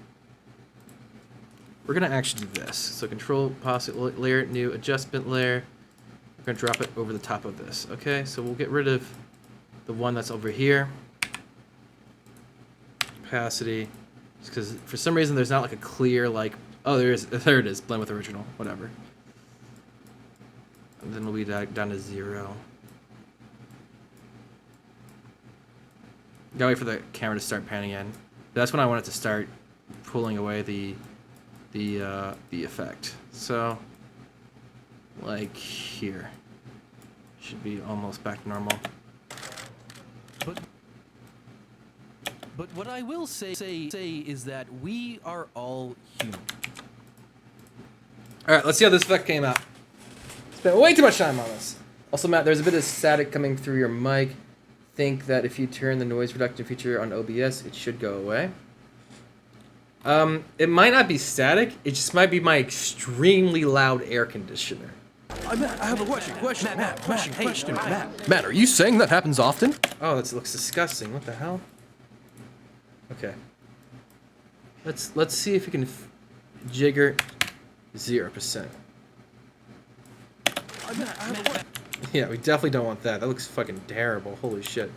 we're gonna actually do this. So control, posit layer, new adjustment layer. We're gonna drop it over the top of this. Okay, so we'll get rid of the one that's over here. Opacity, just because for some reason there's not like a clear like, oh there it is, blend with original, whatever. And then we'll be down to 0. Gotta wait for the camera to start panning in. That's when I want it to start pulling away the effect. So like here, should be almost back to normal. But what I will say is that we are all human. All right, let's see how this effect came out. Spent way too much time on this. Also, Matt, there's a bit of static coming through your mic. Think that if you turn the noise reduction feature on OBS, it should go away. It might not be static. It just might be my extremely loud air conditioner. I have a question. Matt, are you saying that happens often? Oh, that looks disgusting. What the hell? Okay. Let's see if we can jigger 0%. Yeah, we definitely don't want that. That looks fucking terrible. Holy shit.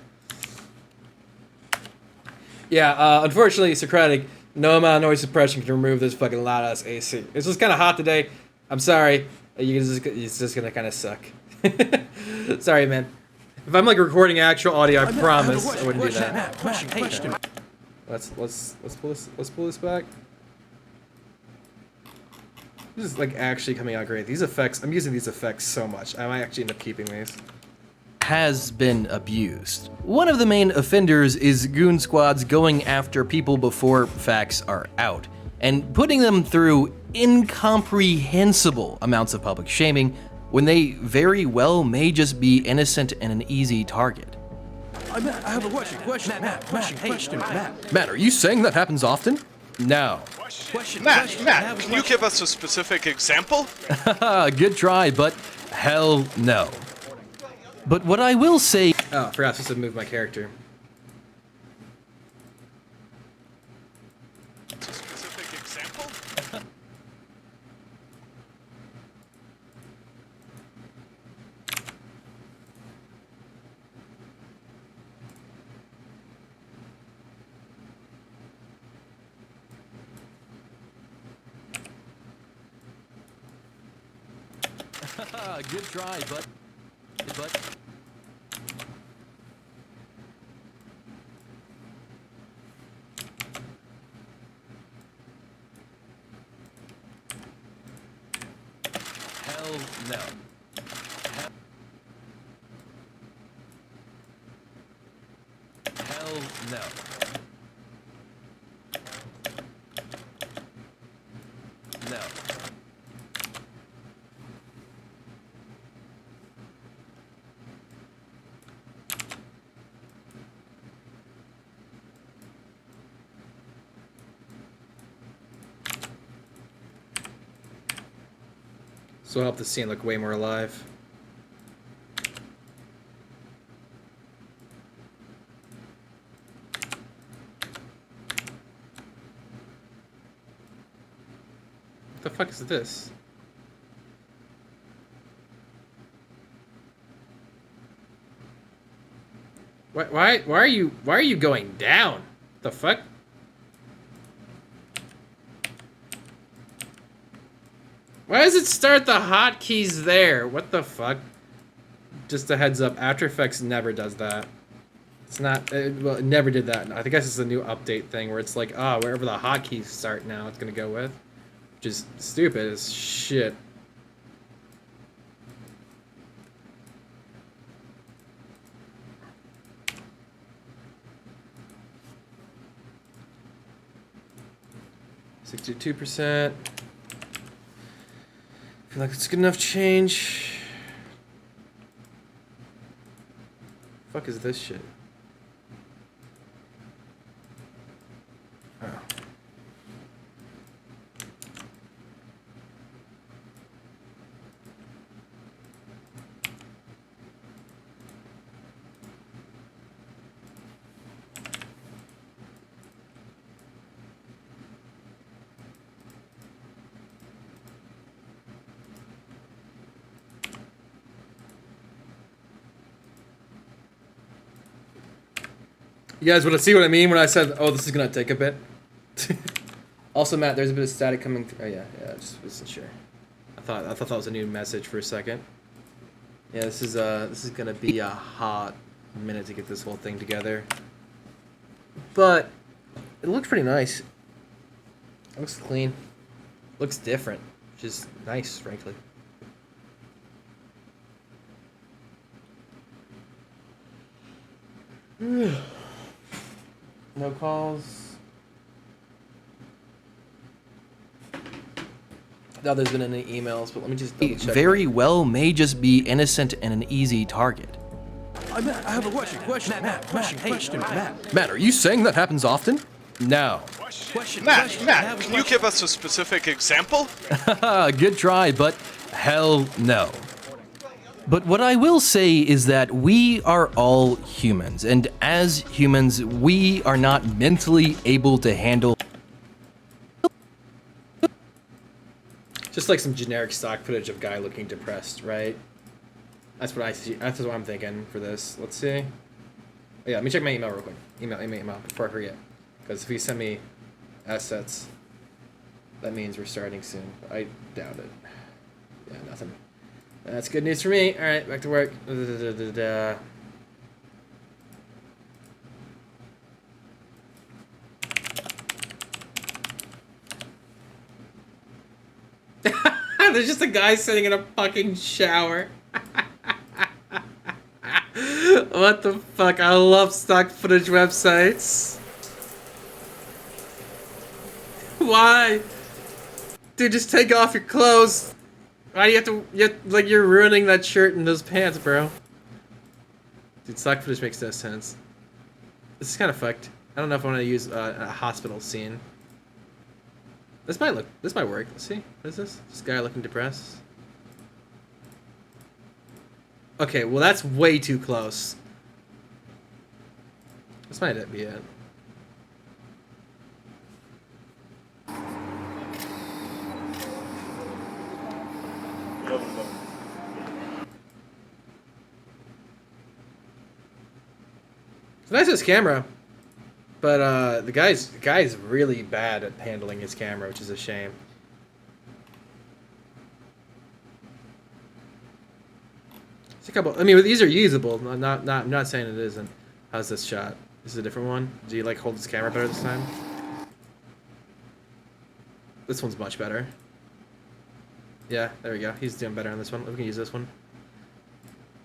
Yeah, unfortunately, Socratic, no amount of noise suppression can remove this fucking loud ass AC. It's just kind of hot today. I'm sorry. It's just gonna kind of suck. Sorry, man. If I'm like recording actual audio, I promise I wouldn't do that. Question. Let's pull this back. This is like actually coming out great. These effects, I'm using these effects so much. I might actually end up keeping these. Has been abused. One of the main offenders is goon squads going after people before facts are out and putting them through incomprehensible amounts of public shaming when they very well may just be innocent and an easy target. I have a question. Matt, are you saying that happens often? No. Matt, can you give us a specific example? Good try, but hell no. But what I will say... Oh, I forgot to move my character. A specific example? Good try, but... Hell no. Hell no. No. So it'll help the scene look way more alive. What the fuck is this? Why are you going down? The fuck? Why does it start the hotkeys there? What the fuck? Just a heads up, After Effects never does that. It's not, well, it never did that. I think this is a new update thing where it's like, oh, wherever the hotkeys start now, it's gonna go with. Which is stupid as shit. %. Feel like it's good enough change. Fuck is this shit? You guys want to see what I mean when I said, "Oh, this is gonna take a bit." Also, Matt, there's a bit of static coming through. Oh yeah, I just wasn't sure. I thought that was a new message for a second. Yeah, this is gonna be a hot minute to get this whole thing together. But it looks pretty nice. It looks clean. Looks different, which is nice, frankly. No calls. Now there's been any emails, but let me just double check. Very well may just be innocent and an easy target. I have a question. Matt. Matt, are you saying that happens often? No. Matt, can you give us a specific example? Good try, but hell no. But what I will say is that we are all humans, and as humans, we are not mentally able to handle just like some generic stock footage of guy looking depressed, right? That's what I see. That's what I'm thinking for this. Let's see. Oh, yeah, let me check my email real quick. Email before I forget. Because if you send me assets, that means we're starting soon. I doubt it. Yeah, nothing. That's good news for me. All right, back to work. There's just a guy sitting in a fucking shower. What the fuck? I love stock footage websites. Why? Dude, just take off your clothes. Why do you have to, like, you're ruining that shirt and those pants, bro. Dude, stock footage makes no sense. This is kind of fucked. I don't know if I want to use a hospital scene. This might work. Let's see. What is this? This guy looking depressed. Okay, well that's way too close. This might be it. It's a nice camera, but the guy's really bad at handling his camera, which is a shame. It's a couple. I mean, these are usable. I'm not saying it isn't. How's this shot? This is a different one. Do you like hold this camera better this time? This one's much better. Yeah, there we go. He's doing better on this one. We can use this one.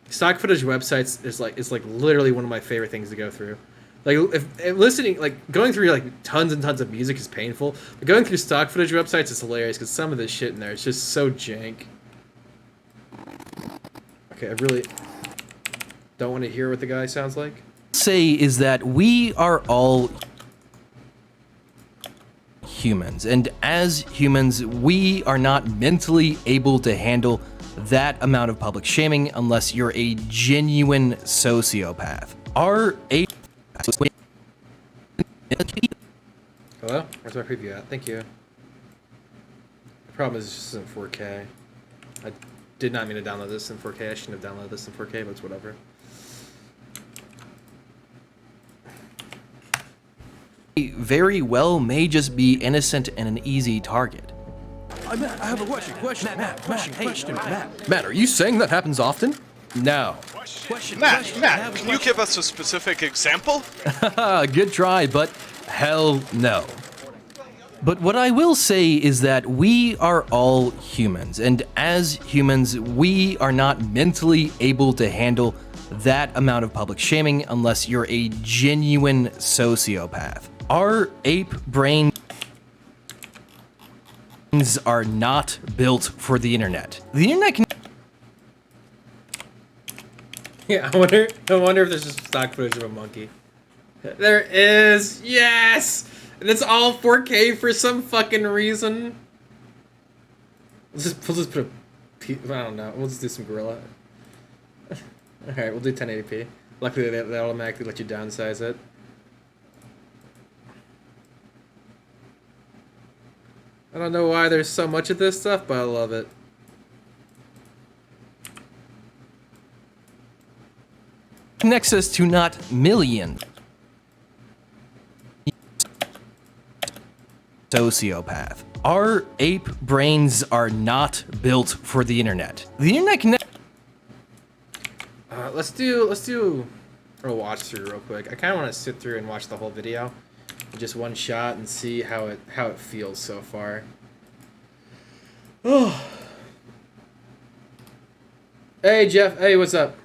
Stock footage websites is like literally one of my favorite things to go through. Like if listening, like going through like tons and tons of music is painful, but going through stock footage websites is hilarious because some of this shit in there is just so jank. Okay, I really don't want to hear what the guy sounds like. Say is that we are all humans, and as humans, we are not mentally able to handle that amount of public shaming unless you're a genuine sociopath. Hello? Where's my preview at? Thank you. The problem is it just isn't 4K. I did not mean to download this in 4K. I shouldn't have downloaded this in 4K, but it's whatever. Very well may just be innocent and an easy target. I have a question. Matt. Matt, are you saying that happens often? No. Matt, can you give us a specific example? Good try, but hell no. But what I will say is that we are all humans, and as humans, we are not mentally able to handle that amount of public shaming unless you're a genuine sociopath. Our ape brains are not built for the internet. The internet can... Yeah, I wonder if there's just stock footage of a monkey. There is! Yes! And it's all 4K for some fucking reason. We'll just put a... I don't know. We'll just do some gorilla. Alright, we'll do 1080p. Luckily, they automatically let you downsize it. I don't know why there's so much of this stuff, but I love it. Connects us to not millions. sociopath. Our ape brains are not built for the internet. The internet can. Let's do a watch through real quick. I kind of want to sit through and watch the whole video, in just one shot, and see how it feels so far. Oh. Hey Jeff. Hey, what's up?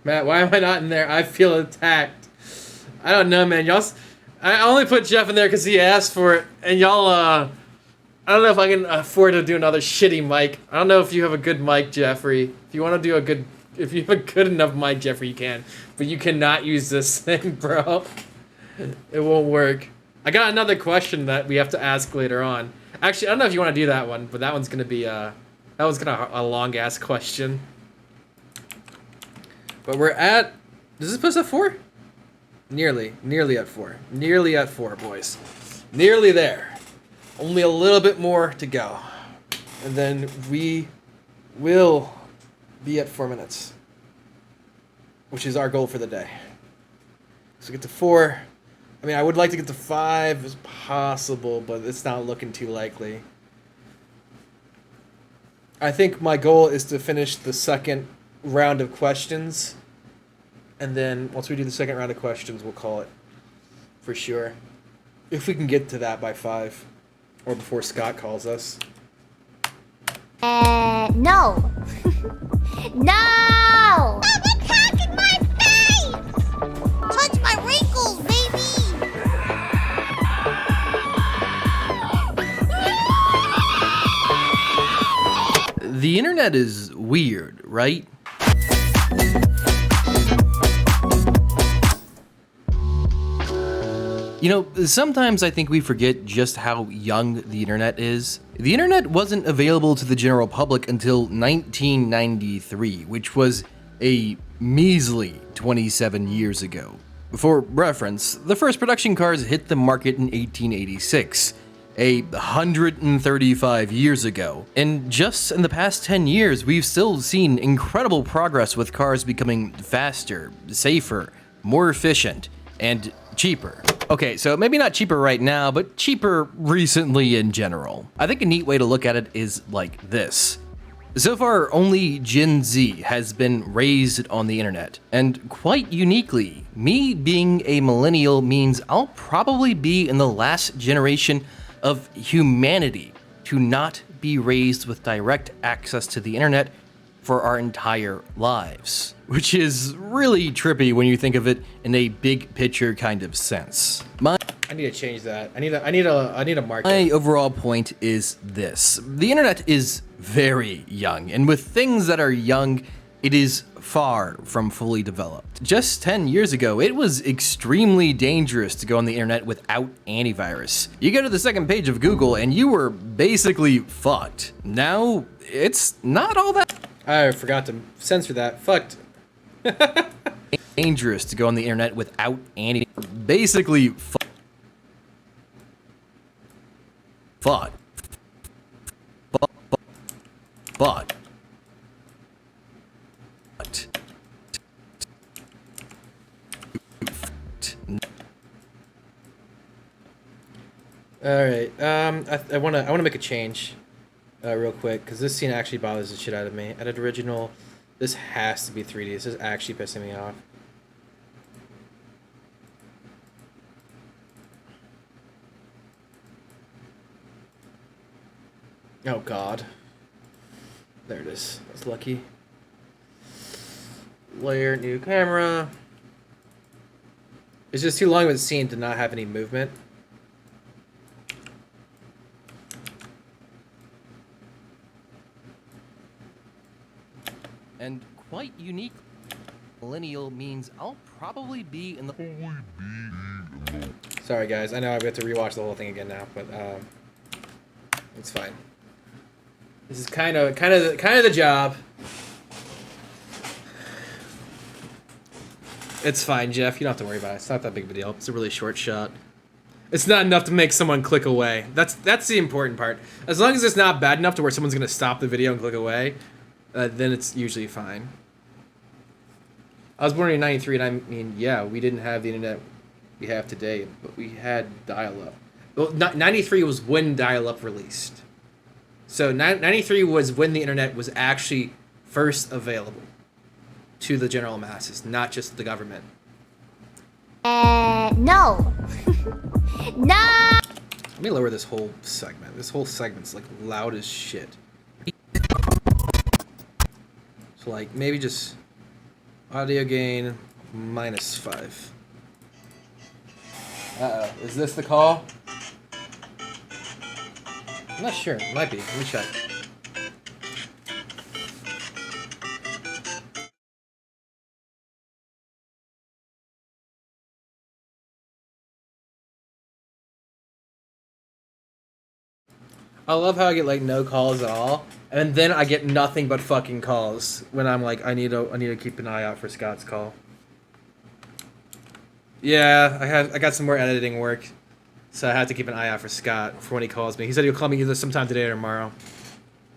Matt, why am I not in there? I feel attacked. I don't know, man. I only put Jeff in there because he asked for it, and y'all, I don't know if I can afford to do another shitty mic. I don't know if you have a good mic, Jeffrey. If you want to do if you have a good enough mic, Jeffrey, you can. But you cannot use this thing, bro. It won't work. I got another question that we have to ask later on. Actually, I don't know if you want to do that one, but that one's gonna be a long ass question. But we're at. Does this put us at 4? Nearly at 4. Nearly at 4, boys. Nearly there. Only a little bit more to go. And then we will be at 4 minutes. Which is our goal for the day. So get to 4. I mean, I would like to get to 5 as possible, but it's not looking too likely. I think my goal is to finish the second round of questions. And then once we do the second round of questions, we'll call it for sure. If we can get to that by 5. Or before Scott calls us. No. No! Stop attacking my face! Touch my wrinkles, baby! The internet is weird, right? You know, sometimes I think we forget just how young the internet is. The internet wasn't available to the general public until 1993, which was a measly 27 years ago. For reference, the first production cars hit the market in 1886, 135 years ago. And just in the past 10 years, we've still seen incredible progress with cars becoming faster, safer, more efficient, and cheaper. Okay, so maybe not cheaper right now, but cheaper recently in general. I think a neat way to look at it is like this. So far, only Gen Z has been raised on the internet. And quite uniquely, me being a millennial means I'll probably be in the last generation of humanity to not be raised with direct access to the internet for our entire lives, which is really trippy when you think of it in a big picture kind of sense. I need to change that. I need a market. My overall point is this. The internet is very young, and with things that are young, it is far from fully developed. Just 10 years ago, it was extremely dangerous to go on the internet without antivirus. You go to the second page of Google and you were basically fucked. Now, it's not all that I forgot to censor that. Fucked. dangerous to go on the internet without basically fucked. All right. I wanna make a change, real quick, because this scene actually bothers the shit out of me. Edit original. This has to be 3D. This is actually pissing me off. Oh God. There it is. That's lucky. Layer, new camera. It's just too long of a scene to not have any movement. And quite unique. Millennial means I'll probably be in the. Sorry guys, I know I've got to rewatch the whole thing again now, but it's fine. This is kind of the job. It's fine, Jeff. You don't have to worry about it. It's not that big of a deal. It's a really short shot. It's not enough to make someone click away. That's the important part. As long as it's not bad enough to where someone's gonna stop the video and click away, then it's usually fine. I was born in '93, and I mean, yeah, we didn't have the internet we have today, but we had dial-up. Well, 93 was when dial-up released. So 93 was when the internet was actually first available to the general masses, not just the government. No. No! Let me lower this whole segment. This whole segment's like loud as shit. So like maybe just audio gain -5. Uh-oh, is this the call? I'm not sure, it might be, let me check. I love how I get like no calls at all, and then I get nothing but fucking calls when I'm like, I need to keep an eye out for Scott's call. Yeah, I got some more editing work, so I have to keep an eye out for Scott for when he calls me. He said he'll call me either sometime today or tomorrow,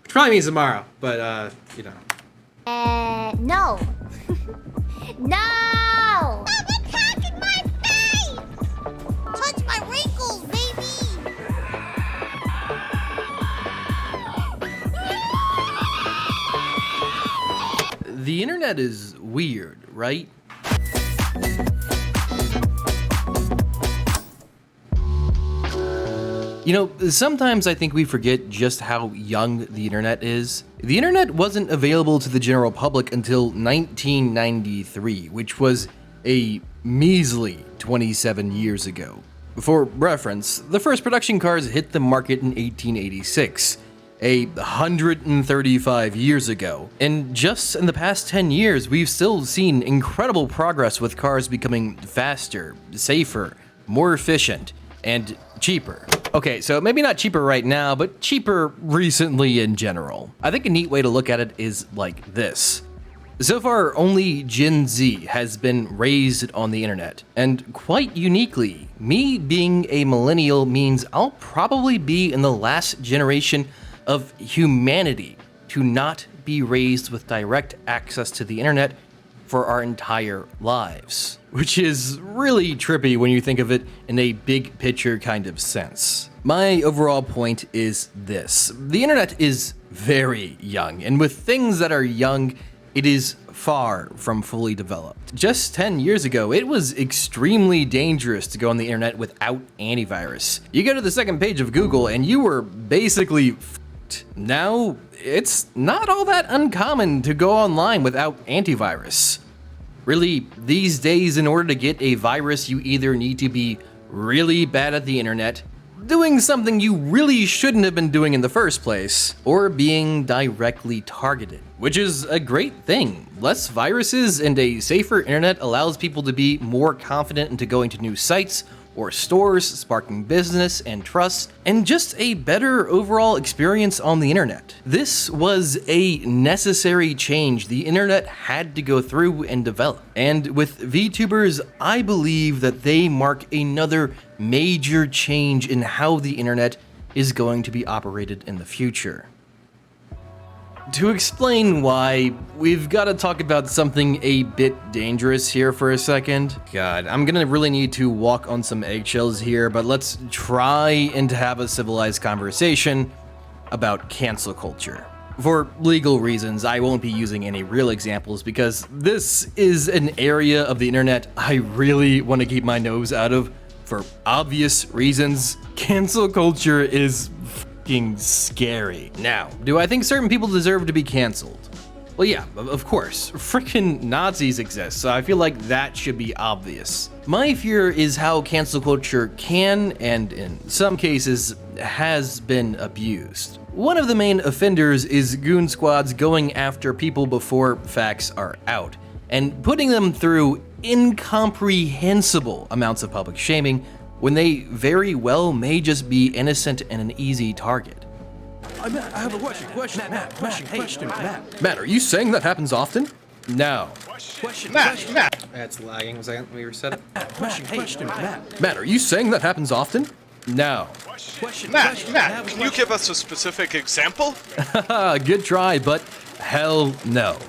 which probably means tomorrow, but you know. No. No! Stop attacking my face! Touch my wrinkles, baby! The internet is weird, right? You know, sometimes I think we forget just how young the internet is. The internet wasn't available to the general public until 1993, which was a measly 27 years ago. For reference, the first production cars hit the market in 1886. 135 years ago. And just in the past 10 years, we've still seen incredible progress with cars becoming faster, safer, more efficient, and cheaper. Okay, so maybe not cheaper right now, but cheaper recently in general. I think a neat way to look at it is like this. So far, only Gen Z has been raised on the internet, and quite uniquely, me being a millennial means I'll probably be in the last generation of humanity to not be raised with direct access to the internet for our entire lives. Which is really trippy when you think of it in a big picture kind of sense. My overall point is this. The internet is very young, and with things that are young, it is far from fully developed. Just 10 years ago, it was extremely dangerous to go on the internet without antivirus. You go to the second page of Google and you were basically Now, it's not all that uncommon to go online without antivirus. Really, these days, in order to get a virus, you either need to be really bad at the internet, doing something you really shouldn't have been doing in the first place, or being directly targeted. Which is a great thing. Less viruses and a safer internet allows people to be more confident into going to new sites or stores, sparking business and trust, and just a better overall experience on the internet. This was a necessary change the internet had to go through and develop. And with VTubers, I believe that they mark another major change in how the internet is going to be operated in the future. To explain why, we've got to talk about something a bit dangerous here for a second. God, I'm gonna really need to walk on some eggshells here, but let's try and have a civilized conversation about cancel culture. For legal reasons, I won't be using any real examples because this is an area of the internet I really want to keep my nose out of for obvious reasons. Cancel culture is fucking scary. Now, do I think certain people deserve to be canceled? Well, yeah, of course. Frickin' Nazis exist, so I feel like that should be obvious. My fear is how cancel culture can, and in some cases, has been abused. One of the main offenders is goon squads going after people before facts are out, and putting them through incomprehensible amounts of public shaming when they very well may just be innocent and an easy target. I have a question. Matt, are you saying that happens often? No. Matt. That's lagging. Was I? Let me reset it. Matt, are you saying that happens often? No. Matt, can you give us a specific example? Good try, but hell no.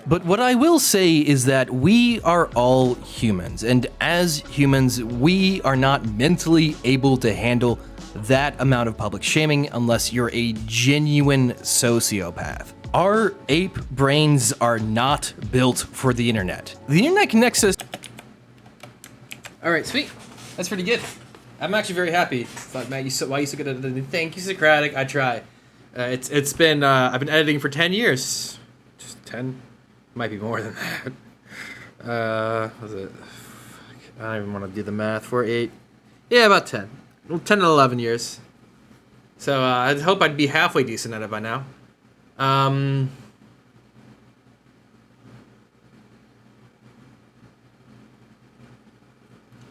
But what I will say is that we are all humans, and as humans, we are not mentally able to handle that amount of public shaming unless you're a genuine sociopath. Our ape brains are not built for the internet. The internet connects us. All right, sweet. That's pretty good. I'm actually very happy. But Matt, why you so good at editing? Thank you, Socratic. I try. It's been I've been editing for 10 years. Just 10. Might be more than that. Was it? Fuck, I don't even want to do the math. 4, 8. Yeah, about 10. Well, 10 and 11 years. So I hope I'd be halfway decent at it by now. I'm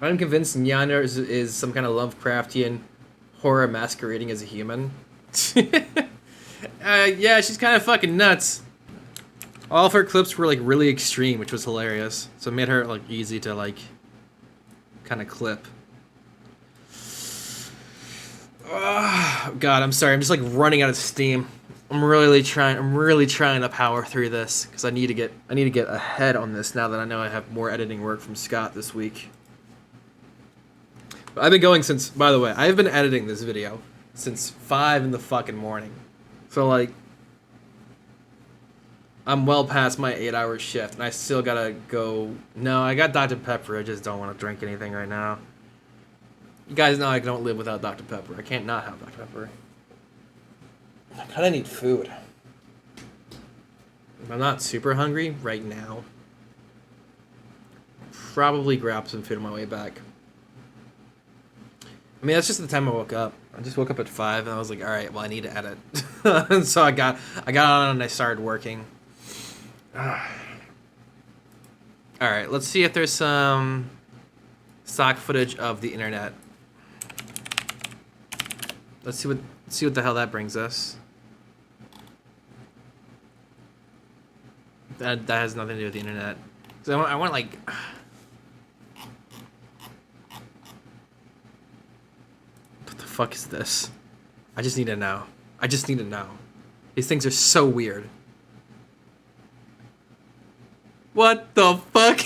convinced Nyana is some kind of Lovecraftian horror masquerading as a human. Yeah, she's kind of fucking nuts. All of her clips were like really extreme, which was hilarious. So it made her like easy to like kind of clip. Oh, God, I'm sorry. I'm just like running out of steam. I'm really trying to power through this because I need to get ahead on this now that I know I have more editing work from Scott this week. But I've been going since, by the way, I've been editing this video since 5 in the fucking morning. So like I'm well past my 8-hour shift, and I still gotta go. No, I got Dr. Pepper. I just don't want to drink anything right now. You guys know I don't live without Dr. Pepper. I can't not have Dr. Pepper. I kinda need food. I'm not super hungry right now. Probably grab some food on my way back. I mean, that's just the time I woke up. I just woke up at 5, and I was like, all right, well, I need to edit. And so I got on and I started working. All right, let's see if there's some stock footage of the internet. Let's see what the hell that brings us. That has nothing to do with the internet. So I want like. What the fuck is this? I just need to know. I just need to know. These things are so weird. What the fuck?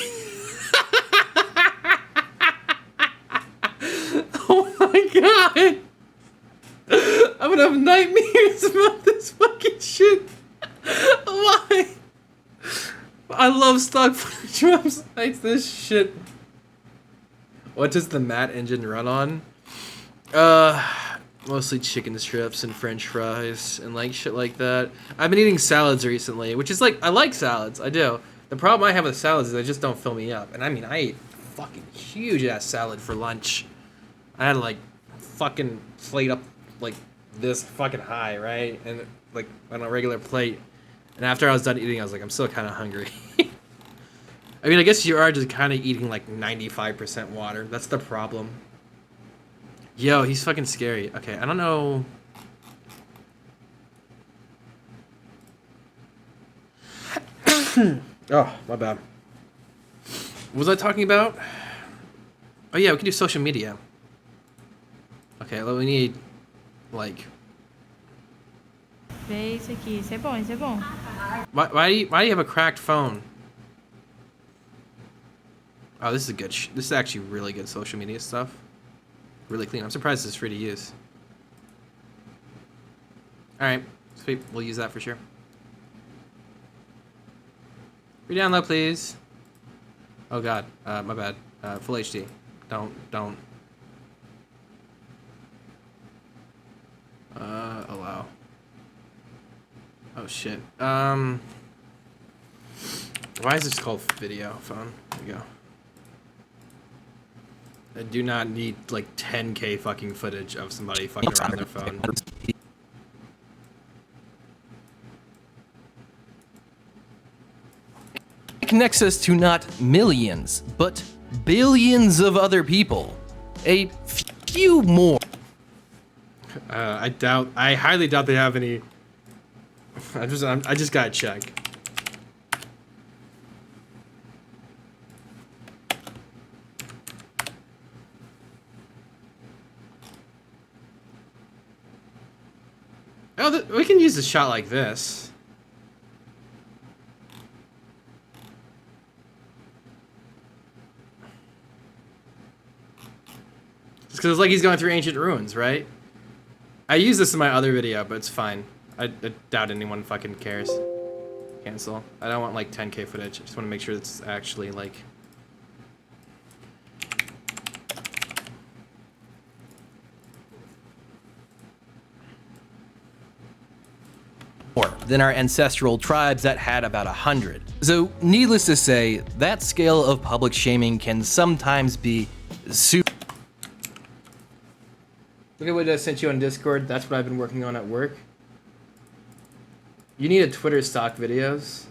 Oh my god! I'm gonna have nightmares about this fucking shit. Why? I love stock footage websites. This shit. What does the Matt engine run on? Mostly chicken strips and French fries and like shit like that. I've been eating salads recently, which is like I like salads. I do. The problem I have with salads is they just don't fill me up. And I mean, I ate fucking huge ass salad for lunch. I had like fucking plate up like this fucking high, right? And like on a regular plate. And after I was done eating, I was like, I'm still kind of hungry. I mean, I guess you are just kind of eating like 95% water. That's the problem. Yo, he's fucking scary. Okay, I don't know. Oh, my bad. What was I talking about? Oh yeah, we can do social media. Okay, well, we need, like... Vê isso aqui, isso é bom, isso é bom. Why do you have a cracked phone? Oh, this is a good. This is actually really good social media stuff. Really clean. I'm surprised this is free to use. All right, sweet. We'll use that for sure. Re-download, please. Oh God, my bad. Full HD. Don't. Allow. Oh shit. Why is this called video phone? There we go. I do not need like 10K fucking footage of somebody fucking around their phone. It connects us to not millions, but billions of other people. A few more. I highly doubt they have any. I just gotta check. Oh, we can use a shot like this. Because it's like he's going through ancient ruins, right? I used this in my other video, but it's fine. I doubt anyone fucking cares. Cancel. I don't want like 10K footage. I just want to make sure it's actually like... more than our ancestral tribes that had about 100. So needless to say, that scale of public shaming can sometimes be super... Look at what I sent you on Discord. That's what I've been working on at work. You need a Twitter stock videos.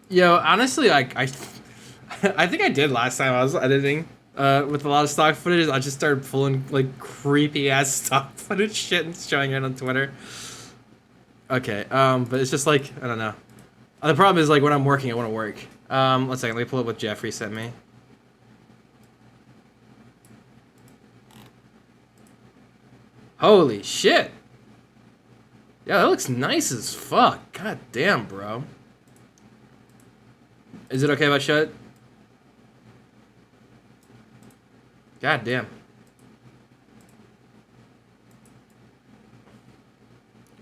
Yo, honestly, I think I did last time I was editing with a lot of stock footage. I just started pulling like creepy ass stock footage shit and showing it on Twitter. Okay, but it's just like, I don't know. The problem is like when I'm working, I want to work. 1 second, let me pull up what Jeffrey sent me. Holy shit. Yeah, that looks nice as fuck. God damn, bro. Is it okay if I show it? God damn.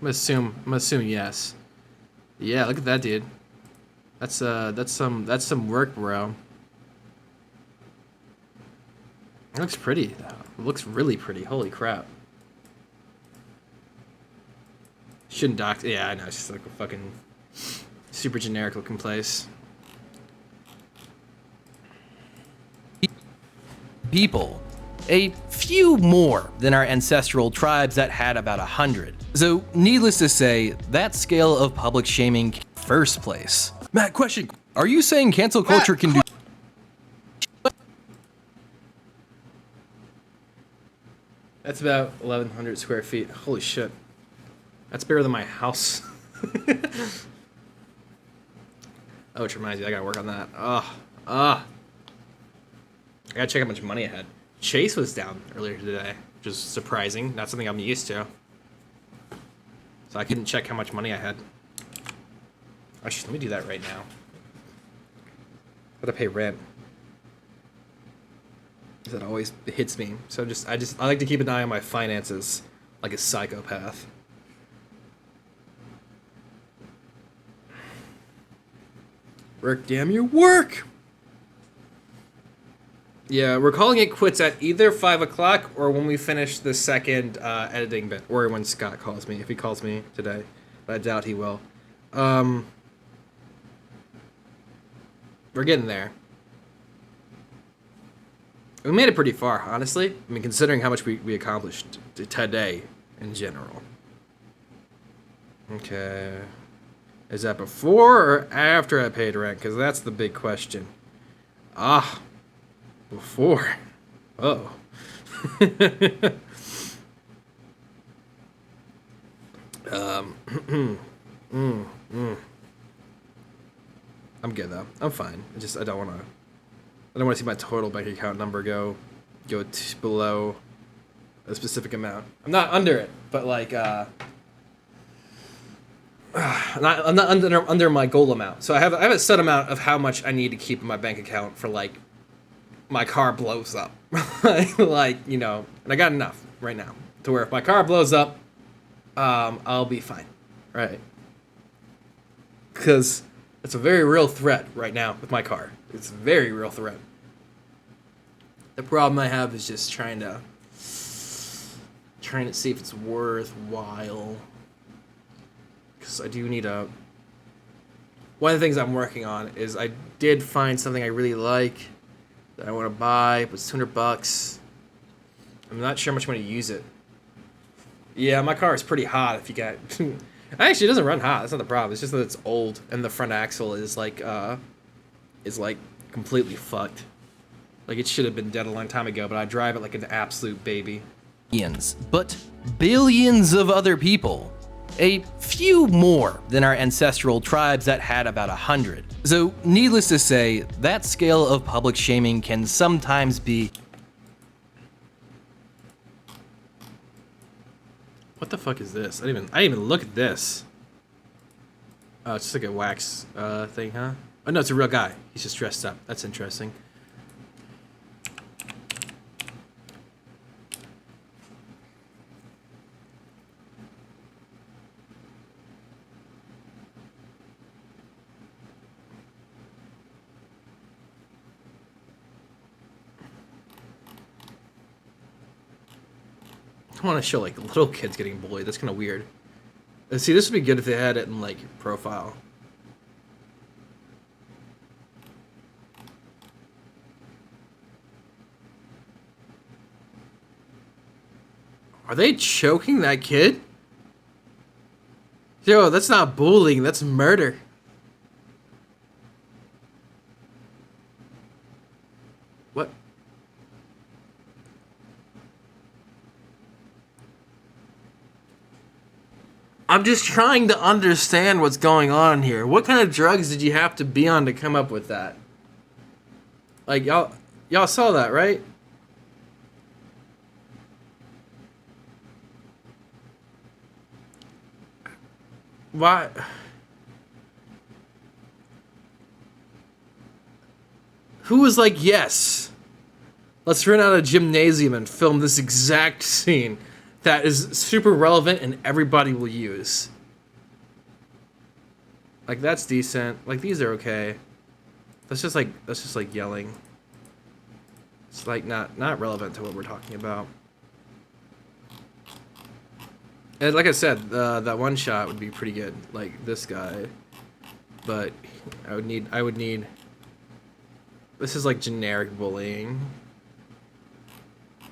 I'm gonna assume yes. Yeah, look at that, dude. That's some work, bro. It looks pretty. It looks really pretty. Holy crap. Shouldn't dock. Yeah, I know. It's just like a fucking super generic looking place. people, a few more than our ancestral tribes that had about 100. So needless to say, that scale of public shaming first place. Matt, question. Are you saying cancel culture can do... That's about 1,100 square feet. Holy shit. That's bigger than my house. Oh, which reminds me, I gotta work on that. I gotta check how much money I had. Chase was down earlier today, which is surprising. Not something I'm used to. So I couldn't check how much money I had. Actually, let me do that right now. I gotta pay rent. That always hits me. So I like to keep an eye on my finances like a psychopath. Work, damn you, work! Yeah, we're calling it quits at either 5 o'clock or when we finish the second editing bit, or when Scott calls me, if he calls me today, but I doubt he will. We're getting there. We made it pretty far, honestly. I mean, considering how much we accomplished today in general. Okay. Is that before or after I paid rent? Because that's the big question. Before. Oh. I'm good though. I'm fine. I don't want to see my total bank account number go below a specific amount. I'm not under it, but like I'm not under my goal amount. So I have a set amount of how much I need to keep in my bank account for like my car blows up. Like, you know, and I got enough right now to where if my car blows up, I'll be fine. Right? Because it's a very real threat right now with my car. It's a very real threat. The problem I have is just trying to see if it's worthwhile. Because I do need a... One of the things I'm working on is I did find something I really like that I want to buy, but it's $200. I'm not sure how much I'm going to use it. Yeah, my car is pretty hot if you got... Actually, it doesn't run hot. That's not the problem. It's just that it's old and the front axle is like completely fucked. Like it should have been dead a long time ago, but I drive it like an absolute baby. But billions of other people. A few more than our ancestral tribes that had about 100. So needless to say, that scale of public shaming can sometimes be... What the fuck is this? I didn't even look at this. Oh, it's just like a wax thing, huh? Oh no, it's a real guy. He's just dressed up. That's interesting. don't want to show like little kids getting bullied. That's kind of weird. See, this would be good if they had it in like profile. Are they choking that kid? Yo, that's not bullying, that's murder. What? I'm just trying to understand what's going on here. What kind of drugs did you have to be on to come up with that? Like, y'all saw that, right? Why? Who was like, yes, let's rent out a gymnasium and film this exact scene that is super relevant and everybody will use? Like, that's decent. Like, these are okay. That's just like yelling. It's like not relevant to what we're talking about. And like I said, that one shot would be pretty good, like this guy. But I would need. This is like generic bullying.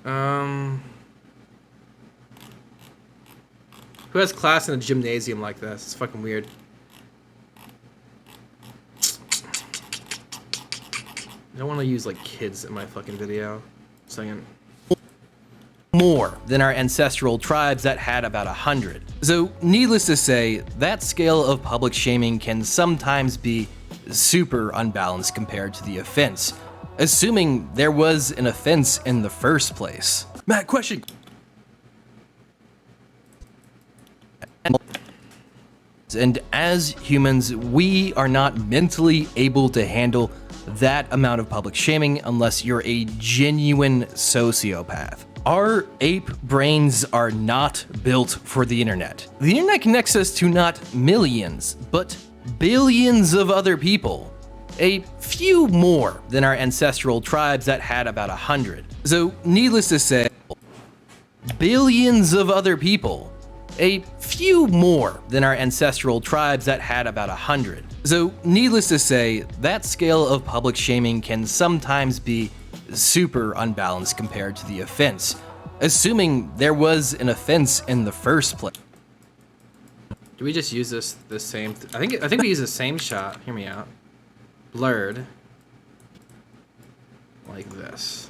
Who has class in a gymnasium like this? It's fucking weird. I don't want to use like kids in my fucking video. Second. More than our ancestral tribes that had about 100. So needless to say, that scale of public shaming can sometimes be super unbalanced compared to the offense, assuming there was an offense in the first place. Matt, question. And as humans, we are not mentally able to handle that amount of public shaming unless you're a genuine sociopath. Our ape brains are not built for the internet. The internet connects us to not millions, but billions of other people. A few more than our ancestral tribes that had about 100. So needless to say, billions of other people. A few more than our ancestral tribes that had about 100. So needless to say, that scale of public shaming can sometimes be super unbalanced compared to the offense, assuming there was an offense in the first place. Do we just use the same? I think we use the same shot. Hear me out. Blurred, like this.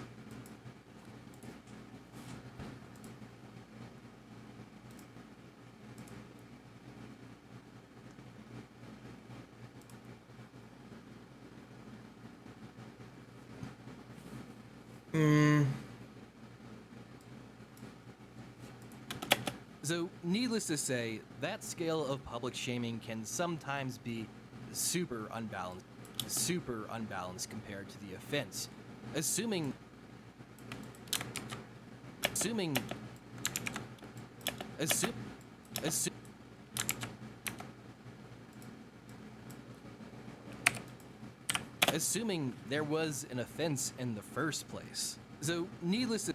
So, needless to say, that scale of public shaming can sometimes be super unbalanced compared to the offense, assuming there was an offense in the first place. So, needless to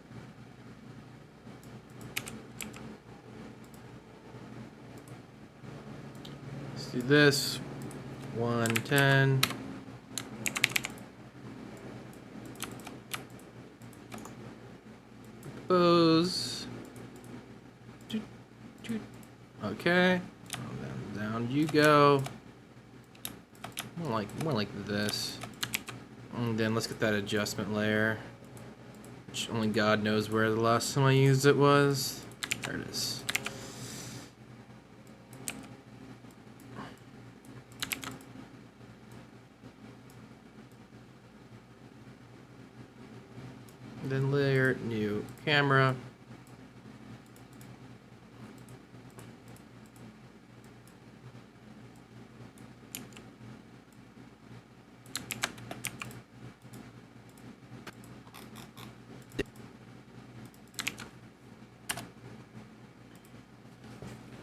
Let's do this. 110. Pose. Okay. Down you go. More like this. And then let's get that adjustment layer, which only God knows where the last time I used it was. There it is. Then layer, new camera.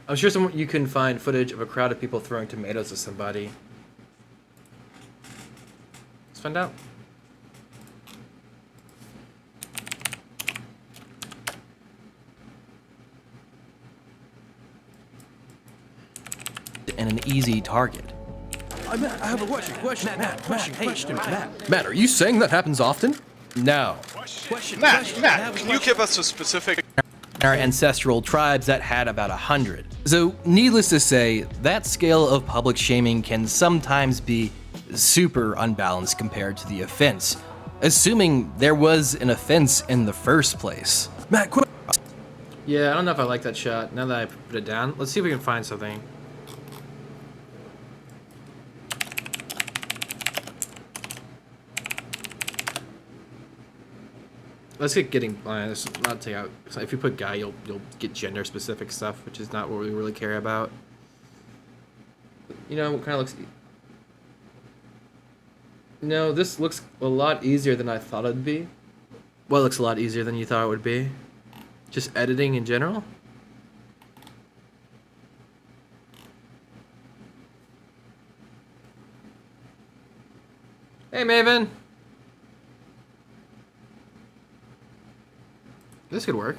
I'm sure you can find footage of a crowd of people throwing tomatoes at somebody. Let's find out. and an easy target. I have a question. Matt, are you saying that happens often? No. Matt, can you give us a specific... Our ancestral tribes that had about 100. So, needless to say, that scale of public shaming can sometimes be super unbalanced compared to the offense, assuming there was an offense in the first place. Matt, Yeah, I don't know if I like that shot. Now that I put it down, let's see if we can find something. Let's get getting. Let's not take out. If you put guy, you'll get gender specific stuff, which is not what we really care about. You know, it kind of looks. No, this looks a lot easier than I thought it'd be. Well, it looks a lot easier than you thought it would be. Just editing in general. Hey, Maven. This could work.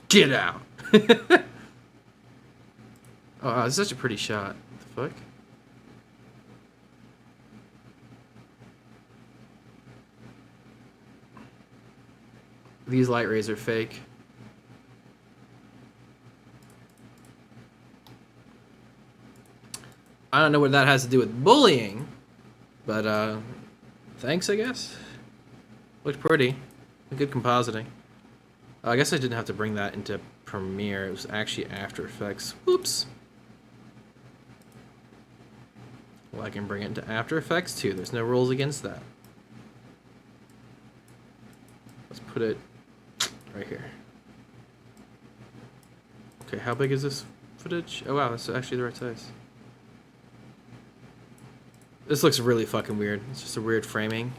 Get out. Oh, wow, this is such a pretty shot. What the fuck? These light rays are fake. I don't know what that has to do with bullying, but thanks, I guess. Looked pretty. Good compositing. I guess I didn't have to bring that into Premiere. It was actually After Effects. Whoops. Well, I can bring it into After Effects too. There's no rules against that. Let's put it right here. Okay, how big is this footage? Oh wow, that's actually the right size. This looks really fucking weird. It's just a weird framing.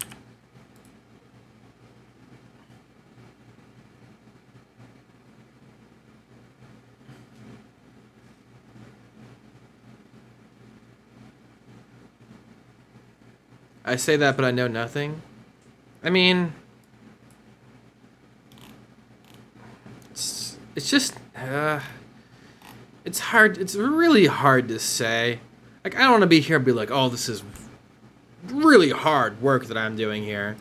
I say that, but I know nothing. I mean, it's just, it's hard. It's really hard to say. Like, I don't want to be here and be like, oh, this is really hard work that I'm doing here.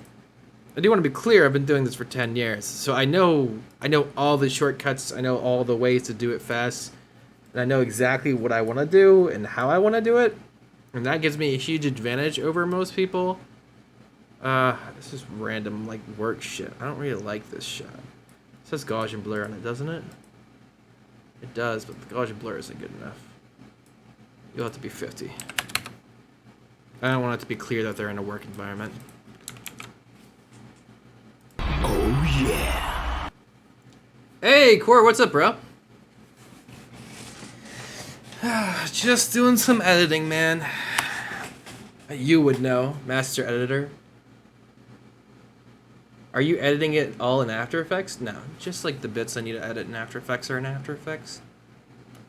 I do want to be clear. I've been doing this for 10 years, so I know all the shortcuts. I know all the ways to do it fast, and I know exactly what I want to do and how I want to do it. And that gives me a huge advantage over most people. This is random, like, work shit. I don't really like this shot. It says Gaussian blur on it, doesn't it? It does, but the Gaussian blur isn't good enough. You'll have to be 50. I don't want it to be clear that they're in a work environment. Oh, yeah. Hey, Core, what's up, bro? Just doing some editing, man. You would know, master editor. Are you editing it all in After Effects? No, just like the bits I need to edit in After Effects are in After Effects.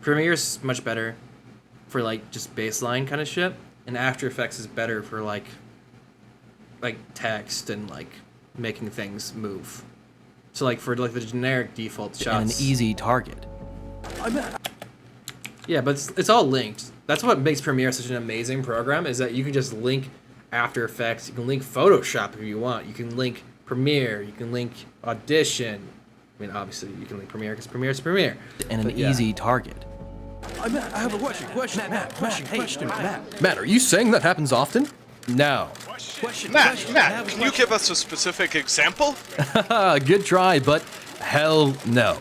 Premiere's much better for like just baseline kind of shit, and After Effects is better for like text and like making things move. So like for like the generic default shots. And an easy target. Yeah, but it's all linked. That's what makes Premiere such an amazing program, is that you can just link After Effects, you can link Photoshop if you want, you can link Premiere, you can link Audition. I mean, obviously you can link Premiere because Premiere is Premiere. And an easy target. I have a question. Matt, are you saying that happens often? No. Matt, can you give us a specific example? Good try, but hell no.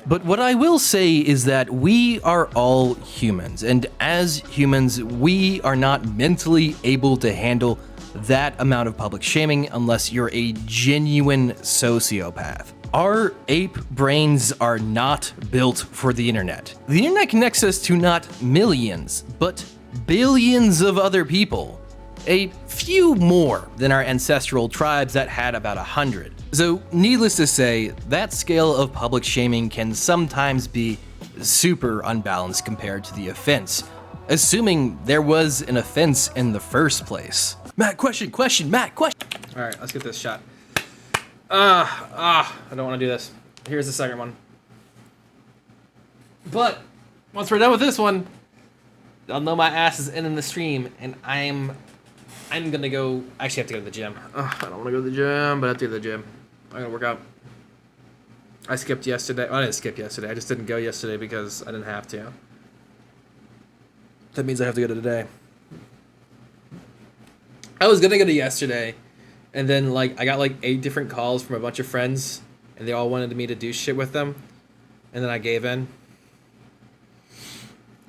But what I will say is that we are all humans, and as humans, we are not mentally able to handle that amount of public shaming unless you're a genuine sociopath. Our ape brains are not built for the internet. The internet connects us to not millions, but billions of other people. A few more than our ancestral tribes that had about 100. So, needless to say, that scale of public shaming can sometimes be super unbalanced compared to the offense, assuming there was an offense in the first place. Matt, question, Matt, question. Alright, let's get this shot. I don't want to do this. Here's the second one. But once we're done with this one, I'll know my ass is in the stream, and I'm gonna go. I actually have to go to the gym. I don't want to go to the gym, but I have to go to the gym. I gotta work out. I skipped yesterday. Well, I didn't skip yesterday. I just didn't go yesterday because I didn't have to. That means I have to go to today. I was gonna go to yesterday, and then like I got like 8 different calls from a bunch of friends, and they all wanted me to do shit with them, and then I gave in.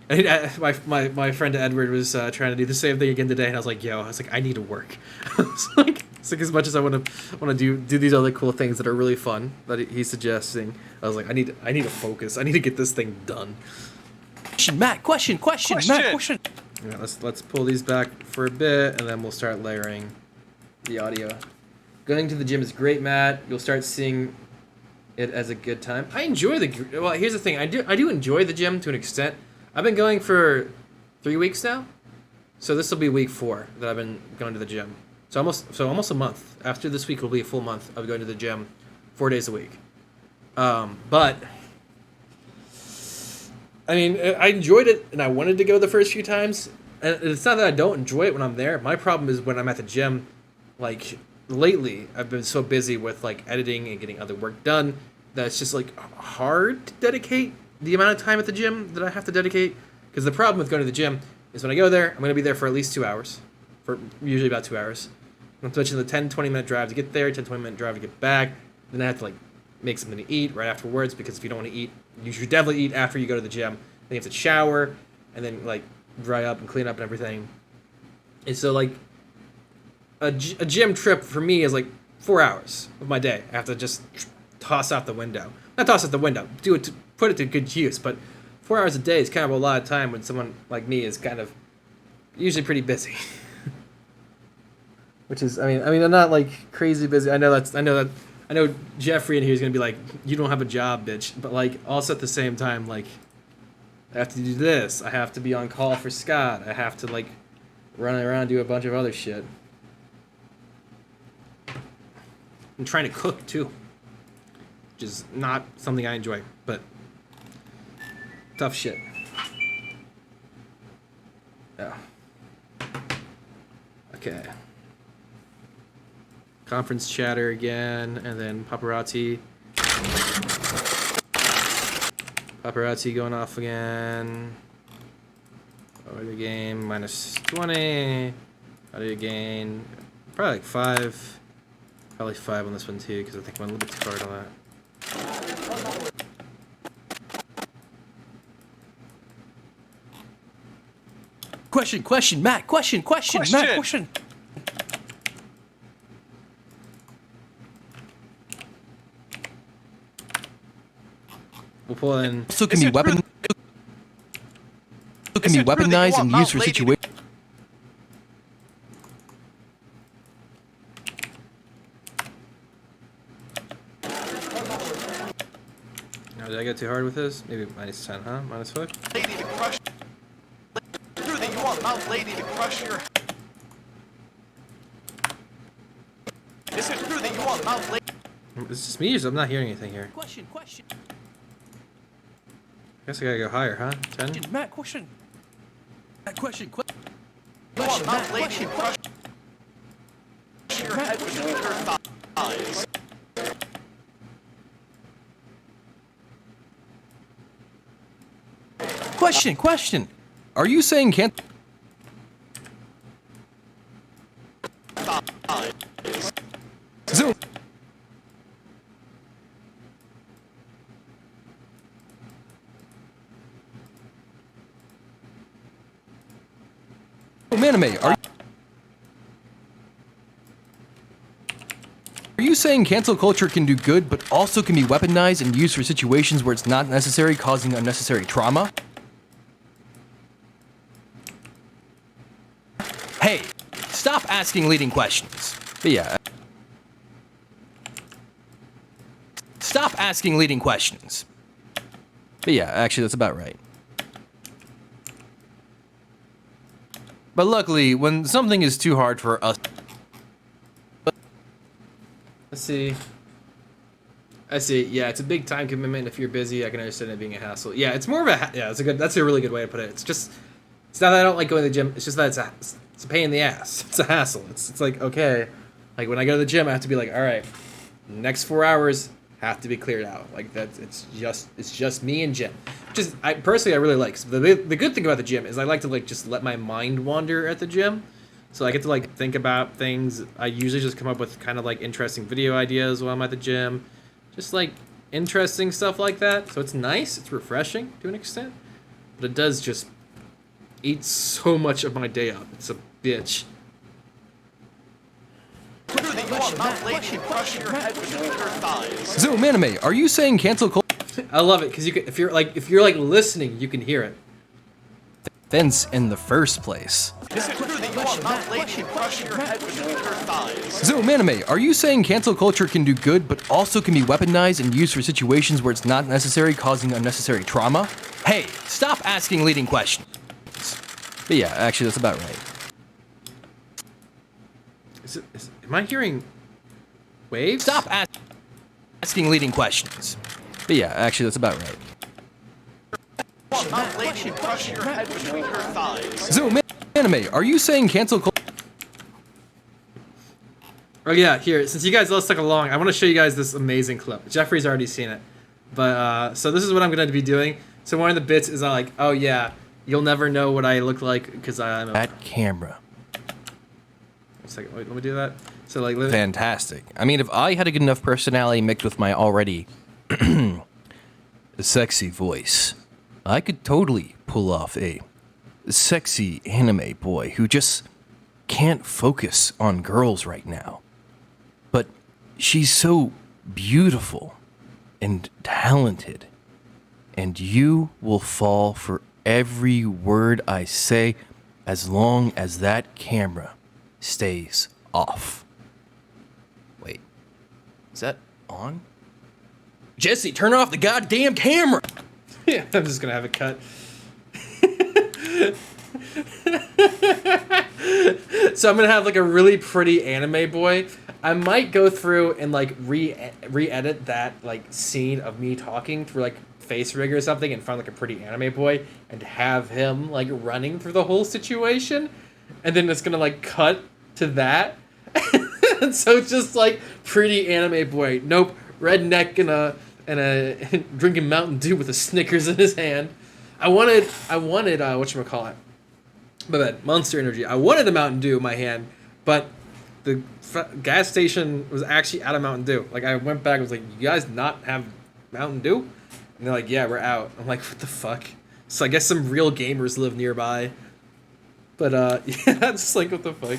And my friend Edward was trying to do the same thing again today, and I was like, I need to work. it's like as much as I want to do these other cool things that are really fun that he's suggesting, I was like, I need to focus. I need to get this thing done. Matt, question. Matt, question. Yeah, let's pull these back for a bit, and then we'll start layering the audio. Going to the gym is great, Matt. You'll start seeing it as a good time. I enjoy well, here's the thing. I do enjoy the gym to an extent. I've been going for 3 weeks now, so this will be week 4 that I've been going to the gym. So almost a month. After this week will be a full month of going to the gym 4 days a week. But I mean, I enjoyed it, and I wanted to go the first few times. And it's not that I don't enjoy it when I'm there. My problem is when I'm at the gym. Like lately, I've been so busy with like editing and getting other work done that it's just like hard to dedicate the amount of time at the gym that I have to dedicate. Because the problem with going to the gym is when I go there, I'm going to be there for at least 2 hours. For usually about 2 hours. Not to mention the 10-20 minute drive to get there, 10-20 minute drive to get back. Then I have to like make something to eat right afterwards, because if you don't want to eat, you should definitely eat after you go to the gym. Then you have to shower and then like dry up and clean up and everything. And so like a gym trip for me is like 4 hours of my day. I have to just toss out the window. Not toss out the window. Do it to put it to good use. But 4 hours a day is kind of a lot of time when someone like me is kind of usually pretty busy. Which is, I mean, I'm not like crazy busy. I know Jeffrey in here is gonna be like, you don't have a job, bitch. But like, also at the same time, like, I have to do this. I have to be on call for Scott. I have to like run around and do a bunch of other shit. I'm trying to cook too, which is not something I enjoy, but tough shit. Yeah. Okay. Conference chatter again, and then paparazzi. Paparazzi going off again. Audio game, minus 20. Audio gain, probably like 5. Probably 5 on this one too, because I think I went a little bit too hard on that. Question, Matt, question. Matt, question. We'll pull in. So can be weaponized and used for situations. Now, did I get too hard with this? Maybe minus 10, huh? Minus 5? Lady to crush. True that you want Mount Lady to crush your. Is it true that you want Mount Lady? Is this me or I'm not hearing anything here? Question. I guess I gotta go higher, huh? 10? Matt, question. Question. You want Mount Lady to crush your head between her thighs. Question. Are you saying can't? Zoom. Anime, are you saying cancel culture can do good, but also can be weaponized and used for situations where it's not necessary, causing unnecessary trauma? Hey, stop asking leading questions. But yeah. Stop asking leading questions. But yeah, actually, that's about right. But luckily, when something is too hard for us... Let's see. I see. Yeah, it's a big time commitment. If you're busy, I can understand it being a hassle. Yeah, it's more of a yeah. That's a really good way to put it. It's not that I don't like going to the gym. It's just that it's a pain in the ass. It's a hassle. It's like, okay, like when I go to the gym, I have to be like, all right, next 4 hours have to be cleared out. Like that's it's just me and gym. Just I personally I really like. So the good thing about the gym is I like to like just let my mind wander at the gym. So I get to like think about things. I usually just come up with kind of like interesting video ideas while I'm at the gym. Just like interesting stuff like that. So it's nice, it's refreshing to an extent. But it does just eat so much of my day up. It's a bitch. Zoom Anime, are you saying cancel culture? I love it because you can, if you're like listening, you can hear it. Fence in the first place. Is it true that you want Mount Lady to crush your head between her thighs? Zoom Anime, are you saying cancel culture can do good but also can be weaponized and used for situations where it's not necessary, causing unnecessary trauma? Hey, stop asking leading questions. But yeah, actually that's about right. Am I hearing waves? Stop asking leading questions. But yeah, actually that's about right. Mount Lady to crush your head between her thighs. Zoom Anime, are you saying cancel culture? Oh yeah, here, since you guys all stuck along, I want to show you guys this amazing clip. Jeffrey's already seen it. But, so this is what I'm going to be doing. So one of the bits is like, oh yeah, you'll never know what I look like because I'm that camera. 1 second, wait, let me do that. So like, fantastic. I mean, if I had a good enough personality mixed with my already sexy voice, I could totally pull off a sexy anime boy who just can't focus on girls right now. But she's so beautiful and talented, and you will fall for every word I say as long as that camera stays off. Wait, is that on? Jesse, turn off the goddamn camera! Yeah, I'm just gonna have it cut. So I'm gonna have like a really pretty anime boy. I might go through and like re-edit that like scene of me talking through like face rig or something and find like a pretty anime boy and have him like running through the whole situation, and then it's gonna like cut to that. And so it's just like pretty anime boy. Nope, redneck and a drinking Mountain Dew with a Snickers in his hand. I wanted whatchamacallit? My bad, Monster Energy. I wanted a Mountain Dew in my hand, but the gas station was actually out of Mountain Dew. Like I went back, I was like, you guys not have Mountain Dew? And they're like, yeah, we're out. I'm like, what the fuck? So I guess some real gamers live nearby. But yeah, it's just like, what the fuck?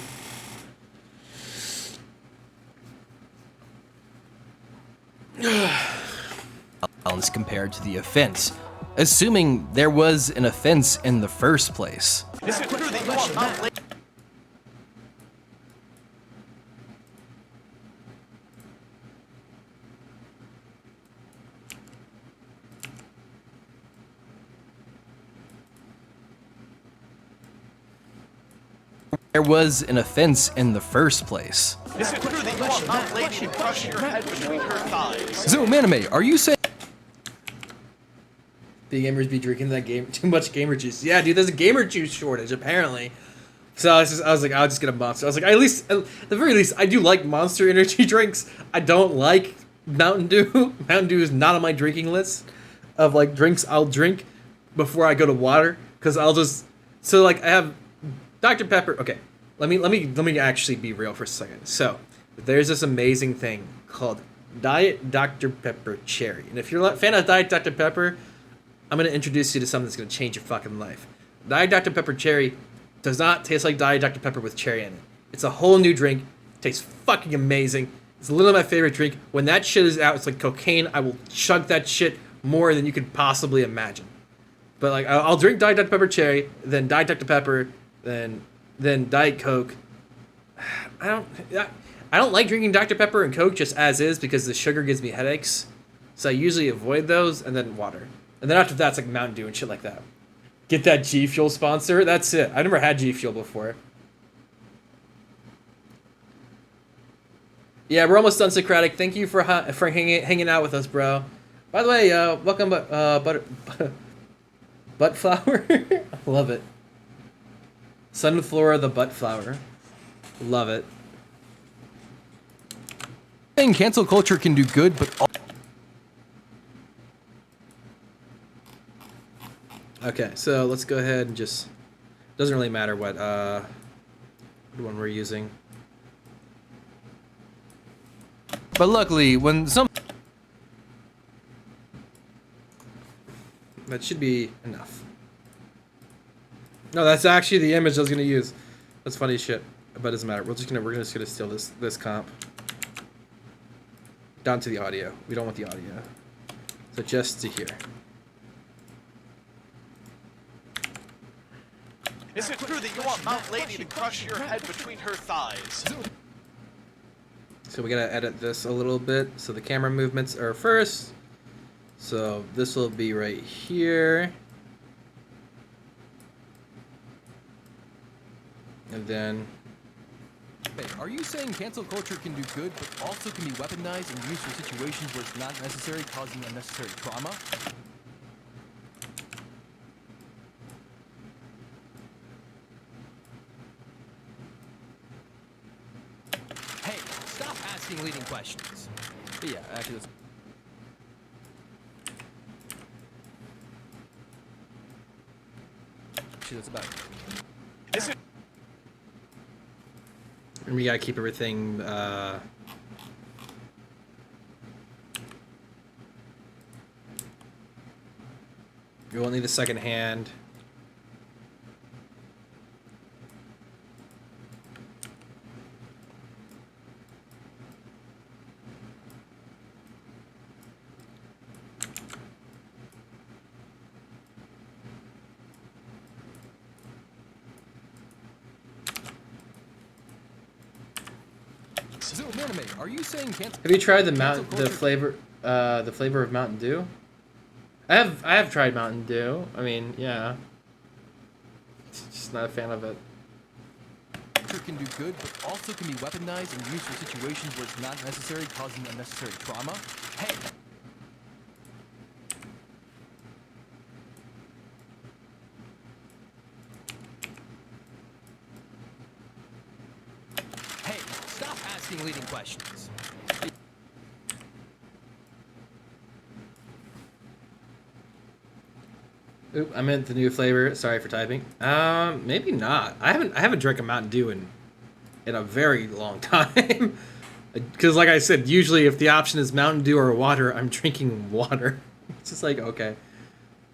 Compared to the offense, assuming there was an offense in the first place. Is it true that you want Mount Lady? There was an offense in the first place. Is it true that you want Mount Lady to crush your head between her thighs? Zoom Anime, are you saying the gamers be drinking that too much gamer juice? Yeah, dude, there's a gamer juice shortage apparently. So I was like, I'll just get a Monster. I was like, at the very least, I do like Monster Energy drinks. I don't like Mountain Dew. Mountain Dew is not on my drinking list of like drinks I'll drink before I go to water, because I'll just I have Dr. Pepper. Okay, let me actually be real for a second. So there's this amazing thing called Diet Dr. Pepper Cherry, and if you're a fan of Diet Dr. Pepper, I'm gonna introduce you to something that's gonna change your fucking life. Diet Dr. Pepper Cherry does not taste like Diet Dr. Pepper with cherry in it. It's a whole new drink. It tastes fucking amazing. It's literally my favorite drink. When that shit is out, it's like cocaine. I will chug that shit more than you could possibly imagine. But like, I'll drink Diet Dr. Pepper Cherry, then Diet Dr. Pepper, then Diet Coke. I don't like drinking Dr. Pepper and Coke just as is because the sugar gives me headaches. So I usually avoid those, and then water. And then after that, it's like Mountain Dew and shit like that. Get that G Fuel sponsor. That's it. I've never had G Fuel before. Yeah, we're almost done, Socratic. Thank you for hanging out with us, bro. By the way, welcome, butt flower. I love it. Sunflora the butt flower. Love it. Saying cancel culture can do good, but Okay, so let's go ahead and just... Doesn't really matter what one we're using. But luckily, when some... That should be enough. No, that's actually the image I was gonna use. That's funny as shit, but it doesn't matter. We're just gonna steal this comp down to the audio. We don't want the audio, so just to here. Is it true that you want Mount Lady to crush your head between her thighs? So we gotta edit this a little bit. So the camera movements are first. So this will be right here. And then... Hey, are you saying cancel culture can do good, but also can be weaponized and used for situations where it's not necessary, causing unnecessary trauma? Hey, stop asking leading questions. But yeah, actually, that's about it. Is it? And we gotta keep everything, we won't need a second hand. Anime, are you saying cancel? Have you tried the flavor of Mountain Dew? I have tried Mountain Dew. I mean, yeah. Just not a fan of it. Culture can do good, but also can be weaponized and used for situations where it's not necessary, causing unnecessary trauma. Hey. Hey, stop asking leading questions. Oop, I meant the new flavor. Sorry for typing. Maybe not. I haven't drank a Mountain Dew in a very long time. Because like I said, usually if the option is Mountain Dew or water, I'm drinking water. It's just like, okay.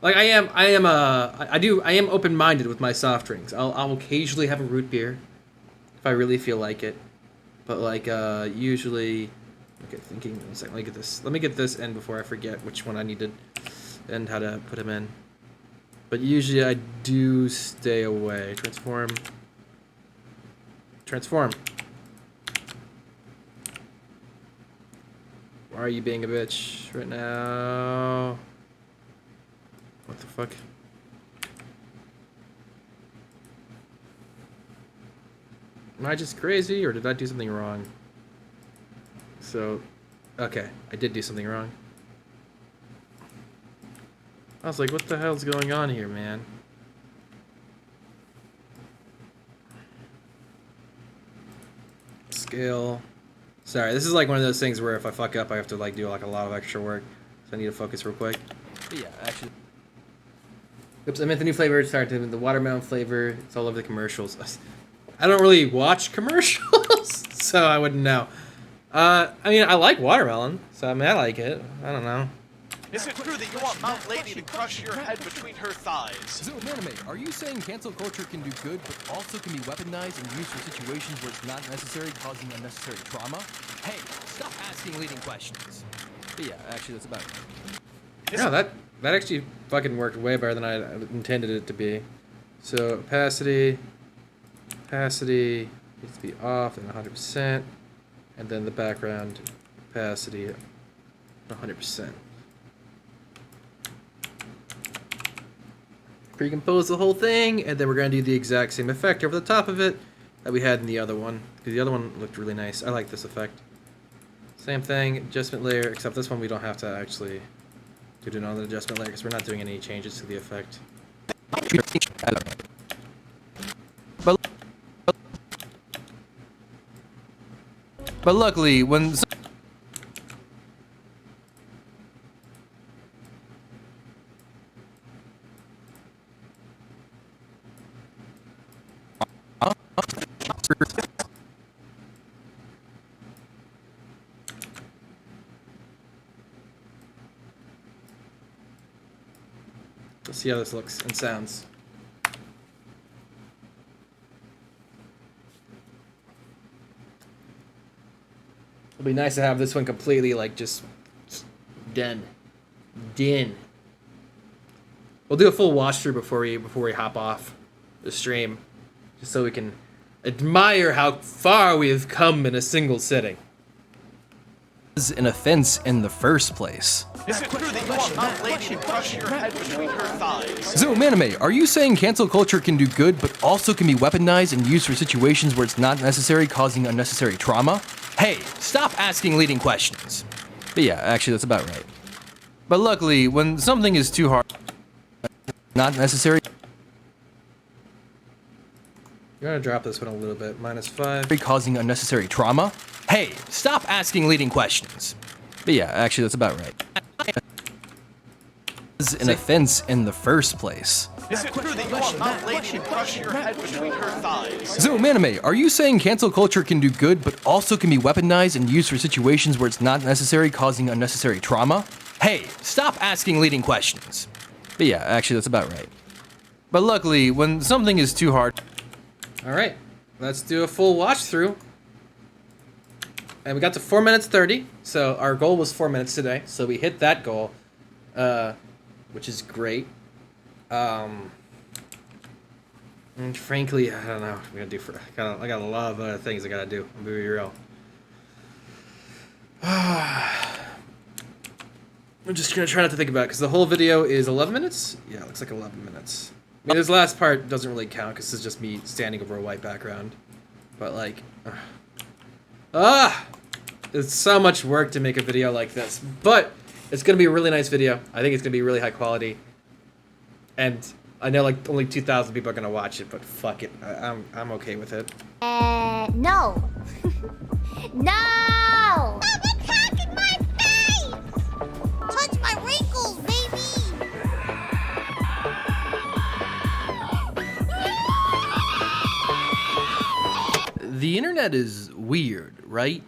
Like I am open-minded with my soft drinks. I'll occasionally have a root beer if I really feel like it. But like usually, okay, thinking one second, let me get this. Let me get this in before I forget which one I needed and how to put them in. But usually I do stay away. Transform. Transform. Why are you being a bitch right now? What the fuck? Am I just crazy or did I do something wrong? So, okay, I did do something wrong. I was like, what the hell's going on here, man? Scale. Sorry, this is like one of those things where if I fuck up, I have to like do like a lot of extra work. So I need to focus real quick. But yeah, actually. Oops, I meant the new flavor. Sorry, the watermelon flavor. It's all over the commercials. I don't really watch commercials, so I wouldn't know. I mean, I like watermelon, so I mean, I like it. I don't know. Is it true that you want Mount Lady to crush your head between her thighs? Anime, are you saying cancel culture can do good, but also can be weaponized and used for situations where it's not necessary, causing unnecessary trauma? Hey, stop asking leading questions. But yeah, actually, that's about it. Yeah, that actually fucking worked way better than I intended it to be. So opacity needs to be off and 100%, and then the background opacity 100%. Recompose the whole thing, and then we're gonna do the exact same effect over the top of it that we had in the other one, because the other one looked really nice. I like this effect. Same thing, adjustment layer, except this one we don't have to actually do another adjustment layer because we're not doing any changes to the effect. But luckily, when let's see how this looks and sounds. It'll be nice to have this one completely like just done. We'll do a full watch through before we hop off the stream, just so we can admire how far we have come in a single sitting. Is an offense in the first place. Is it true that you want Mount Lady to crush your head between her thighs? Zoom Anime, are you saying cancel culture can do good, but also can be weaponized and used for situations where it's not necessary, causing unnecessary trauma? Hey, stop asking leading questions. But yeah, actually that's about right. But luckily, when something is too hard, not necessary, You're gonna drop this one a little bit, -5. causing unnecessary trauma? Hey, stop asking leading questions. But yeah, actually that's about right. Is an offense in the first place. Is it true that you want Mount Lady to crush your head between her thighs? Zoom Anime, are you saying cancel culture can do good, but also can be weaponized and used for situations where it's not necessary, causing unnecessary trauma? Hey, stop asking leading questions. But yeah, actually that's about right. But luckily, when something is too hard... Alright, let's do a full watch through. And we got to 4 minutes 30, so our goal was 4 minutes today, so we hit that goal, which is great. And frankly, I don't know what I'm gonna do I got a lot of other things I gotta do, I'm gonna be real. I'm just gonna try not to think about it, because the whole video is 11 minutes? Yeah, it looks like 11 minutes. I mean, this last part doesn't really count, because it's just me standing over a white background. But like... it's so much work to make a video like this, but it's gonna be a really nice video. I think it's gonna be really high quality, and I know like only 2,000 people are gonna watch it, but fuck it, I'm okay with it. No. No! Stop attacking my face! Touch my wrinkles, baby! The internet is weird, right?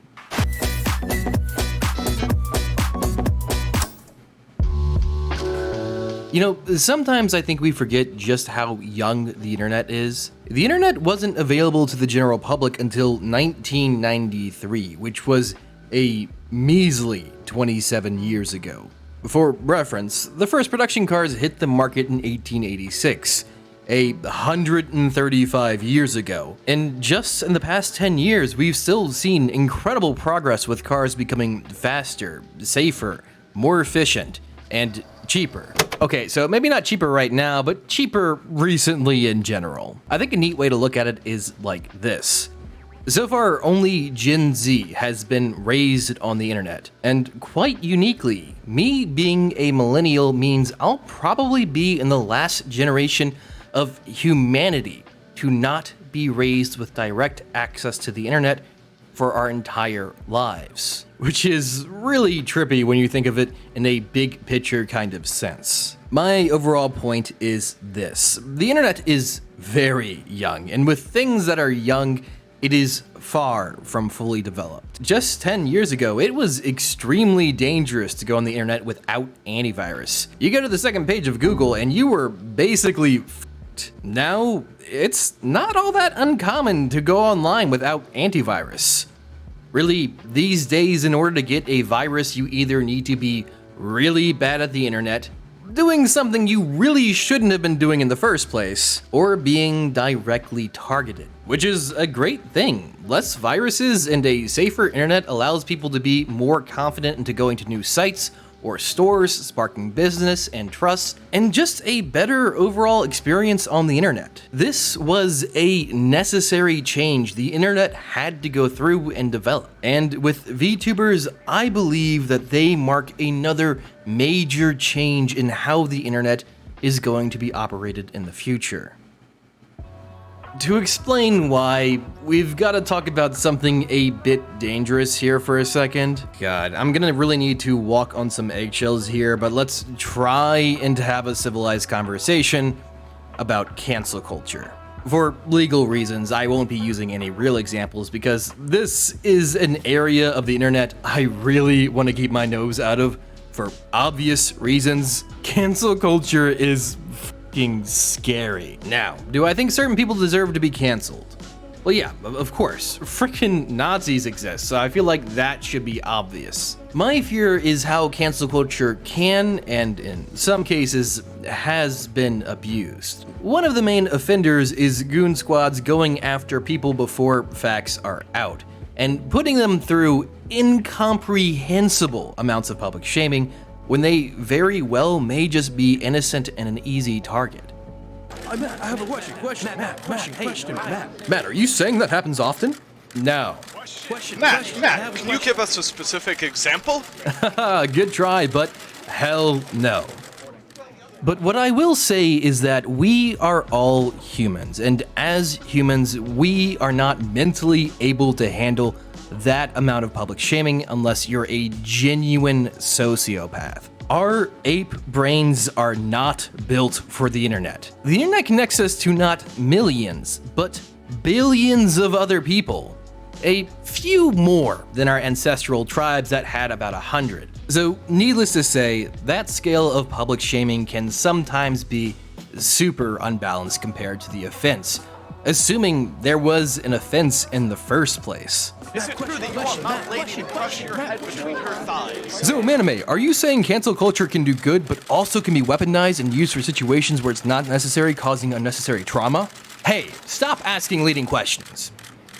You know, sometimes I think we forget just how young the internet is. The internet wasn't available to the general public until 1993, which was a measly 27 years ago. For reference, the first production cars hit the market in 1886. 135 years ago. And just in the past 10 years, we've still seen incredible progress with cars becoming faster, safer, more efficient, and cheaper. Okay, so maybe not cheaper right now, but cheaper recently in general. I think a neat way to look at it is like this. So far, only Gen Z has been raised on the internet, and quite uniquely, me being a millennial means I'll probably be in the last generation of humanity to not be raised with direct access to the internet for our entire lives, which is really trippy when you think of it in a big picture kind of sense. My overall point is this: the internet is very young, and with things that are young, it is far from fully developed. Just 10 years ago, it was extremely dangerous to go on the internet without antivirus. You go to the second page of Google and you were basically f***ed. Now, it's not all that uncommon to go online without antivirus. Really, these days, in order to get a virus, you either need to be really bad at the internet, doing something you really shouldn't have been doing in the first place, or being directly targeted, which is a great thing. Less viruses and a safer internet allows people to be more confident into going to new sites, or stores, sparking business and trust, and just a better overall experience on the internet. This was a necessary change the internet had to go through and develop. And with VTubers, I believe that they mark another major change in how the internet is going to be operated in the future. To explain why, we've got to talk about something a bit dangerous here for a second. God, I'm gonna really need to walk on some eggshells here, but let's try and have a civilized conversation about cancel culture. For legal reasons, I won't be using any real examples because this is an area of the internet I really want to keep my nose out of for obvious reasons. Cancel culture is fucking scary. Now, do I think certain people deserve to be canceled? Well, yeah, of course. Frickin' Nazis exist, so I feel like that should be obvious. My fear is how cancel culture can, and in some cases, has been abused. One of the main offenders is goon squads going after people before facts are out, and putting them through incomprehensible amounts of public shaming when they very well may just be innocent and an easy target. I have a question. Matt, are you saying that happens often? No. Matt, can you give us a specific example? Good try, but hell no. But what I will say is that we are all humans, and as humans, we are not mentally able to handle that amount of public shaming unless you're a genuine sociopath. Our ape brains are not built for the internet. The internet connects us to not millions, but billions of other people. A few more than our ancestral tribes that had about 100. So needless to say, that scale of public shaming can sometimes be super unbalanced compared to the offense, assuming there was an offense in the first place. Is it true that you want Mount Lady to crush your head between her thighs? So, Manime, are you saying cancel culture can do good, but also can be weaponized and used for situations where it's not necessary, causing unnecessary trauma? Hey, stop asking leading questions.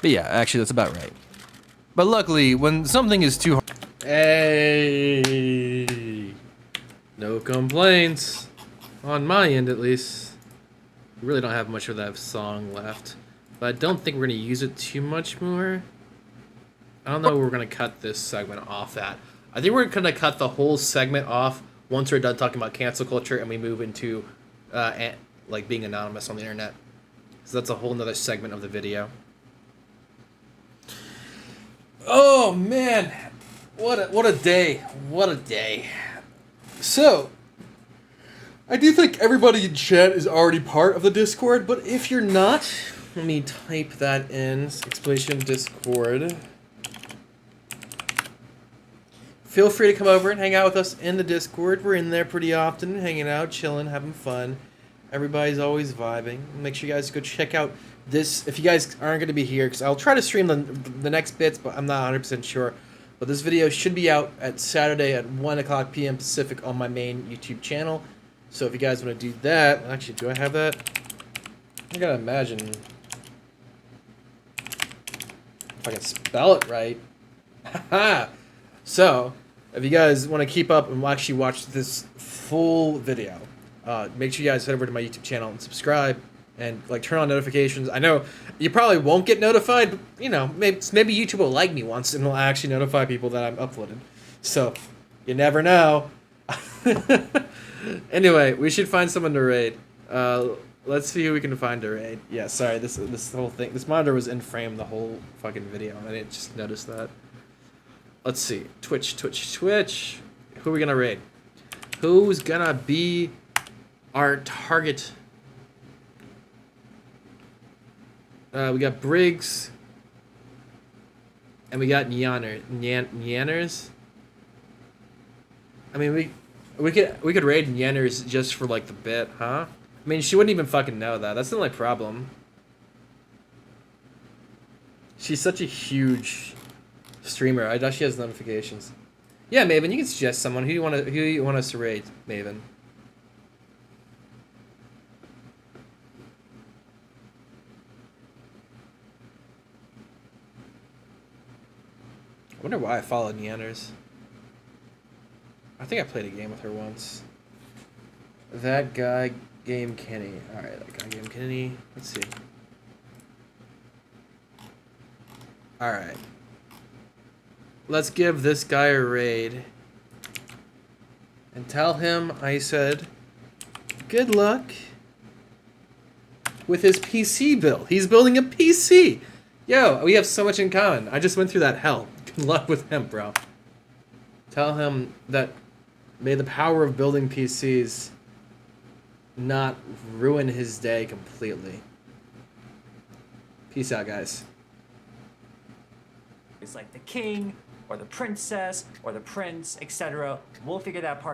But yeah, actually, that's about right. But luckily, when something is too hard... Hey! No complaints. On my end, at least. We really don't have much of that song left. But I don't think we're going to use it too much more. I don't know if we're going to cut this segment off that. I think we're going to cut the whole segment off once we're done talking about cancel culture and we move into like being anonymous on the internet. So that's a whole nother segment of the video. Oh man, what a day. What a day. So, I do think everybody in chat is already part of the Discord, but if you're not, let me type that in, exclamation Discord. Feel free to come over and hang out with us in the Discord. We're in there pretty often, hanging out, chilling, having fun. Everybody's always vibing. Make sure you guys go check out this, if you guys aren't going to be here, because I'll try to stream the next bits, but I'm not 100% sure. But this video should be out at Saturday at 1 o'clock p.m. Pacific on my main YouTube channel. So if you guys want to do that, actually, do I have that? I gotta imagine if I can spell it right. Haha! So, if you guys want to keep up and actually watch this full video, make sure you guys head over to my YouTube channel and subscribe and like turn on notifications. I know you probably won't get notified, but you know, maybe YouTube will like me once and will actually notify people that I'm uploaded. So, you never know. Anyway, we should find someone to raid. Let's see who we can find to raid. Yeah, sorry, this whole thing, this monitor was in frame the whole fucking video, and I didn't just notice that. Let's see, Twitch. Who are we gonna raid? Who's gonna be our target? We got Briggs, and we got Nyanners. I mean, we could raid Nyanners just for like the bit, huh? I mean, she wouldn't even fucking know that. That's the only problem. She's such a huge streamer. I doubt she has notifications. Yeah, Maven, you can suggest someone. Who you want us to raid, Maven? I wonder why I followed Nyanners. I think I played a game with her once. That guy, Game Kenny. Alright, that guy, Game Kenny. Let's see. Alright. Let's give this guy a raid. And tell him I said, good luck with his PC build. He's building a PC! Yo, we have so much in common. I just went through that hell. Good luck with him, bro. Tell him that may the power of building PCs not ruin his day completely. Peace out, guys. It's like the king, or the princess, or the prince, etc. We'll figure that part